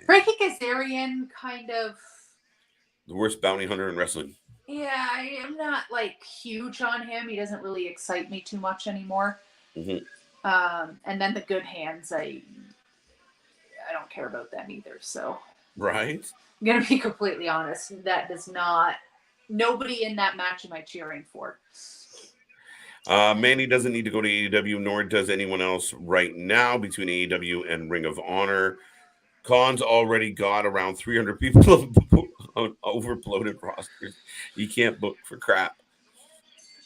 Frankie Kazarian, kind of the worst bounty hunter in wrestling. Yeah, I am not like huge on him. He doesn't really excite me too much anymore. And then the Good Hands, I don't care about them either. So right, I'm gonna be completely honest. That does not. Nobody in that match am I cheering for. Mandy doesn't need to go to AEW, nor does anyone else right now between AEW and Ring of Honor. Khan's already got around 300 people on overbloated rosters. He can't book for crap.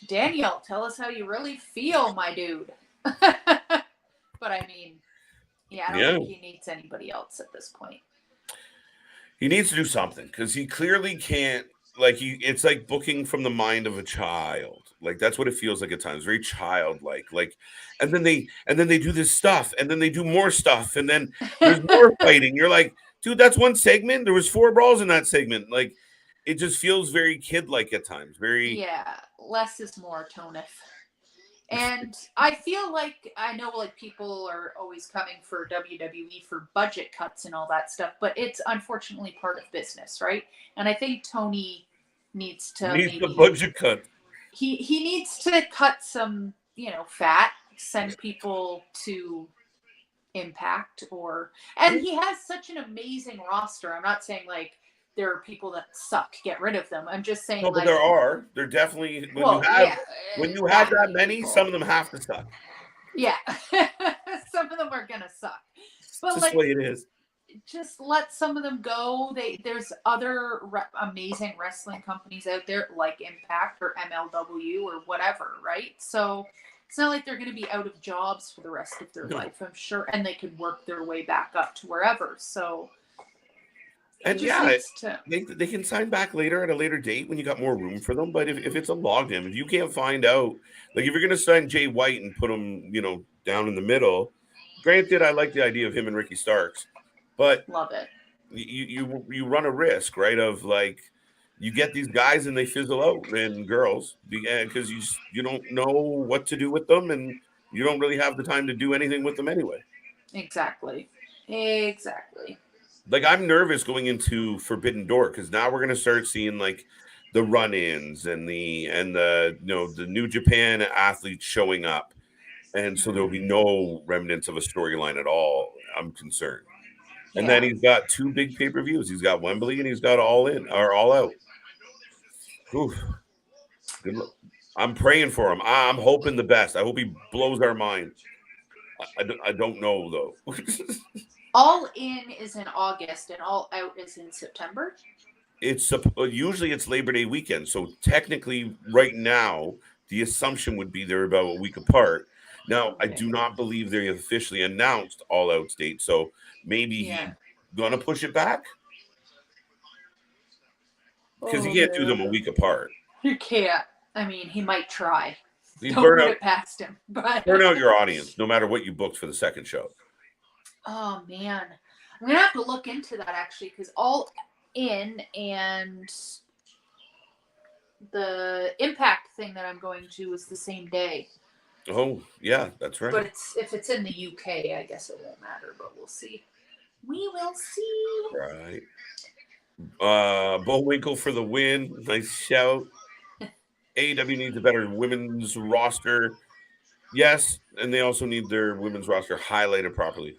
Daniel, tell us how you really feel, my dude. But I mean, yeah, I don't think he needs anybody else at this point. He needs to do something because he clearly can't. Like it's like booking from the mind of a child. Like that's what it feels like at times, very childlike. Like, and then they do this stuff, and then they do more stuff, and then there's more fighting. You're like, dude, that's one segment. There was 4 brawls in that segment. Like, it just feels very kid-like at times. Very Yeah, less is more, Toneth. And I feel like, I know like people are always coming for WWE for budget cuts and all that stuff, but it's unfortunately part of business, right? And I think Tony needs to the budget cut. He needs to cut some, fat, send people to Impact and he has such an amazing roster. I'm not saying like there are people that suck, get rid of them. I'm just saying, no, but there definitely when you have that many, people. Some of them have to suck. Yeah, some of them are gonna suck. But just the way it is. Just let some of them go. There's other amazing wrestling companies out there like Impact or MLW or whatever, right? So it's not like they're going to be out of jobs for the rest of their life, I'm sure, and they could work their way back up to wherever. So, and they can sign back later at a later date when you got more room for them. But if it's a logjam, if you can't find out, like if you're going to sign Jay White and put him, down in the middle, granted, I like the idea of him and Ricky Starks, but love it. You run a risk, right? Of like, you get these guys and they fizzle out, and girls, because you don't know what to do with them, and you don't really have the time to do anything with them anyway. Exactly. Like, I'm nervous going into Forbidden Door because now we're gonna start seeing like the run-ins and the the New Japan athletes showing up, and so there'll be no remnants of a storyline at all. I'm concerned. And then he's got 2 big pay-per-views. He's got Wembley and he's got All Out. Oof. Good luck. I'm praying for him. I'm hoping the best. I hope he blows our mind. I don't know, though. All In is in August and All Out is in September? Usually it's Labor Day weekend. So technically right now, the assumption would be they're about a week apart. Now, I do not believe they officially announced All Out's date. So maybe he's going to push it back. Because you can't do them a week apart. You can't. I mean, he might try. Don't put it past him. But burn out your audience, no matter what you booked for the second show. Oh, man. I'm going to have to look into that, actually, because All In and the Impact thing that I'm going to is the same day. Oh, yeah, that's right. But if it's in the UK, I guess it won't matter, but we'll see. We will see. Right. Bullwinkle for the win. Nice shout. AEW needs a better women's roster. Yes, and they also need their women's roster highlighted properly.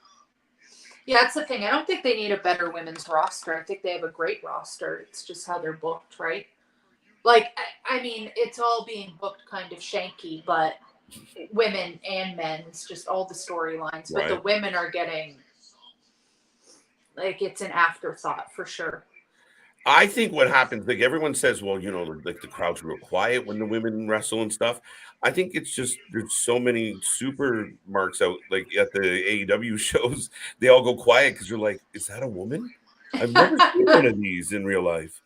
Yeah, that's the thing. I don't think they need a better women's roster. I think they have a great roster. It's just how they're booked, right? Like, I mean, it's all being booked kind of shanky, but women and men, it's just all the storylines. But the women are getting, like, it's an afterthought for sure. I think what happens, like everyone says, well, like the crowd's real quiet when the women wrestle and stuff. I think it's just there's so many super marks out, like at the AEW shows, they all go quiet because you're like, is that a woman? I've never seen one of these in real life.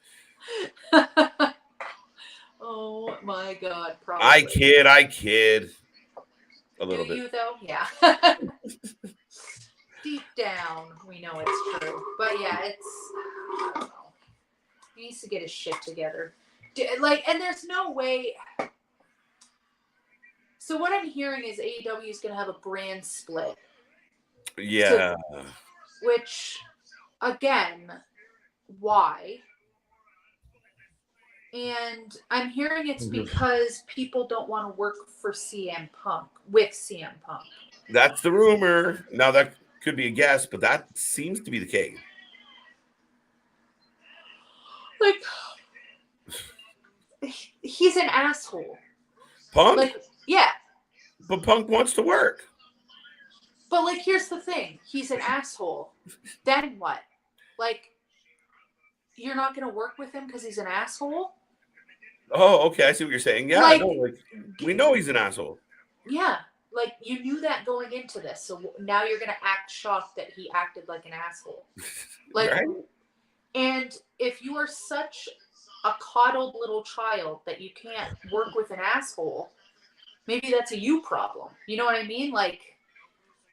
Oh my God! Probably. I kid. A little bit. You though, yeah. Deep down, we know it's true, but yeah, it's. I don't know. He needs to get his shit together. And there's no way. So what I'm hearing is AEW is going to have a brand split. Yeah. Which, again, why? And I'm hearing it's because people don't want to work for CM Punk, with CM Punk. That's the rumor. Now, that could be a guess, but that seems to be the case. Like, he's an asshole. Punk? Like, yeah. But Punk wants to work. But, like, here's the thing. He's an asshole. Then what? Like, you're not going to work with him because he's an asshole? Oh, okay. I see what you're saying. Yeah, like, we know he's an asshole. Yeah. Like, you knew that going into this. So now you're going to act shocked that he acted like an asshole. Like, right? And if you are such a coddled little child that you can't work with an asshole, maybe that's a you problem. You know what I mean? Like,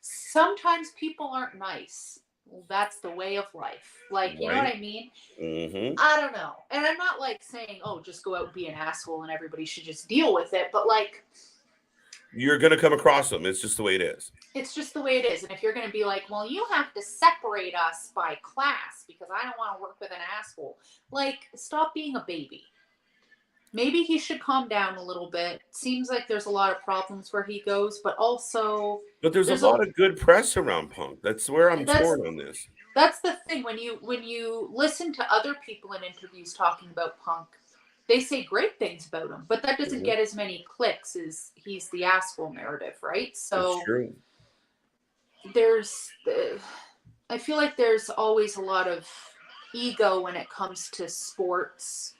sometimes people aren't nice. Well, that's the way of life. Like, you know what I mean? Mm-hmm. I don't know. And I'm not like saying, oh, just go out and be an asshole and everybody should just deal with it. But like, you're going to come across them. It's just the way it is. It's just the way it is. And if you're going to be like, well, you have to separate us by class because I don't want to work with an asshole. Like, stop being a baby. Maybe he should calm down a little bit. Seems like there's a lot of problems where he goes, but also... But there's a lot of good press around Punk. That's where I'm torn on this. That's the thing. When you listen to other people in interviews talking about Punk, they say great things about him, but that doesn't get as many clicks as he's the asshole narrative, right? So I feel like there's always a lot of ego when it comes to sports,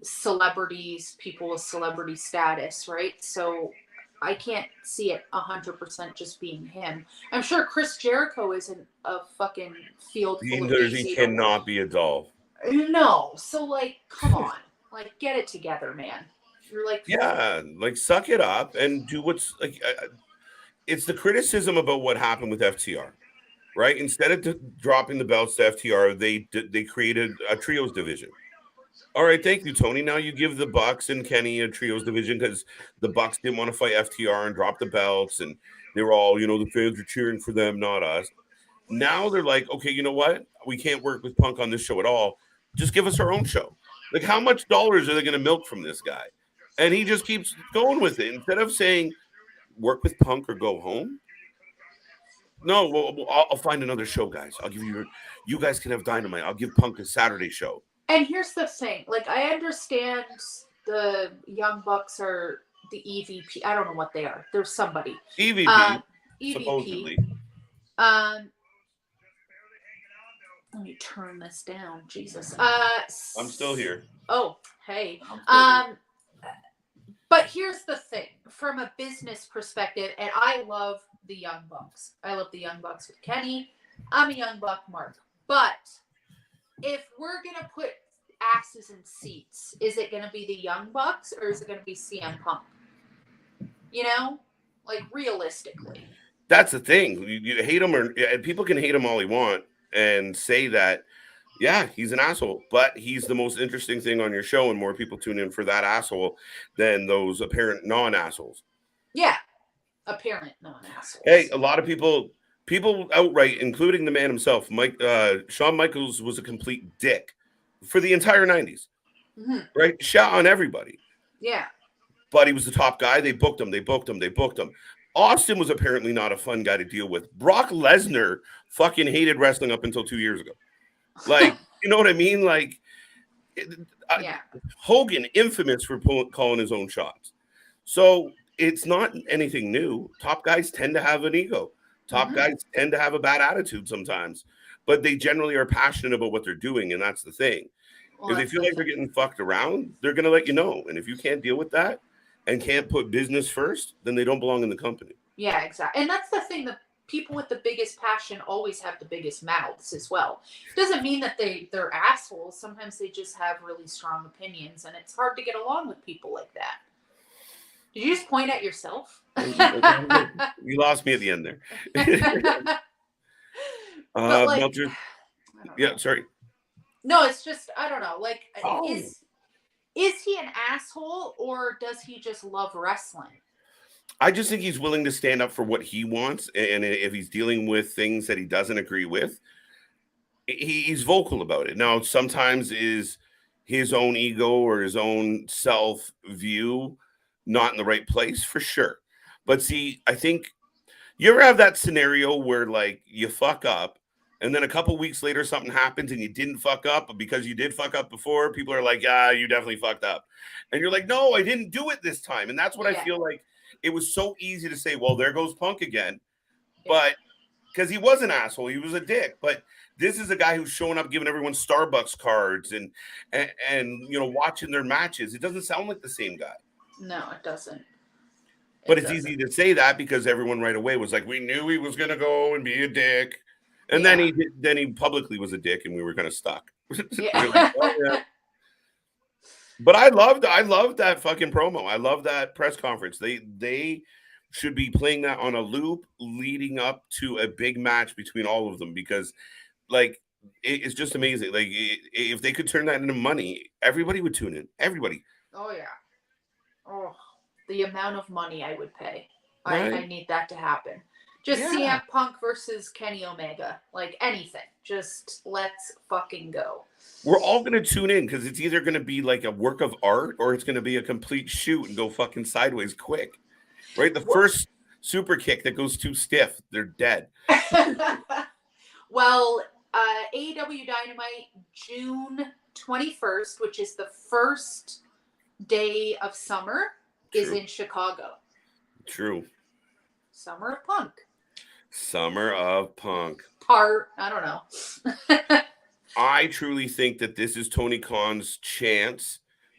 celebrities, people with celebrity status, right? So I can't see it 100% just being him. I'm sure Chris Jericho isn't a fucking field full of he cannot be a doll. No. So, like, come on. Like, get it together, man. You're like... Yeah, like, suck it up and do what's... like. It's the criticism about what happened with FTR, right? Instead of dropping the belts to FTR, they created a trios division. All right, thank you, Tony. Now you give the Bucks and Kenny a trios division because the Bucks didn't want to fight FTR and drop the belts, and they were all, the fans are cheering for them, not us. Now they're like, okay, you know what? We can't work with Punk on this show at all. Just give us our own show. Like, how much dollars are they going to milk from this guy? And he just keeps going with it. Instead of saying, work with Punk or go home. No, well, I'll find another show, guys. I'll give you guys can have Dynamite. I'll give Punk a Saturday show. And here's the thing. Like, I understand the Young Bucks are the EVP. I don't know what they are. There's somebody. EVP, supposedly. Let me turn this down. Jesus. I'm still here. Oh, hey. But here's the thing. From a business perspective, and I love the Young Bucks. I love the Young Bucks with Kenny. I'm a Young Buck Mark. But if we're going to put asses in seats, is it going to be the Young Bucks or is it going to be CM Punk? Like, realistically. That's the thing. You hate him, and people can hate him all they want and say that, yeah, he's an asshole, but he's the most interesting thing on your show, and more people tune in for that asshole than those apparent non-assholes. Yeah, apparent non-assholes. Hey, a lot of people outright, including the man himself, Shawn Michaels was a complete dick for the entire 90s, right? Shot on everybody. Yeah. But he was the top guy. They booked him. Austin was apparently not a fun guy to deal with. Brock Lesnar fucking hated wrestling up until 2 years ago. Like, you know what I mean? Like, Hogan, infamous for calling his own shots. So it's not anything new. Top guys tend to have an ego. Top guys tend to have a bad attitude sometimes, but they generally are passionate about what they're doing, and that's the thing. Well, if they feel like they're getting fucked around, they're going to let you know. And if you can't deal with that and can't put business first, then they don't belong in the company. Yeah, exactly. And that's the thing. The people with the biggest passion always have the biggest mouths as well. Doesn't mean that they're assholes. Sometimes they just have really strong opinions, and it's hard to get along with people like that. Did you just point at yourself? You lost me at the end there. Sorry. No, it's just, I don't know. Like, is he an asshole, or does he just love wrestling? I just think he's willing to stand up for what he wants, and if he's dealing with things that he doesn't agree with, he's vocal about it. Now, sometimes is his own ego or his own self-view not in the right place, for sure. But see, I think you ever have that scenario where, like, you fuck up, and then a couple weeks later something happens and you didn't fuck up, but because you did fuck up before, people are like, you definitely fucked up. And you're like, no, I didn't do it this time. And that's what I feel like. It was so easy to say, well, there goes Punk again. But because he was an asshole, he was a dick. But this is a guy who's showing up, giving everyone Starbucks cards and watching their matches. It doesn't sound like the same guy. No, it doesn't. But it's easy to say that because everyone right away was like, we knew he was going to go and be a dick. And then he publicly was a dick, and we were kind of stuck. Yeah. But I loved that fucking promo. I love that press conference. They should be playing that on a loop leading up to a big match between all of them because like it's just amazing. Like if they could turn that into money, everybody would tune in. Everybody. Oh yeah. Oh, the amount of money I would pay. Right? I need that to happen. Just Yeah. CM Punk versus Kenny Omega. Like anything. Just let's fucking go. We're all going to tune in because it's either going to be like a work of art or it's going to be a complete shoot and go fucking sideways quick. Right? The first super kick that goes too stiff, they're dead. Well, AEW Dynamite June 21st, which is the first day of summer, is in Chicago. True. Summer of Punk. Summer of Punk. I don't know. I truly think that this is Tony Khan's chance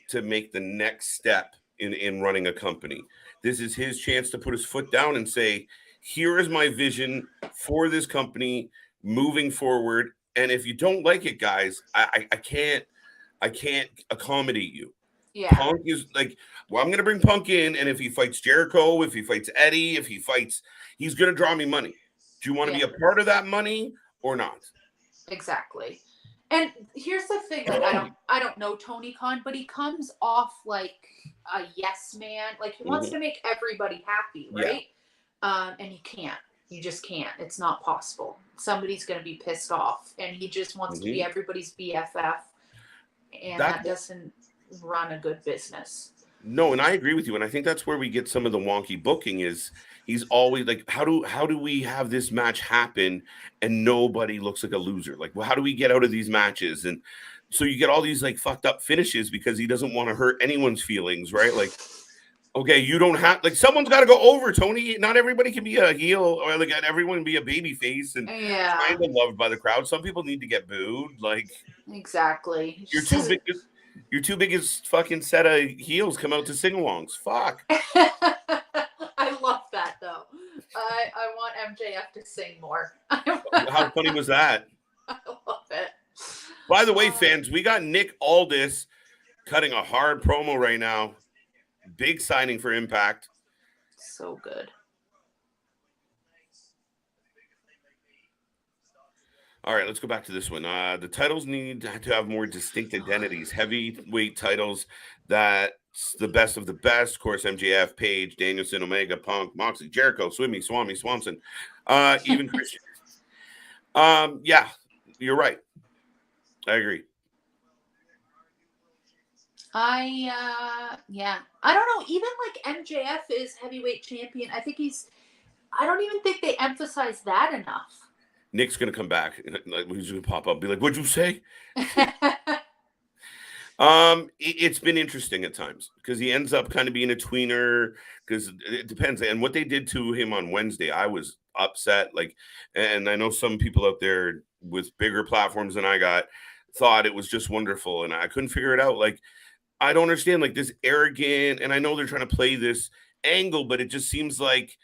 to make the next step in running a company. This is his chance to put his foot down and say, here is my vision for this company moving forward. And if you don't like it, guys, I can't accommodate you. Yeah. Punk is like, well, I'm going to bring Punk in. And if he fights Jericho, if he fights Eddie, he's going to draw me money. Do you want to be a part of that money or not? Exactly. And here's the thing, like I don't know Tony Khan, but he comes off like a yes man. Like he wants to make everybody happy, right? Yeah. And he can't. You just can't. It's not possible. Somebody's going to be pissed off, and he just wants to be everybody's BFF, and that doesn't run a good business. No, and I agree with you, and I think that's where we get some of the wonky booking is he's always like, how do we have this match happen and nobody looks like a loser? Like, well, how do we get out of these matches? And so you get all these like fucked up finishes because he doesn't want to hurt anyone's feelings, right? Like, okay, you don't have like someone's got to go over, Tony. Not everybody can be a heel or like everyone be a baby face and kind of loved by the crowd. Some people need to get booed. Like, exactly. Your two biggest fucking set of heels come out to sing-alongs. Fuck. I love that though. I want MJF to sing more. How funny was that? I love it. By the way, fans, we got Nick Aldis cutting a hard promo right now. Big signing for Impact. So good. All right, let's go back to this one. The titles need to have more distinct identities. Heavyweight titles, that's the best of the best. Of course, MJF, Page, Danielson, Omega, Punk, Moxley, Jericho, Swimmy, Swanson, even Christian. Yeah, you're right. I agree. I don't know. Even like MJF is heavyweight champion. I don't even think they emphasize that enough. Nick's gonna come back. Like he's gonna pop up, be like, "What'd you say?" It's been interesting at times because he ends up kind of being a tweener because it depends. And what they did to him on Wednesday, I was upset. Like, and I know some people out there with bigger platforms than I got thought it was just wonderful, and I couldn't figure it out. Like, I don't understand like this arrogant, and I know they're trying to play this angle, but it just seems like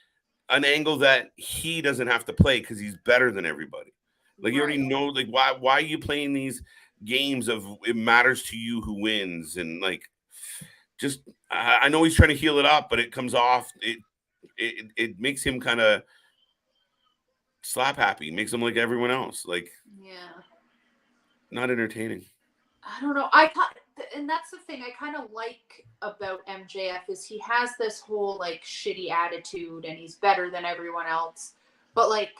an angle that he doesn't have to play because he's better than everybody. Like, you already know, like, why are you playing these games of it matters to you who wins? And like, just, I know he's trying to heal it up, but it comes off. It makes him kind of slap happy, makes him like everyone else. Like, not entertaining. I don't know. And that's the thing I kind of like about MJF is he has this whole like shitty attitude and he's better than everyone else. But like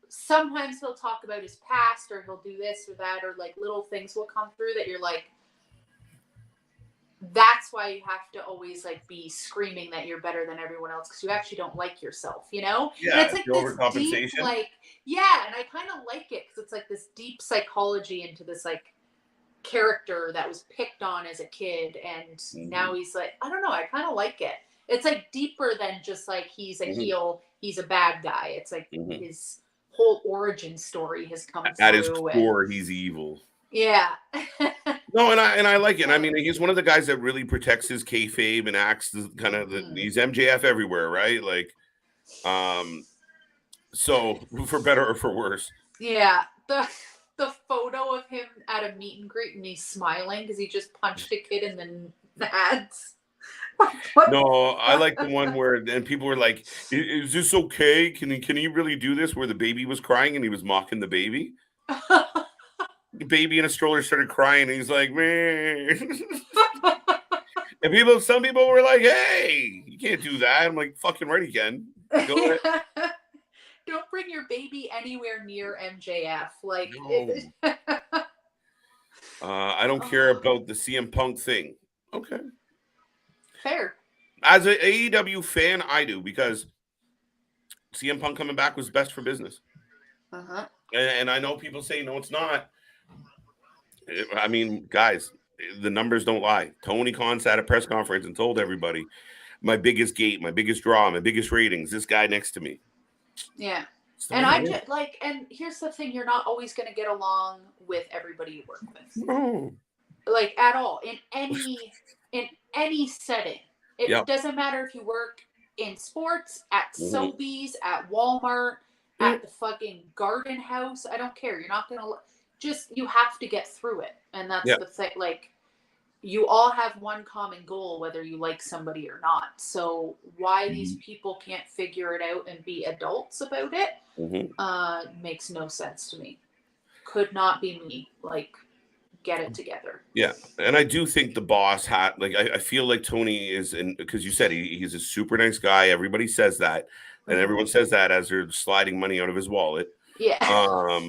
sometimes he'll talk about his past or he'll do this or that or like little things will come through that you're like, that's why you have to always like be screaming that you're better than everyone else because you actually don't like yourself, you know? Yeah, and it's like this overcompensation. deep, like, and I kind of like it because it's like this deep psychology into this like character that was picked on as a kid and now he's like, I don't know, I kind of like it. It's like deeper than just like he's a heel, he's a bad guy. It's like his whole origin story has come through. At his core, he's evil. Yeah. No, and I like it. I mean, he's one of the guys that really protects his kayfabe and acts kind of he's MJF everywhere, right? Like, so for better or for worse. Yeah. The photo of him at at a meet and greet and he's smiling because he just punched a kid in the ads. No, I like the one where then people were like, "Is this okay? Can he really do this?" Where the baby was crying and he was mocking the baby. The baby in a stroller started crying and he's like, "Man." And some people were like, "Hey, you can't do that." I'm like, "Fucking right again. Go ahead." Don't bring your baby anywhere near MJF. Like, No. I don't care about the CM Punk thing. Okay. Fair. As an AEW fan, I do, because CM Punk coming back was best for business. Uh-huh. And I know people say, no, it's not. I mean, guys, the numbers don't lie. Tony Khan sat at a press conference and told everybody, my biggest gate, my biggest draw, my biggest ratings, this guy next to me. Yeah. And I just like, and here's the thing, you're not always going to get along with everybody you work with. No. Like, at all, in any setting. It doesn't matter if you work in sports, at Sobeys, at Walmart, at the fucking garden house. I don't care. You're not going to you have to get through it. And that's the thing. Like, you all have one common goal, whether you like somebody or not. So why these people can't figure it out and be adults about it makes no sense to me. Could not be me. Like, get it together. Yeah. And I do think the boss had, like, I feel like Tony is, because you said he's a super nice guy. Everybody says that. And everyone says that as they're sliding money out of his wallet. Yeah.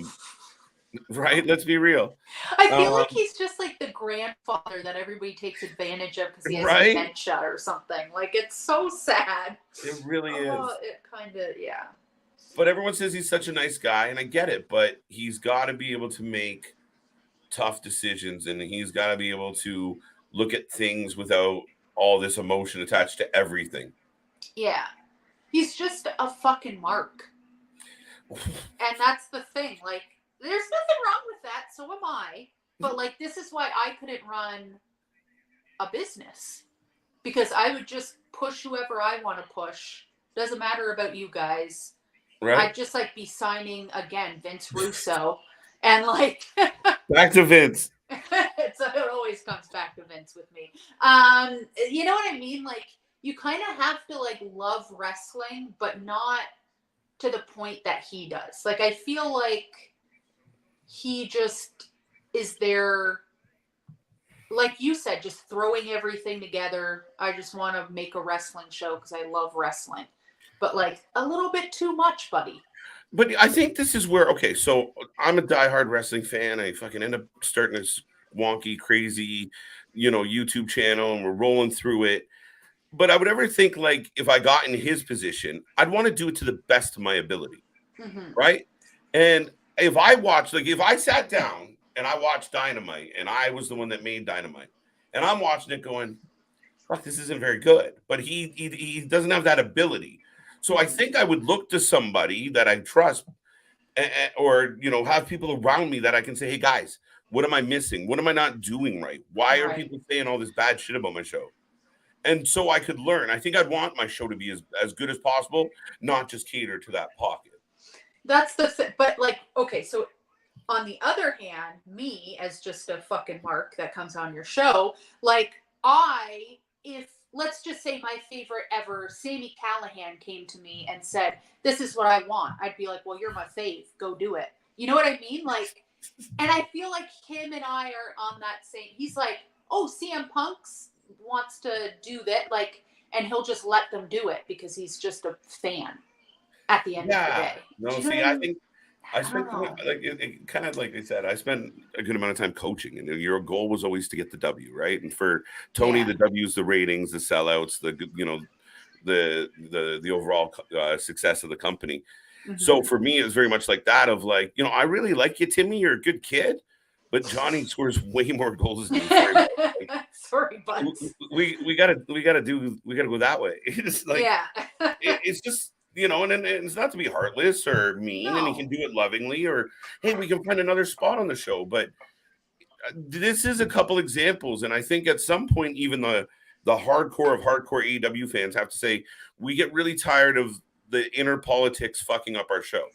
Right? Let's be real. I feel like he's just like the grandfather that everybody takes advantage of because he has dementia or something. Like, it's so sad. It really is. It kind of, yeah. But everyone says he's such a nice guy, and I get it. But he's got to be able to make tough decisions, and he's got to be able to look at things without all this emotion attached to everything. Yeah. He's just a fucking mark. And that's the thing. Like, there's nothing wrong with that. So am I. But, like, this is why I couldn't run a business. Because I would just push whoever I want to push. Doesn't matter about you guys. Right. I'd just, like, be signing, again, Vince Russo. And, like... Back to Vince. It always comes back to Vince with me. You know what I mean? Like, you kind of have to, like, love wrestling, but not to the point that he does. Like, I feel like he just is there, like you said, just throwing everything together. I just want to make a wrestling show because I love wrestling. But, like, a little bit too much, buddy. But I think this is where, okay, so I'm a diehard wrestling fan. I fucking end up starting this wonky, crazy, YouTube channel, and we're rolling through it. But I would ever think, like, if I got in his position, I'd want to do it to the best of my ability, right? And if I sat down and I watched Dynamite, and I was the one that made Dynamite, and I'm watching it going, fuck, this isn't very good. But he doesn't have that ability. So I think I would look to somebody that I trust, or, have people around me that I can say, hey, guys, what am I missing? What am I not doing right? Why are people saying all this bad shit about my show? And so I could learn. I think I'd want my show to be as good as possible, not just cater to that pocket. That's the thing. But, like, okay, so on the other hand, me as just a fucking mark that comes on your show, like, if let's just say my favorite ever, Sami Callihan, came to me and said, this is what I want, I'd be like, well, you're my fave. Go do it. You know what I mean? Like, and I feel like him and I are on that same, he's like, oh, CM Punk's wants to do that, like, and he'll just let them do it because he's just a fan at the end of the day. No, see, I think I spent kind of like I said, I spent a good amount of time coaching, and your goal was always to get the W, right? And for Tony, the W is the ratings, the sellouts, the overall success of the company. So for me, it was very much like that of like, I really like you, Timmy. You're a good kid, but Johnny scores way more goals than you. Sorry, but we gotta go that way. It's like, it's just. And it's not to be heartless or mean, and he can do it lovingly, or, hey, we can find another spot on the show. But this is a couple examples, and I think at some point, even the hardcore of hardcore AEW fans have to say, we get really tired of the inner politics fucking up our show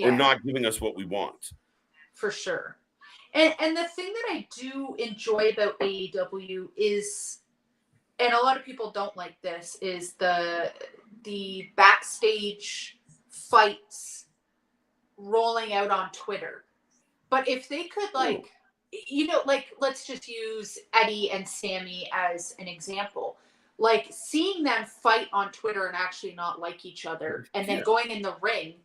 or not giving us what we want. For sure. And the thing that I do enjoy about AEW is, and a lot of people don't like this, is the backstage fights rolling out on Twitter. But if they could, like, like, let's just use Eddie and Sammy as an example. Like, seeing them fight on Twitter and actually not like each other and then going in the ring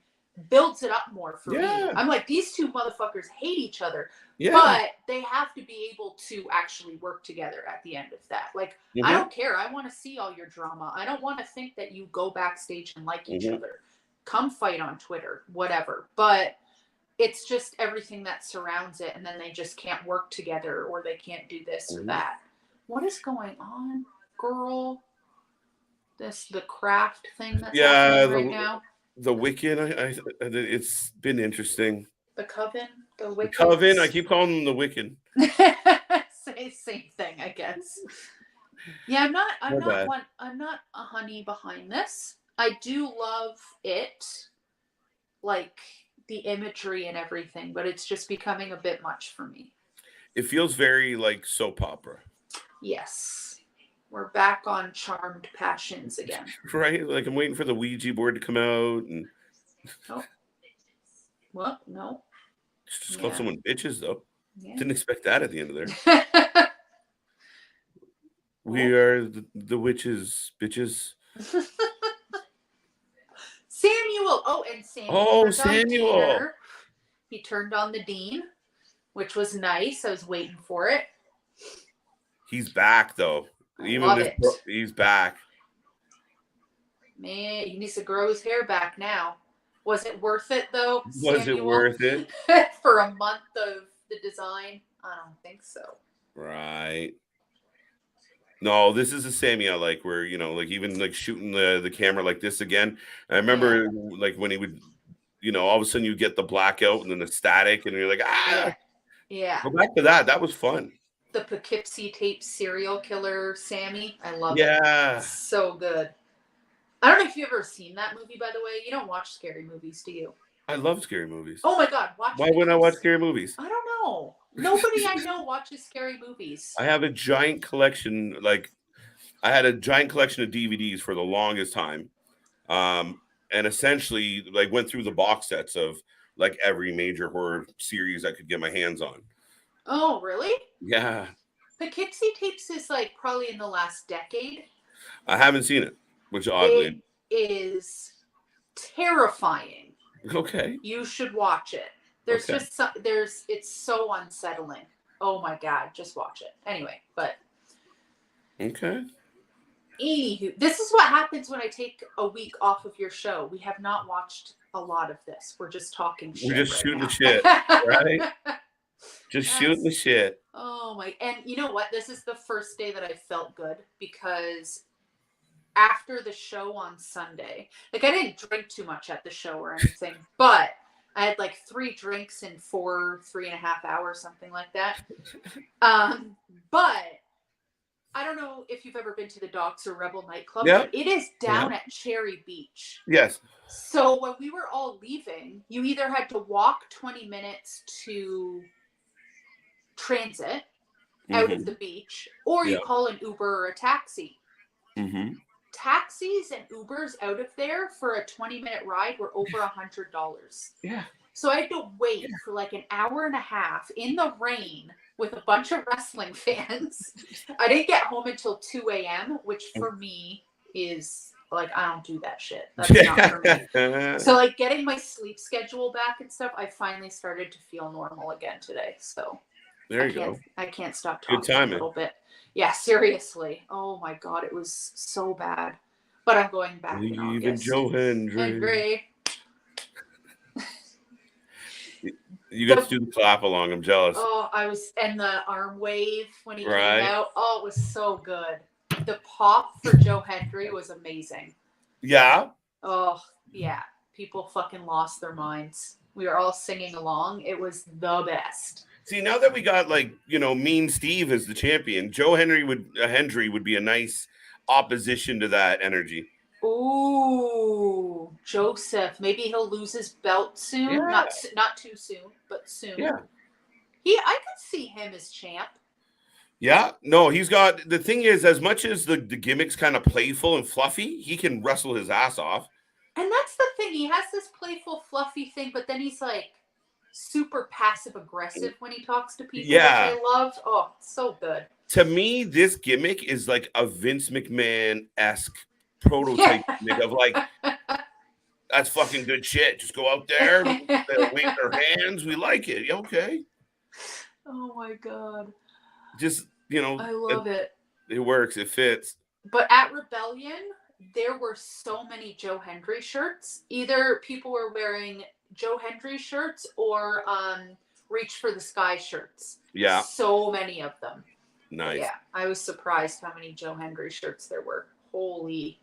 builds it up more for me. I'm like, these two motherfuckers hate each other. But they have to be able to actually work together at the end of that. Like, I don't care. I want to see all your drama. I don't want to think that you go backstage and like each other. Come fight on Twitter, whatever. But it's just everything that surrounds it, and then they just can't work together, or they can't do this or that. What is going on, girl? The craft thing that's happening right now. The Wiccan, it's been interesting. The Coven, the Wiccan. The Coven, I keep calling them the Wiccan. Same thing, I guess. Yeah, I'm not a honey behind this. I do love it, like the imagery and everything, but it's just becoming a bit much for me. It feels very like soap opera. Yes. We're back on Charmed Passions again. Right? Like, I'm waiting for the Ouija board to come out. And oh. What? No. Just call someone bitches, though. Yeah. Didn't expect that at the end of there. We are the witches, bitches. Samuel. Oh, and Samuel. Oh, Samuel. He turned on the Dean, which was nice. I was waiting for it. He's back, though. He's back. Man, he needs to grow his hair back now. Was it worth it, though? Was it worth it? For a month of the design? I don't think so. Right. No, this is a Sammy I like, where, like, even like shooting the camera like this again. I remember like when he would, all of a sudden you get the blackout and then the static and you're like, Yeah. Go back to that. That was fun. The Poughkeepsie tape serial killer Sammy. I love it. Yeah. It's so good. I don't know if you've ever seen that movie, by the way. You don't watch scary movies, do you? I love scary movies. Oh my God. Why wouldn't I watch scary movies? I don't know. Nobody I know watches scary movies. I have a giant collection. Like, I had a giant collection of DVDs for the longest time. And essentially, like, went through the box sets of, like, every major horror series I could get my hands on. Oh, really? Yeah. Poughkeepsie tapes is, like, probably in the last decade. I haven't seen it, which oddly. It is terrifying. Okay. You should watch it. There's just it's so unsettling. Oh my God, just watch it. Anyway, but. Okay. Anywho, this is what happens when I take a week off of your show. We have not watched a lot of this. We're just talking shit. We're just shooting the shit, right? Just shooting the shit. Oh my! And you know what? This is the first day that I felt good, because after the show on Sunday, like, I didn't drink too much at the show or anything, but I had like 3 drinks in 3.5 hours, something like that. But I don't know if you've ever been to the Docks or Rebel nightclub. Yeah. It is down at Cherry Beach. Yes. So when we were all leaving, you either had to walk 20 minutes to transit out of the beach, or you call an Uber or a taxi. Mm-hmm. Taxis and Ubers out of there for a 20-minute ride were over $100. Yeah. So I had to wait for like an hour and a half in the rain with a bunch of wrestling fans. I didn't get home until 2 a.m., which for me is like, I don't do that shit. That's not for me. So like, getting my sleep schedule back and stuff, I finally started to feel normal again today. So there you go. I can't stop talking Good timing. a little bit. Yeah, seriously. Oh my God, it was so bad. But I'm going back in August. Even Joe Hendry. You got to do the clap along. I'm jealous. Oh, and the arm wave when he came out. Oh, it was so good. The pop for Joe Hendry was amazing. Yeah. Oh, yeah. People fucking lost their minds. We were all singing along. It was the best. See, now that we got, like, Mean Steve as the champion, Joe Hendry would be a nice opposition to that energy. Ooh, Joseph. Maybe he'll lose his belt soon. Yeah. Not too soon, but soon. Yeah. I could see him as champ. Yeah, no, he's got the thing is, as much as the gimmick's kind of playful and fluffy, he can wrestle his ass off. And that's the thing. He has this playful, fluffy thing, but then he's like super passive aggressive when he talks to people, which I love. Oh, so good. To me, this gimmick is like a Vince McMahon-esque prototype gimmick of like, that's fucking good shit. Just go out there, they'll wave their hands. We like it. Okay. Oh my God. Just, I love it. It works. It fits. But at Rebellion, there were so many Joe Hendry shirts. Either people were wearing Joe Hendry shirts or Reach for the Sky shirts. Yeah. So many of them. Nice. Yeah. I was surprised how many Joe Hendry shirts there were. Holy.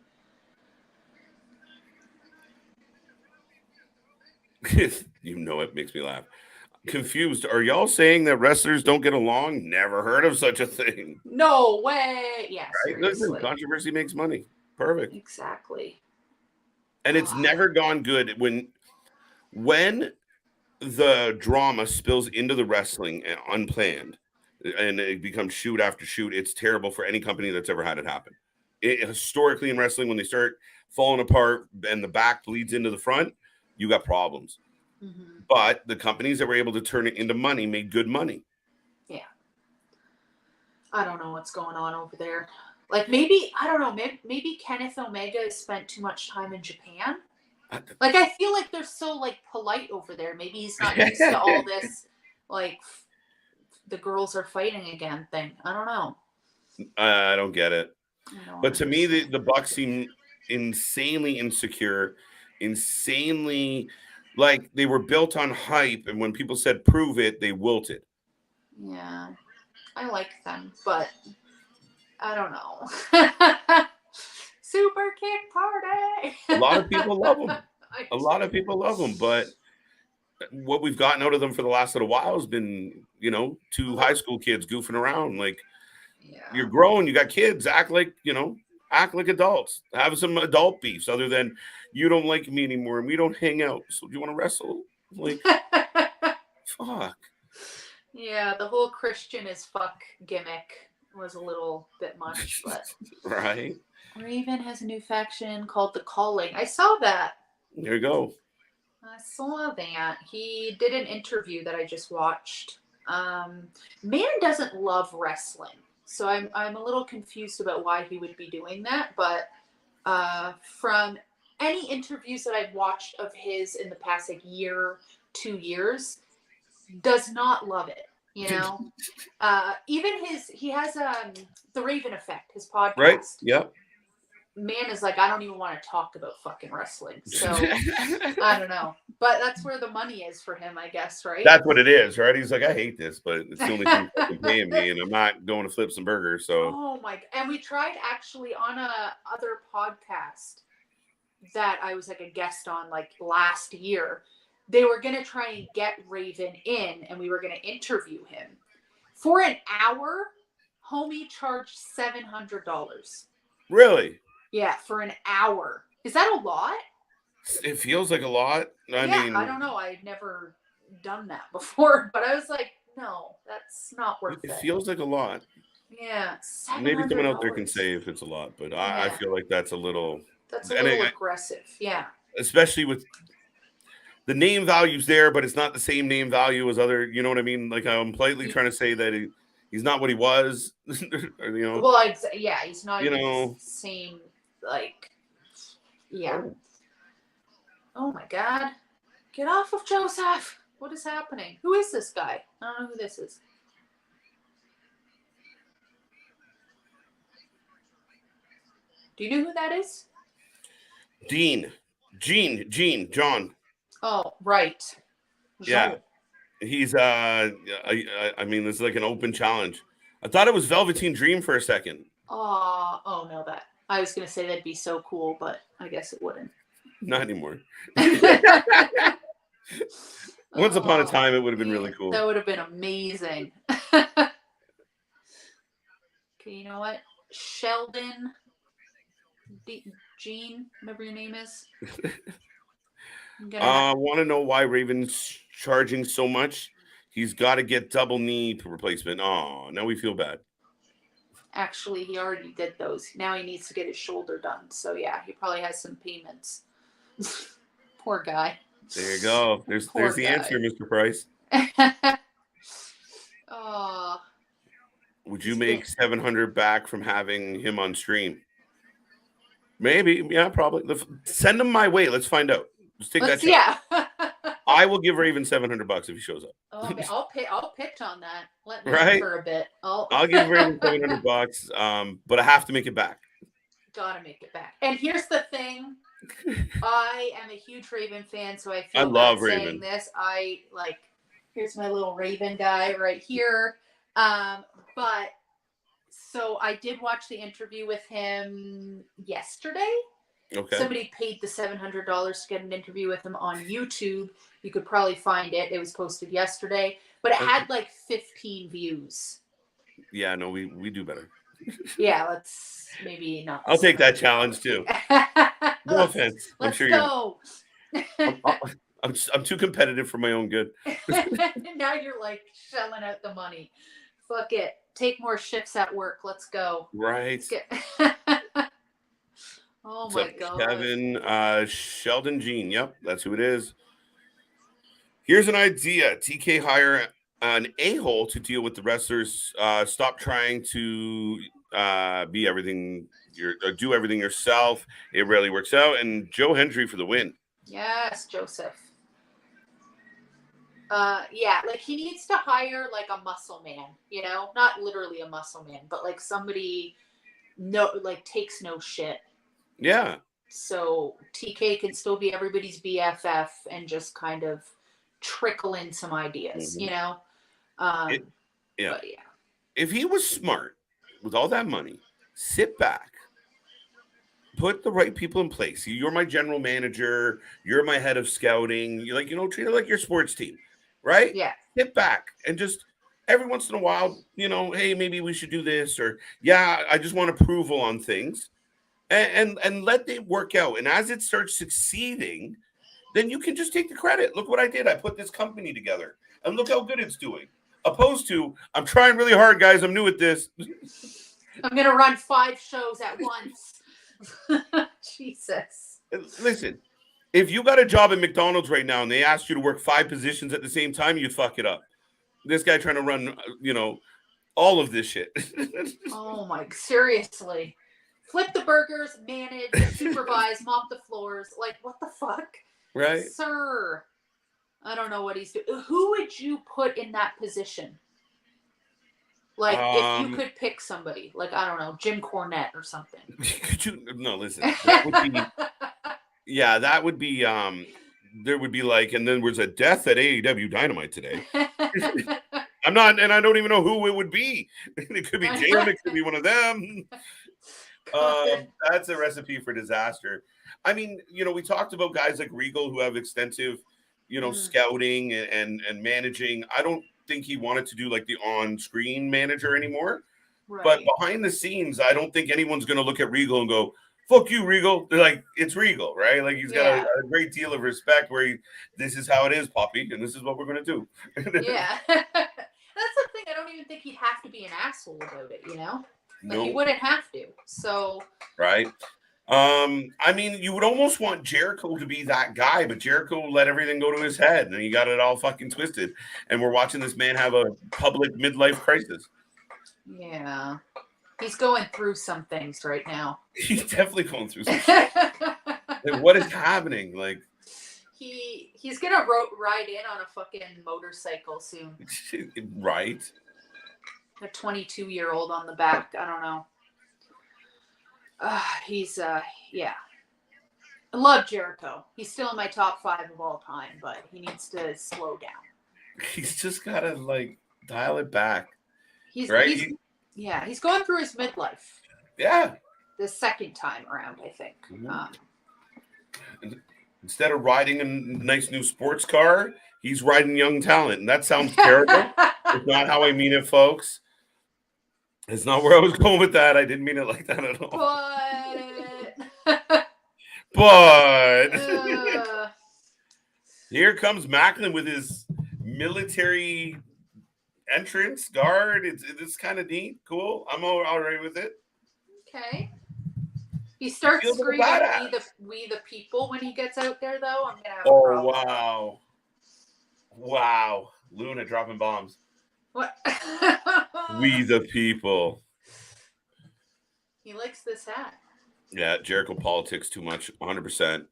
It makes me laugh. Confused. Are y'all saying that wrestlers don't get along? Never heard of such a thing. No way. Yeah. Right? Listen, controversy makes money. Perfect. Exactly. And it's never gone good when the drama spills into the wrestling unplanned and it becomes shoot after shoot. It's terrible for any company that's ever had it happen. Historically in wrestling, when they start falling apart and the back bleeds into the front, you got problems. Mm-hmm. But the companies that were able to turn it into money made good money. Yeah. I don't know what's going on over there. Like maybe, I don't know, maybe Kenneth Omega spent too much time in Japan. Like I feel like they're so like polite over there. Maybe he's not used to all this like the girls are fighting again thing. I don't know. I don't get it. But to me, the Bucks seem insanely insecure, insanely like they were built on hype, and when people said prove it, they wilted. Yeah, I like them, but I don't know. Super Kick Party. A lot of people love them. A lot of people love them, but what we've gotten out of them for the last little while has been, two high school kids goofing around. Like, you're grown, you got kids, act like adults. Have some adult beefs other than you don't like me anymore and we don't hang out. So do you want to wrestle? Like, fuck. Yeah, the whole Christian is fuck gimmick was a little bit much, but right. Raven has a new faction called The Calling. I saw that. There you go. I saw that. He did an interview that I just watched. Man doesn't love wrestling. So I'm a little confused about why he would be doing that. But from any interviews that I've watched of his in the past year, 2 years, does not love it. Even he has the Raven Effect, his podcast. Right. Yep. Man is like, I don't even want to talk about fucking wrestling. So I don't know. But that's where the money is for him, I guess, right? That's what it is, right? He's like, I hate this, but it's the only thing fucking paying me, and I'm not going to flip some burgers. So oh my, and we tried actually on a other podcast that I was like a guest on like last year. They were gonna try and get Raven in, and we were gonna interview him. For an hour, homie charged $700. Really? Yeah, for an hour. Is that a lot? It feels like a lot. I mean, I don't know. I'd never done that before, but I was like, no, that's not worth it. It feels like a lot. Yeah, maybe someone out there can say if it's a lot, but I feel like that's a little. That's a little aggressive. Yeah. Especially with the name value's there, but it's not the same name value as other. You know what I mean? Like I'm politely trying to say that he's not what he was. Well, he's not even the same. Like, yeah. Oh my God. Get off of Joseph. What is happening? Who is this guy? I don't know who this is. Do you know who that is? John. Oh, right. Yeah. He's, I mean, this is like an open challenge. I thought it was Velveteen Dream for a second. Oh, no, that. I was going to say that'd be so cool, but I guess it wouldn't. Not anymore. Once upon a time, it would have been really cool. That would have been amazing. Okay, you know what? Sheldon, Gene, whatever your name is. I want to know why Raven's charging so much. He's got to get double knee replacement. Oh, now we feel bad. Actually, he already did those. Now he needs to get his shoulder done. So yeah, he probably has some payments. Poor guy. There you go. There's the answer, Mr. Price. Oh. Would you make $700 back from having him on stream? Maybe. Yeah, probably. Send him my way. Let's find out. Let's take that. Yeah. I will give Raven $700 if he shows up. Oh, I'll pitch on that. Let me right for a bit. I'll give Raven $700. But I have to make it back. Gotta make it back. And here's the thing. I am a huge Raven fan, so I feel I love saying Raven. this. I like. Here's my little Raven guy right here. But so I did watch the interview with him yesterday. Okay. Somebody paid the $700 to get an interview with him on YouTube. You could probably find it. It was posted yesterday, but it had like 15 views. Yeah, no, we do better. Yeah, let's maybe not. I'll take that challenge too. No offense. I'm sure go. I'm too competitive for my own good. Now you're like shelling out the money. Fuck it. Take more shifts at work. Let's go. Right. Oh my God. Kevin, Sheldon Jean. Yep, that's who it is. Here's an idea. TK hire an a-hole to deal with the wrestlers. Stop trying to be everything. Do everything yourself. It rarely works out. And Joe Hendry for the win. Yes, Joseph. Yeah, like he needs to hire like a muscle man, you know, not literally a muscle man, but like somebody takes no shit. Yeah. So TK can still be everybody's BFF and just kind of trickle in some ideas, you know? Yeah. But yeah. If he was smart with all that money, sit back, put the right people in place. You're my general manager. You're my head of scouting. You treat it like your sports team, right? Yeah. Sit back and just every once in a while, hey, maybe we should do this, or yeah, I just want approval on things, and let it work out. And as it starts succeeding, then you can just take the credit. Look what I did. I put this company together, and look how good it's doing. Opposed to, I'm trying really hard, guys. I'm new at this. I'm gonna run 5 shows at once. Jesus. Listen, if you got a job at McDonald's right now and they asked you to work 5 positions at the same time, you'd fuck it up. This guy trying to run, all of this shit. Oh my, seriously. Flip the burgers, manage, supervise, mop the floors. Like, what the fuck? Right. Sir. I don't know what he's doing. Who would you put in that position? Like, if you could pick somebody, like, I don't know, Jim Cornette or something. Could you? No, listen. That would be, yeah, that would be, there would be like, and then there's a death at AEW Dynamite today. I'm not, and I don't even know who it would be. It could be Jam, it could be one of them. That's a recipe for disaster. I mean, we talked about guys like Regal who have extensive, scouting and managing. I don't think he wanted to do like the on-screen manager anymore. Right. But behind the scenes, I don't think anyone's going to look at Regal and go, fuck you, Regal. They're like, it's Regal, right? Like he's got a great deal of respect where this is how it is, Poppy, and this is what we're going to do. Yeah. That's the thing. I don't even think he'd have to be an asshole about it, Like he wouldn't have to. So. Right. I mean, you would almost want Jericho to be that guy, but Jericho let everything go to his head, and he got it all fucking twisted. And we're watching this man have a public midlife crisis. Yeah. He's going through some things right now. He's definitely going through some shit. Like, what is happening? Like, he's gonna ride in on a fucking motorcycle soon. Right. A 22-year-old on the back. I don't know. Yeah. I love Jericho. He's still in my top 5 of all time, but he needs to slow down. He's just gotta dial it back. He's going through his midlife. Yeah. The second time around, I think. Instead of riding a nice new sports car, he's riding young talent, and that sounds terrible. It's not how I mean it, folks. It's not where I was going with that. I didn't mean it like that at all. But here comes Maclin with his military entrance guard. It's kind of neat, cool. I'm all right with it. Okay. He starts Feels like a screaming badass. we the people when he gets out there, though. I'm gonna have a Oh problem. wow, Luna dropping bombs. What? We the people. He likes this hat. Yeah, Jericho politics too much, 100%.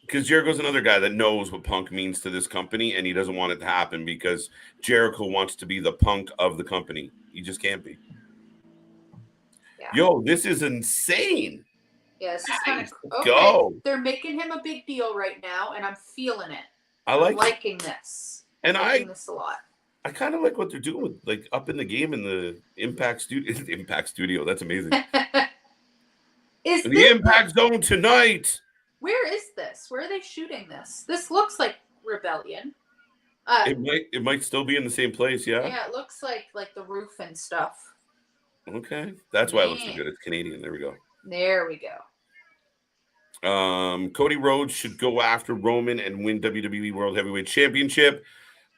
Because Jericho's another guy that knows what Punk means to this company, and he doesn't want it to happen because Jericho wants to be the Punk of the company. He just can't be. Yeah. Yo, this is insane. Yeah, this is kind of okay. Go. They're making him a big deal right now, and I'm feeling it. I'm liking this. And I'm liking this a lot. I kind of like what they're doing with like up in the game in the Impact Studio. Impact Studio, that's amazing. Is the Impact Zone tonight. Where is this? Where are they shooting this? This looks like Rebellion. It might still be in the same place, yeah. Yeah, it looks like the roof and stuff. Okay, that's why it looks so good. It's Canadian. There we go. There we go. Cody Rhodes should go after Roman and win WWE World Heavyweight Championship.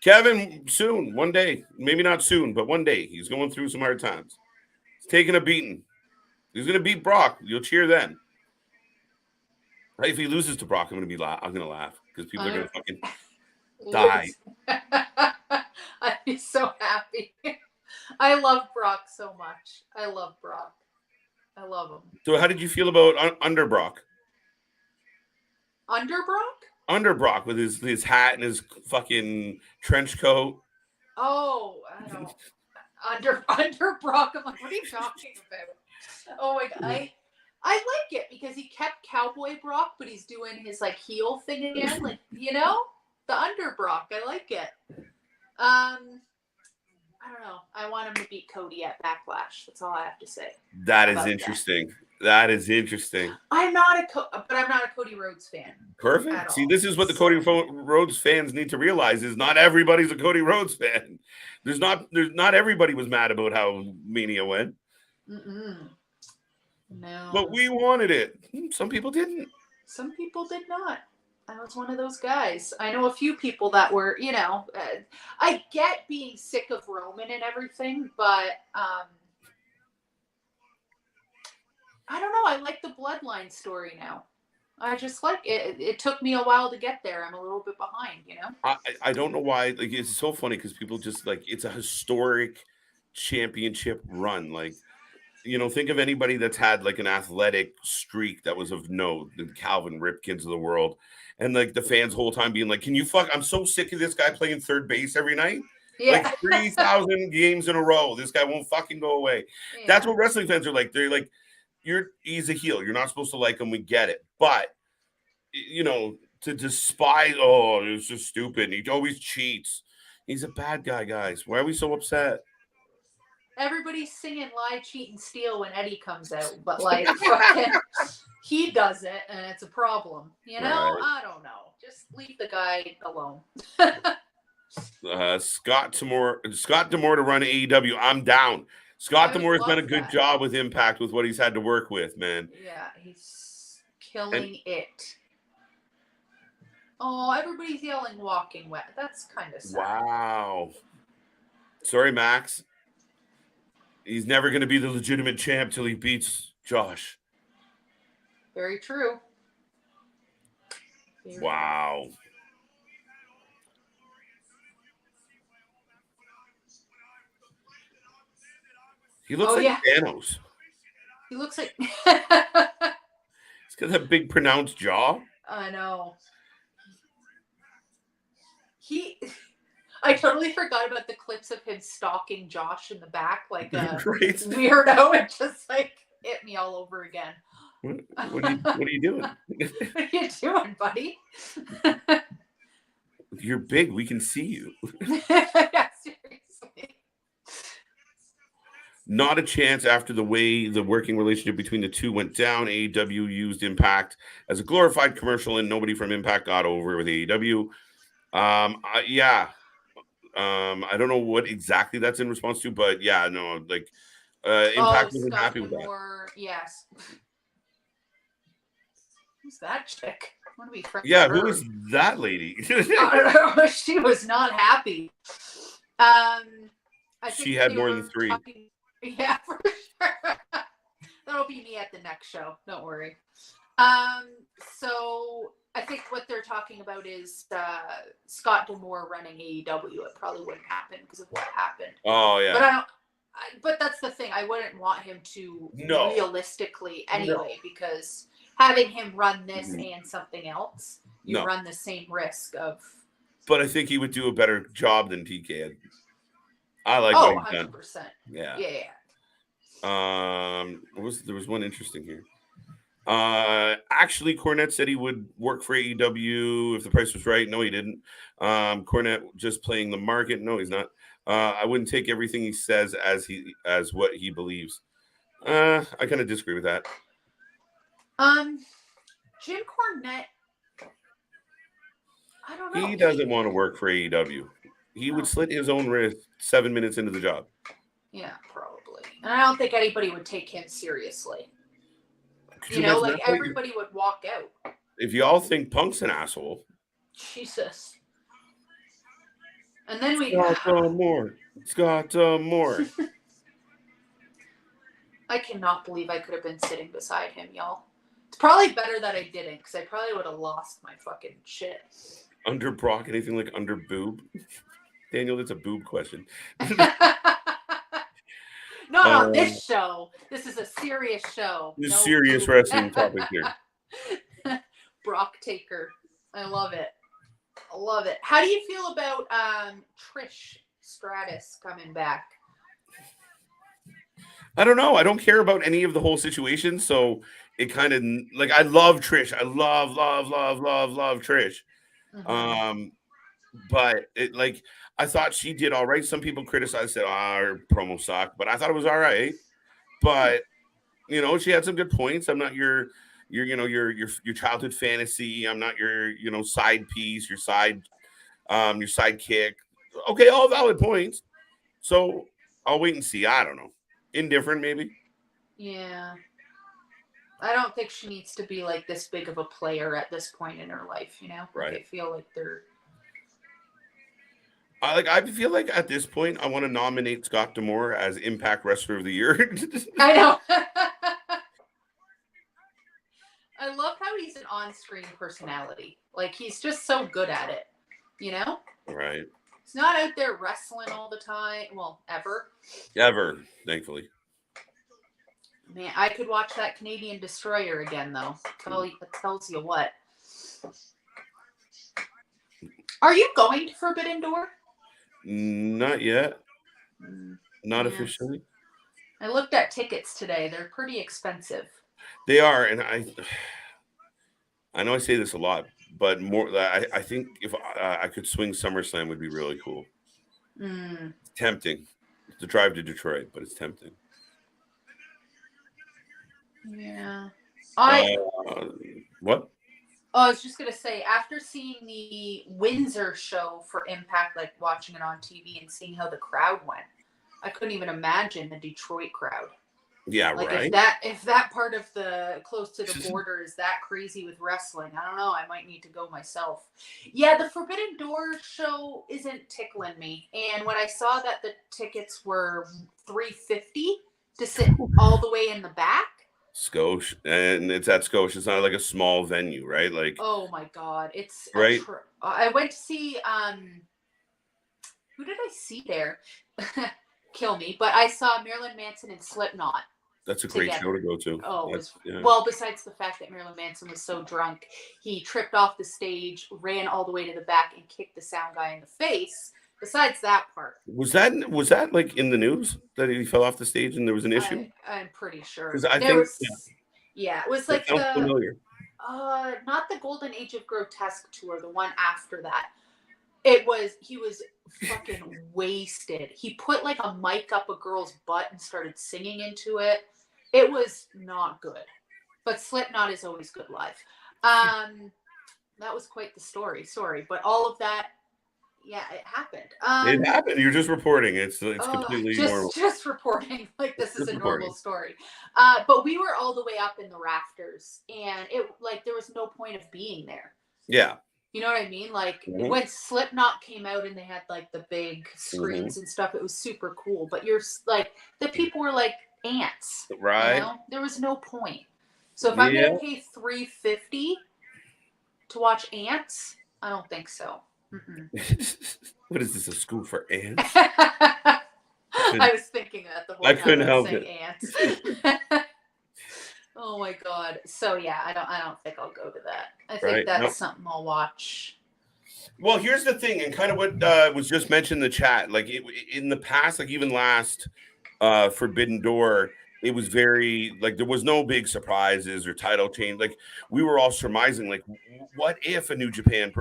Kevin, soon, one day, maybe not soon, but one day. He's going through some hard times. He's taking a beating. He's going to beat Brock. You'll cheer then. Right? If he loses to Brock, I'm going to laugh because people are going to fucking die. I'd be so happy. I love Brock so much. I love Brock. I love him. So how did you feel about Under Brock? Under Brock? Under Brock with his hat and his fucking trench coat. Oh, I don't. Under Brock. I'm like, what are you talking about? Oh my god, I like it because he kept Cowboy Brock, but he's doing his like heel thing again, like the Under Brock. I like it. I don't know. I want him to beat Cody at Backlash. That's all I have to say. That is interesting. That is interesting. I'm not a Cody Rhodes fan. Perfect. See, this is what the Cody Rhodes fans need to realize: is not everybody's a Cody Rhodes fan. There's not everybody was mad about how Mania went. No. But we wanted it. Some people didn't. Some people did not. I was one of those guys. I know a few people that were, I get being sick of Roman and everything, but I don't know. I like the bloodline story now. I just like it. It took me a while to get there. I'm a little bit behind, I don't know why. Like, it's so funny because people just like, it's a historic championship run. Like, think of anybody that's had like an athletic streak that was of note, the Calvin Ripkins of the world. And like the fans the whole time being like, can you fuck? I'm so sick of this guy playing third base every night. Yeah. Like 3,000 games in a row. This guy won't fucking go away. Yeah. That's what wrestling fans are like. They're like, he's a heel. You're not supposed to like him. We get it. But, to despise, it's just stupid. He always cheats. He's a bad guy, guys. Why are we so upset? Everybody's singing Lie, Cheat, and Steal when Eddie comes out. But, like, he does it, and it's a problem. Right. I don't know. Just leave the guy alone. Scott D'Amore to run AEW. I'm down. Scott D'Amore has done a good job with Impact with what he's had to work with, man. Yeah, he's killing it. Oh, everybody's yelling Walking Wet. That's kind of sad. Wow. Sorry, Max. He's never going to be the legitimate champ till he beats Josh. Very true. Wow. He looks like Thanos. He looks like... He's got that big pronounced jaw. I know. I totally forgot about the clips of him stalking Josh in the back like a weirdo. It just like hit me all over again. What are you doing? What are you doing, buddy? You're big. We can see you. Yeah, seriously. Not a chance after the way the working relationship between the two went down. AEW used Impact as a glorified commercial, and nobody from Impact got over with AEW. I don't know what exactly that's in response to, but Impact wasn't happy with that. Yes. Who's that chick? want to be friends Yeah, with who her. is that lady? I don't know. She was not happy. I think She had they more were than 3. talking- Yeah, for sure. That'll be me at the next show. Don't worry. So I think what they're talking about is Scott D'Amore running AEW. It probably wouldn't happen because of what happened. Oh yeah. But but that's the thing. I wouldn't want him to realistically anyway, because having him run this and something else, you run the same risk of. But I think he would do a better job than TK. I like what he's 100%. done. Yeah. Yeah. There was one interesting here. Actually, Cornette said he would work for AEW if the price was right. No, he didn't. Cornette just playing the market. No, he's not. I wouldn't take everything he says as what he believes. I kind of disagree with that. Jim Cornette. I don't know. He doesn't want to work for AEW. He would slit his own wrist 7 minutes into the job. Yeah, probably. And I don't think anybody would take him seriously. You know, like everybody would walk out. If y'all think Punk's an asshole. Jesus. And then we Scott Moore. I cannot believe I could have been sitting beside him, y'all. It's probably better that I didn't, because I probably would have lost my fucking shit. Under Brock, anything like under boob? Daniel, that's a boob question. Not on this show. This is a serious show. No serious wrestling topic here. Brock Taker. I love it. I love it. How do you feel about Trish Stratus coming back? I don't know. I don't care about any of the whole situation, so it kind of like I love Trish. I love Trish. Mm-hmm. But it like I thought she did all right. Some people criticized it, her promo sucked, but I thought it was all right. But you know, she had some good points. I'm not your childhood fantasy. I'm not your side piece, your sidekick. Okay, all valid points. So I'll wait and see. I don't know. Indifferent, maybe. Yeah. I don't think she needs to be like this big of a player at this point in her life, you know? Right. I feel like they're. I feel like at this point, I want to nominate Scott D'Amore as Impact Wrestler of the Year. I know. I love how he's an on-screen personality. Like, he's just so good at it, you know? Right. He's not out there wrestling all the time. Well, ever. Ever, thankfully. Man, I could watch that Canadian Destroyer again, though. It tells you what. Are you going to Forbidden Door? Not yet. Not officially. I looked at tickets today. They're pretty expensive. They are, and I know I say this a lot, but more. I think if I could swing SummerSlam would be really cool. It's tempting to drive to Detroit, but it's tempting. Yeah. What? Oh, I was just going to say, after seeing the Windsor show for Impact, like watching it on TV and seeing how the crowd went, I couldn't even imagine the Detroit crowd. Yeah, like right. If that part of the close to the border is that crazy with wrestling, I don't know. I might need to go myself. Yeah, the Forbidden Door show isn't tickling me. And when I saw that the tickets were $350 to sit all the way in the back. Scotia, and it's at Scotia. It's not like a small venue, right? Like, oh my god, it's right. I went to see who did I see there? Kill me, but I saw Marilyn Manson and Slipknot. That's a great show to go to. Oh, well, besides the fact that Marilyn Manson was so drunk, he tripped off the stage, ran all the way to the back, and kicked the sound guy in the face. Besides that part, was that like in the news that he fell off the stage and there was an issue? I'm pretty sure. Because I think it was like familiar. Not the Golden Age of Grotesque tour, the one after that. He was fucking wasted. He put like a mic up a girl's butt and started singing into it. It was not good. But Slipknot is always good live. That was quite the story. Sorry, but all of that. Yeah, it happened. It happened. You're just reporting. It's completely normal. Just reporting like this is Just a normal reporting. story. But we were all the way up in the rafters, and it like there was no point of being there. Yeah. You know what I mean? Like Mhm. when Slipknot came out and they had like the big screens and stuff, it was super cool. But you're like the people were like ants, Right. You know? There was no point. So if Yeah. I'm gonna pay $3.50 to watch ants, I don't think so. What is this, a school for ants? I was thinking that the whole time. I couldn't help saying it. Ants. Oh my god. So yeah, I don't think I'll go to that. I think Right. that's Nope. something I'll watch. Well, here's the thing, and kind of what was just mentioned in the chat. Like in the past, like even last Forbidden Door, it was very like there was no big surprises or title change. Like we were all surmising, like what if a New Japan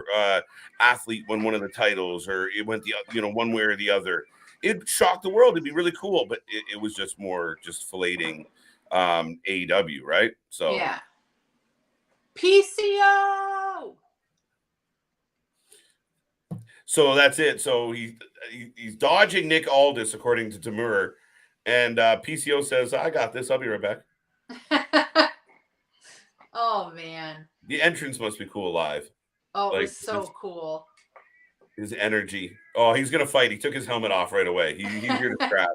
athlete won one of the titles, or it went the one way or the other. It'd shock the world. It'd be really cool, but it was just more just filleting AEW, right? So yeah. PCO. So that's it. So he's dodging Nick Aldis, according to Tamur. And PCO says, I got this. I'll be right back. Oh, man. The entrance must be cool live. Oh, it was so cool. His energy. Oh, he's going to fight. He took his helmet off right away. He's here to scrap.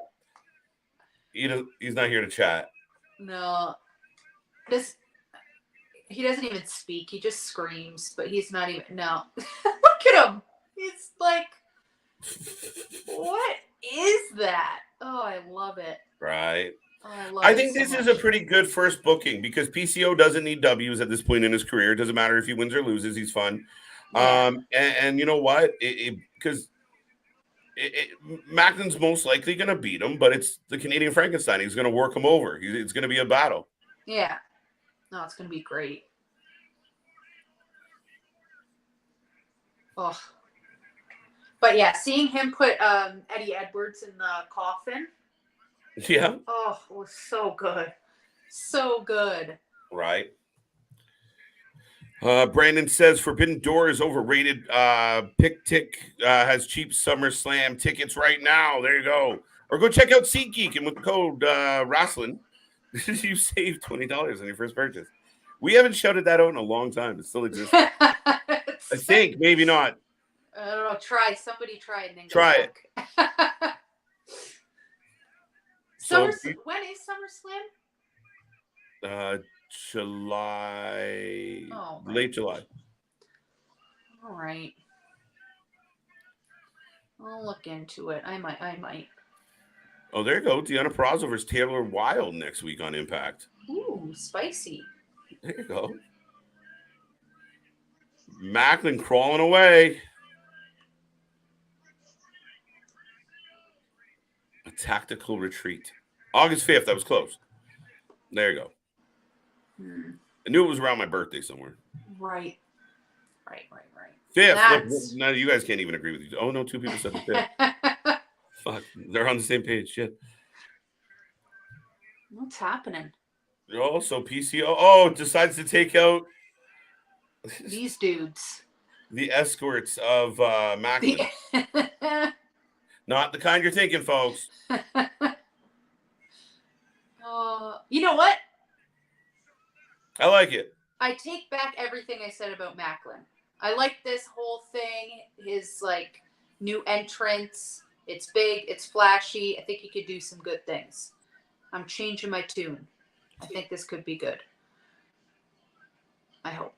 He's not here to chat. No. He doesn't even speak. He just screams, but he's not even. No. Look at him. He's like, what is that? Oh, I love it. Right. Oh, I think this is a pretty good first booking because PCO doesn't need W's at this point in his career. It doesn't matter if he wins or loses. He's fun. Yeah. And you know what? Because Maclin's most likely going to beat him, but it's the Canadian Frankenstein. He's going to work him over. It's going to be a battle. Yeah. No, it's going to be great. Oh. But yeah, seeing him put Eddie Edwards in the coffin. Yeah. Oh, it was so good. So good. Right. Brandon says Forbidden Door is overrated. Pick Tick has cheap SummerSlam tickets right now. There you go. Or go check out SeatGeek, and with the code Wrasslin, you save $20 on your first purchase. We haven't shouted that out in a long time. It still exists. I think, maybe not. I don't know. Somebody try it and then go try it. When is SummerSlam? July. Oh, right. Late July. All right. I'll look into it. I might. Oh, there you go. Deanna Purazzo versus Taylor Wilde next week on Impact. Ooh, spicy. There you go. Maclin crawling away. A tactical retreat. August 5th. That was close. There you go. I knew it was around my birthday somewhere. Right. 5th. Look, now you guys can't even agree with each other. Oh, no, 2 people said the 5th. Fuck. They're on the same page. Shit. What's happening? Oh, so PCO decides to take out these dudes. The escorts of Maclin. Not the kind you're thinking, folks. You know what? I like it. I take back everything I said about Maclin. I like this whole thing. His like new entrance. It's big. It's flashy. I think he could do some good things. I'm changing my tune. I think this could be good. I hope.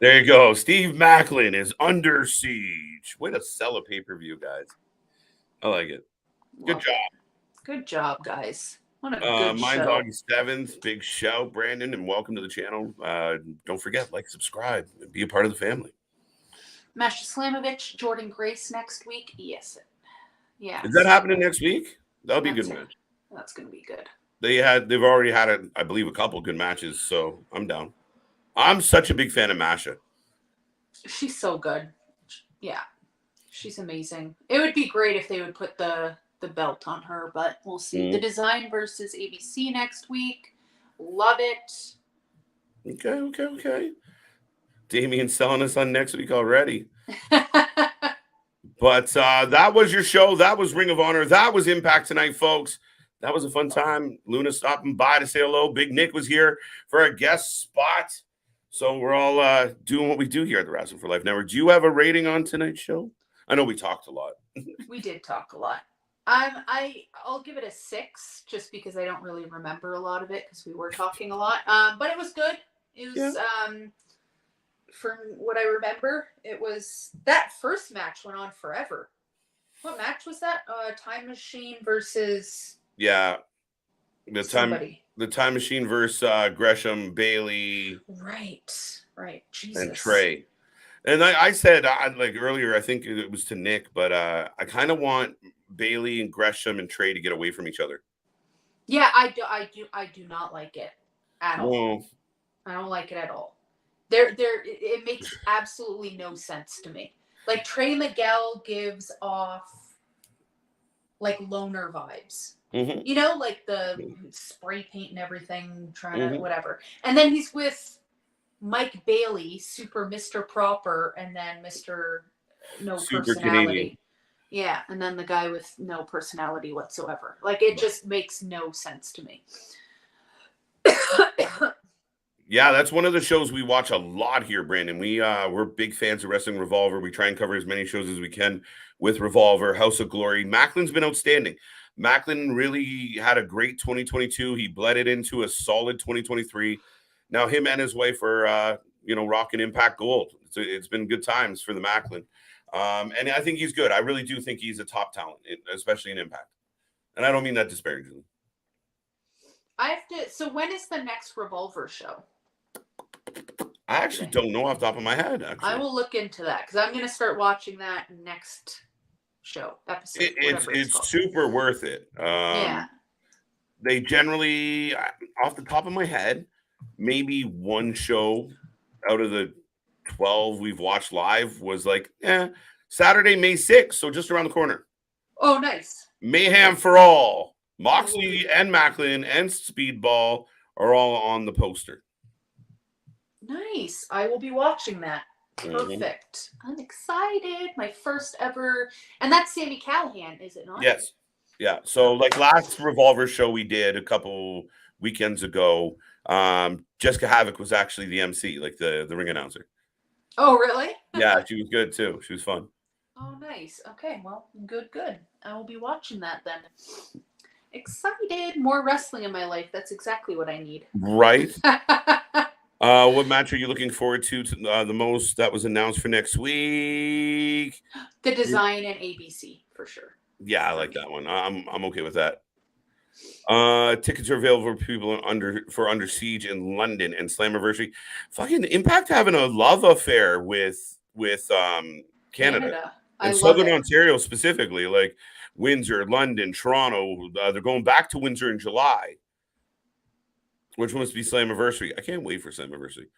There you go. Steve Maclin is under siege. Way to sell a pay-per-view, guys. I like it. Good job. Good job, guys. What a good Mind show. Doggy 7th. Big shout, Brandon, and welcome to the channel. Don't forget, like, subscribe, and be a part of the family. Masha Slamovich, Jordan Grace next week. Yes. Yeah. Is that happening next week? That'll be a good match. That's going to be good. They've already had, I believe, a couple good matches, so I'm down. I'm such a big fan of Masha. She's so good. Yeah. She's amazing. It would be great if they would put the belt on her, but we'll see. The Design versus ABC next week. Love it. Okay. Damian selling us on next week already. But that was your show. That was Ring of Honor. That was Impact tonight, folks. That was a fun time. Luna stopping by to say hello. Big Nick was here for a guest spot. So we're all doing what we do here at the Wrasslin for Life Network. Do you have a rating on tonight's show? I know we talked a lot. We did talk a lot. I'll give it a 6 just because I don't really remember a lot of it because we were talking a lot. But it was good. It was from what I remember, it was that first match went on forever. What match was that? Time Machine versus the Time Machine versus Gresham, Bailey, right, Jesus, and Trey. And I said like earlier, I think it was to Nick, but I kind of want Bailey and Gresham and Trey to get away from each other. Yeah, I do not like it at all. I don't like it at all. It makes absolutely no sense to me. Like Trey Miguel gives off like loner vibes. Mm-hmm. You know, like the spray paint and everything, trying to whatever. And then he's with Mike Bailey, super Mr. Proper, and then Mr. No super personality. Canadian. Yeah, and then the guy with no personality whatsoever. Like it just makes no sense to me. Yeah, that's one of the shows we watch a lot here, Brandon. We're big fans of Wrestling Revolver. We try and cover as many shows as we can with Revolver, House of Glory. Maclin's been outstanding. Maclin really had a great 2022. He bled it into a solid 2023. Now him and his wife are, rocking Impact Gold. It's been good times for the Maclin. And I think he's good. I really do think he's a top talent, especially in Impact. And I don't mean that disparagingly. So when is the next Revolver show? I actually don't know off the top of my head. Actually, I will look into that because I'm going to start watching that next episode. It's super worth it. They generally, off the top of my head, maybe one show out of the 12 we've watched live was like, Saturday, May 6th, so just around the corner. Oh, nice. Mayhem for All. Moxley and Maclin and Speedball are all on the poster. Nice. I will be watching that. Perfect. I'm excited. My first ever. And that's Sami Callihan, is it not? Yes. Yeah. So like last Revolver show we did a couple weekends ago, Jessica Havoc was actually the MC, like the ring announcer. Oh, really? Yeah, she was good too. She was fun. Oh, nice. Okay. Well, good. I will be watching that then. Excited. More wrestling in my life. That's exactly what I need. Right. What match are you looking forward to the most that was announced for next week? The Design and ABC for sure. Yeah, I like that one. I'm okay with that. Tickets are available for people Under Siege in London and Slammiversary. Fucking Impact having a love affair with Canada. And Southern Ontario specifically, like Windsor, London, Toronto. They're going back to Windsor in July, which must be Slammiversary. I can't wait for Slammiversary.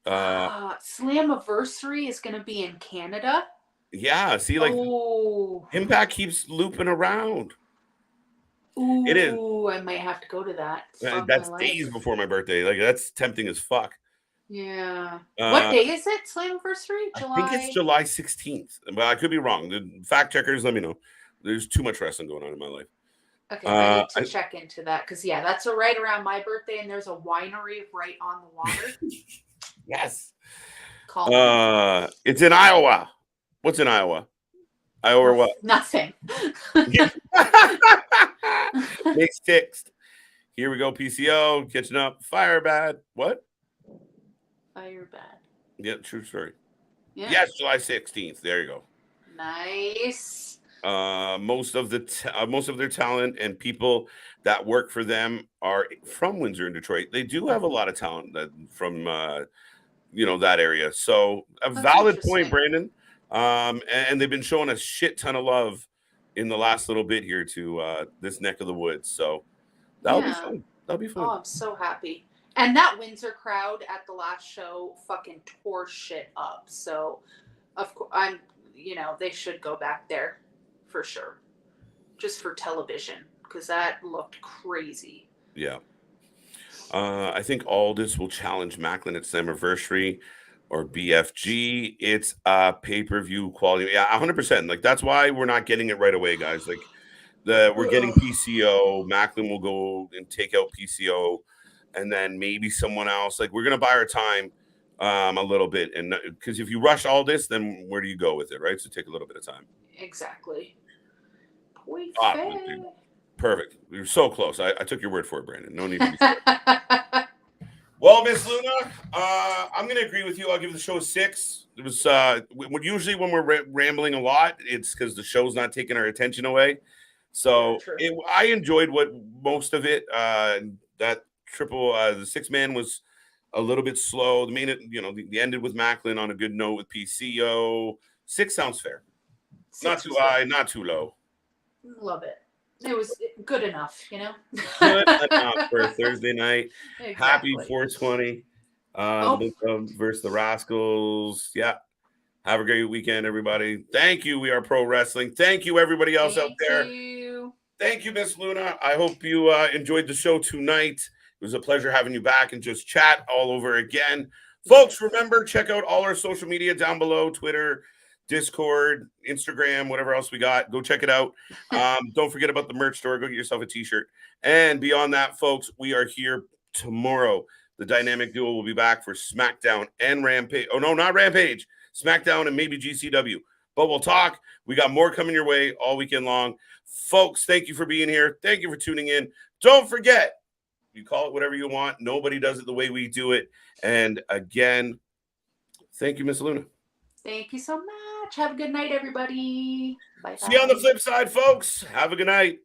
Slammiversary is going to be in Canada. Yeah, see, like Impact keeps looping around. Ooh, it is. I might have to go to that. That's days before my birthday. Like that's tempting as fuck. Yeah. What day is it? Slammiversary? I think it's July 16th, but I could be wrong. The fact checkers, let me know. There's too much wrestling going on in my life. Okay, I need to check into that because that's right around my birthday, and there's a winery right on the water. Yes. It's in Iowa. What's in Iowa? Iowa or what? Nothing. Makes fixed. Here we go. PCO catching up. Fire bad. What? Fire bad. Yeah, true story. Yeah. Yes, July 16th. There you go. Nice. Most of their talent and people that work for them are from Windsor and Detroit. They do have a lot of talent from that area. So a valid point, Brandon. And they've been showing a shit ton of love in the last little bit here to this neck of the woods. So that'll be fun. That'll be fun. Oh, I'm so happy. And that Windsor crowd at the last show fucking tore shit up. So of course they should go back there for sure. Just for television. Because that looked crazy. Yeah. I think Aldis will challenge Maclin at Slammiversary. or BFG. It's a pay-per-view quality. Yeah, 100%. Like, that's why we're not getting it right away, guys. Like, we're getting PCO. Maclin will go and take out PCO, and then maybe someone else. Like, we're gonna buy our time a little bit, and because if you rush all this, then where do you go with it, right? So take a little bit of time. Exactly. Perfect. You're so close. I took your word for it, Brandon. No need to be scared. Well, Miss Luna, I'm going to agree with you. I'll give the show a 6. It was usually when we're rambling a lot, it's because the show's not taking our attention away. So I enjoyed most of it. That the 6-man was a little bit slow. The main, the ended with Maclin on a good note with PCO. 6 sounds fair. Not too high, not too low. Love it. It was good enough, Good enough for a Thursday night. Exactly. Happy 420 versus the Rascals. Yeah. Have a great weekend, everybody. Thank you. We are Pro Wrestling. Thank you, everybody else out there. Thank you, Miss Luna. I hope you enjoyed the show tonight. It was a pleasure having you back and just chat all over again. Folks, remember, check out all our social media down below, Twitter, Discord, Instagram, whatever else we got. Go check it out. Don't forget about the merch store. Go get yourself a t-shirt. And beyond that, folks, we are here tomorrow. The Dynamic Duo will be back for SmackDown and Rampage. Oh, no, not Rampage. SmackDown and maybe GCW. But we'll talk. We got more coming your way all weekend long. Folks, thank you for being here. Thank you for tuning in. Don't forget, you call it whatever you want. Nobody does it the way we do it. And again, thank you, Miss Luna. Thank you so much. Have a good night, everybody. Bye. See you on the flip side, folks. Have a good night.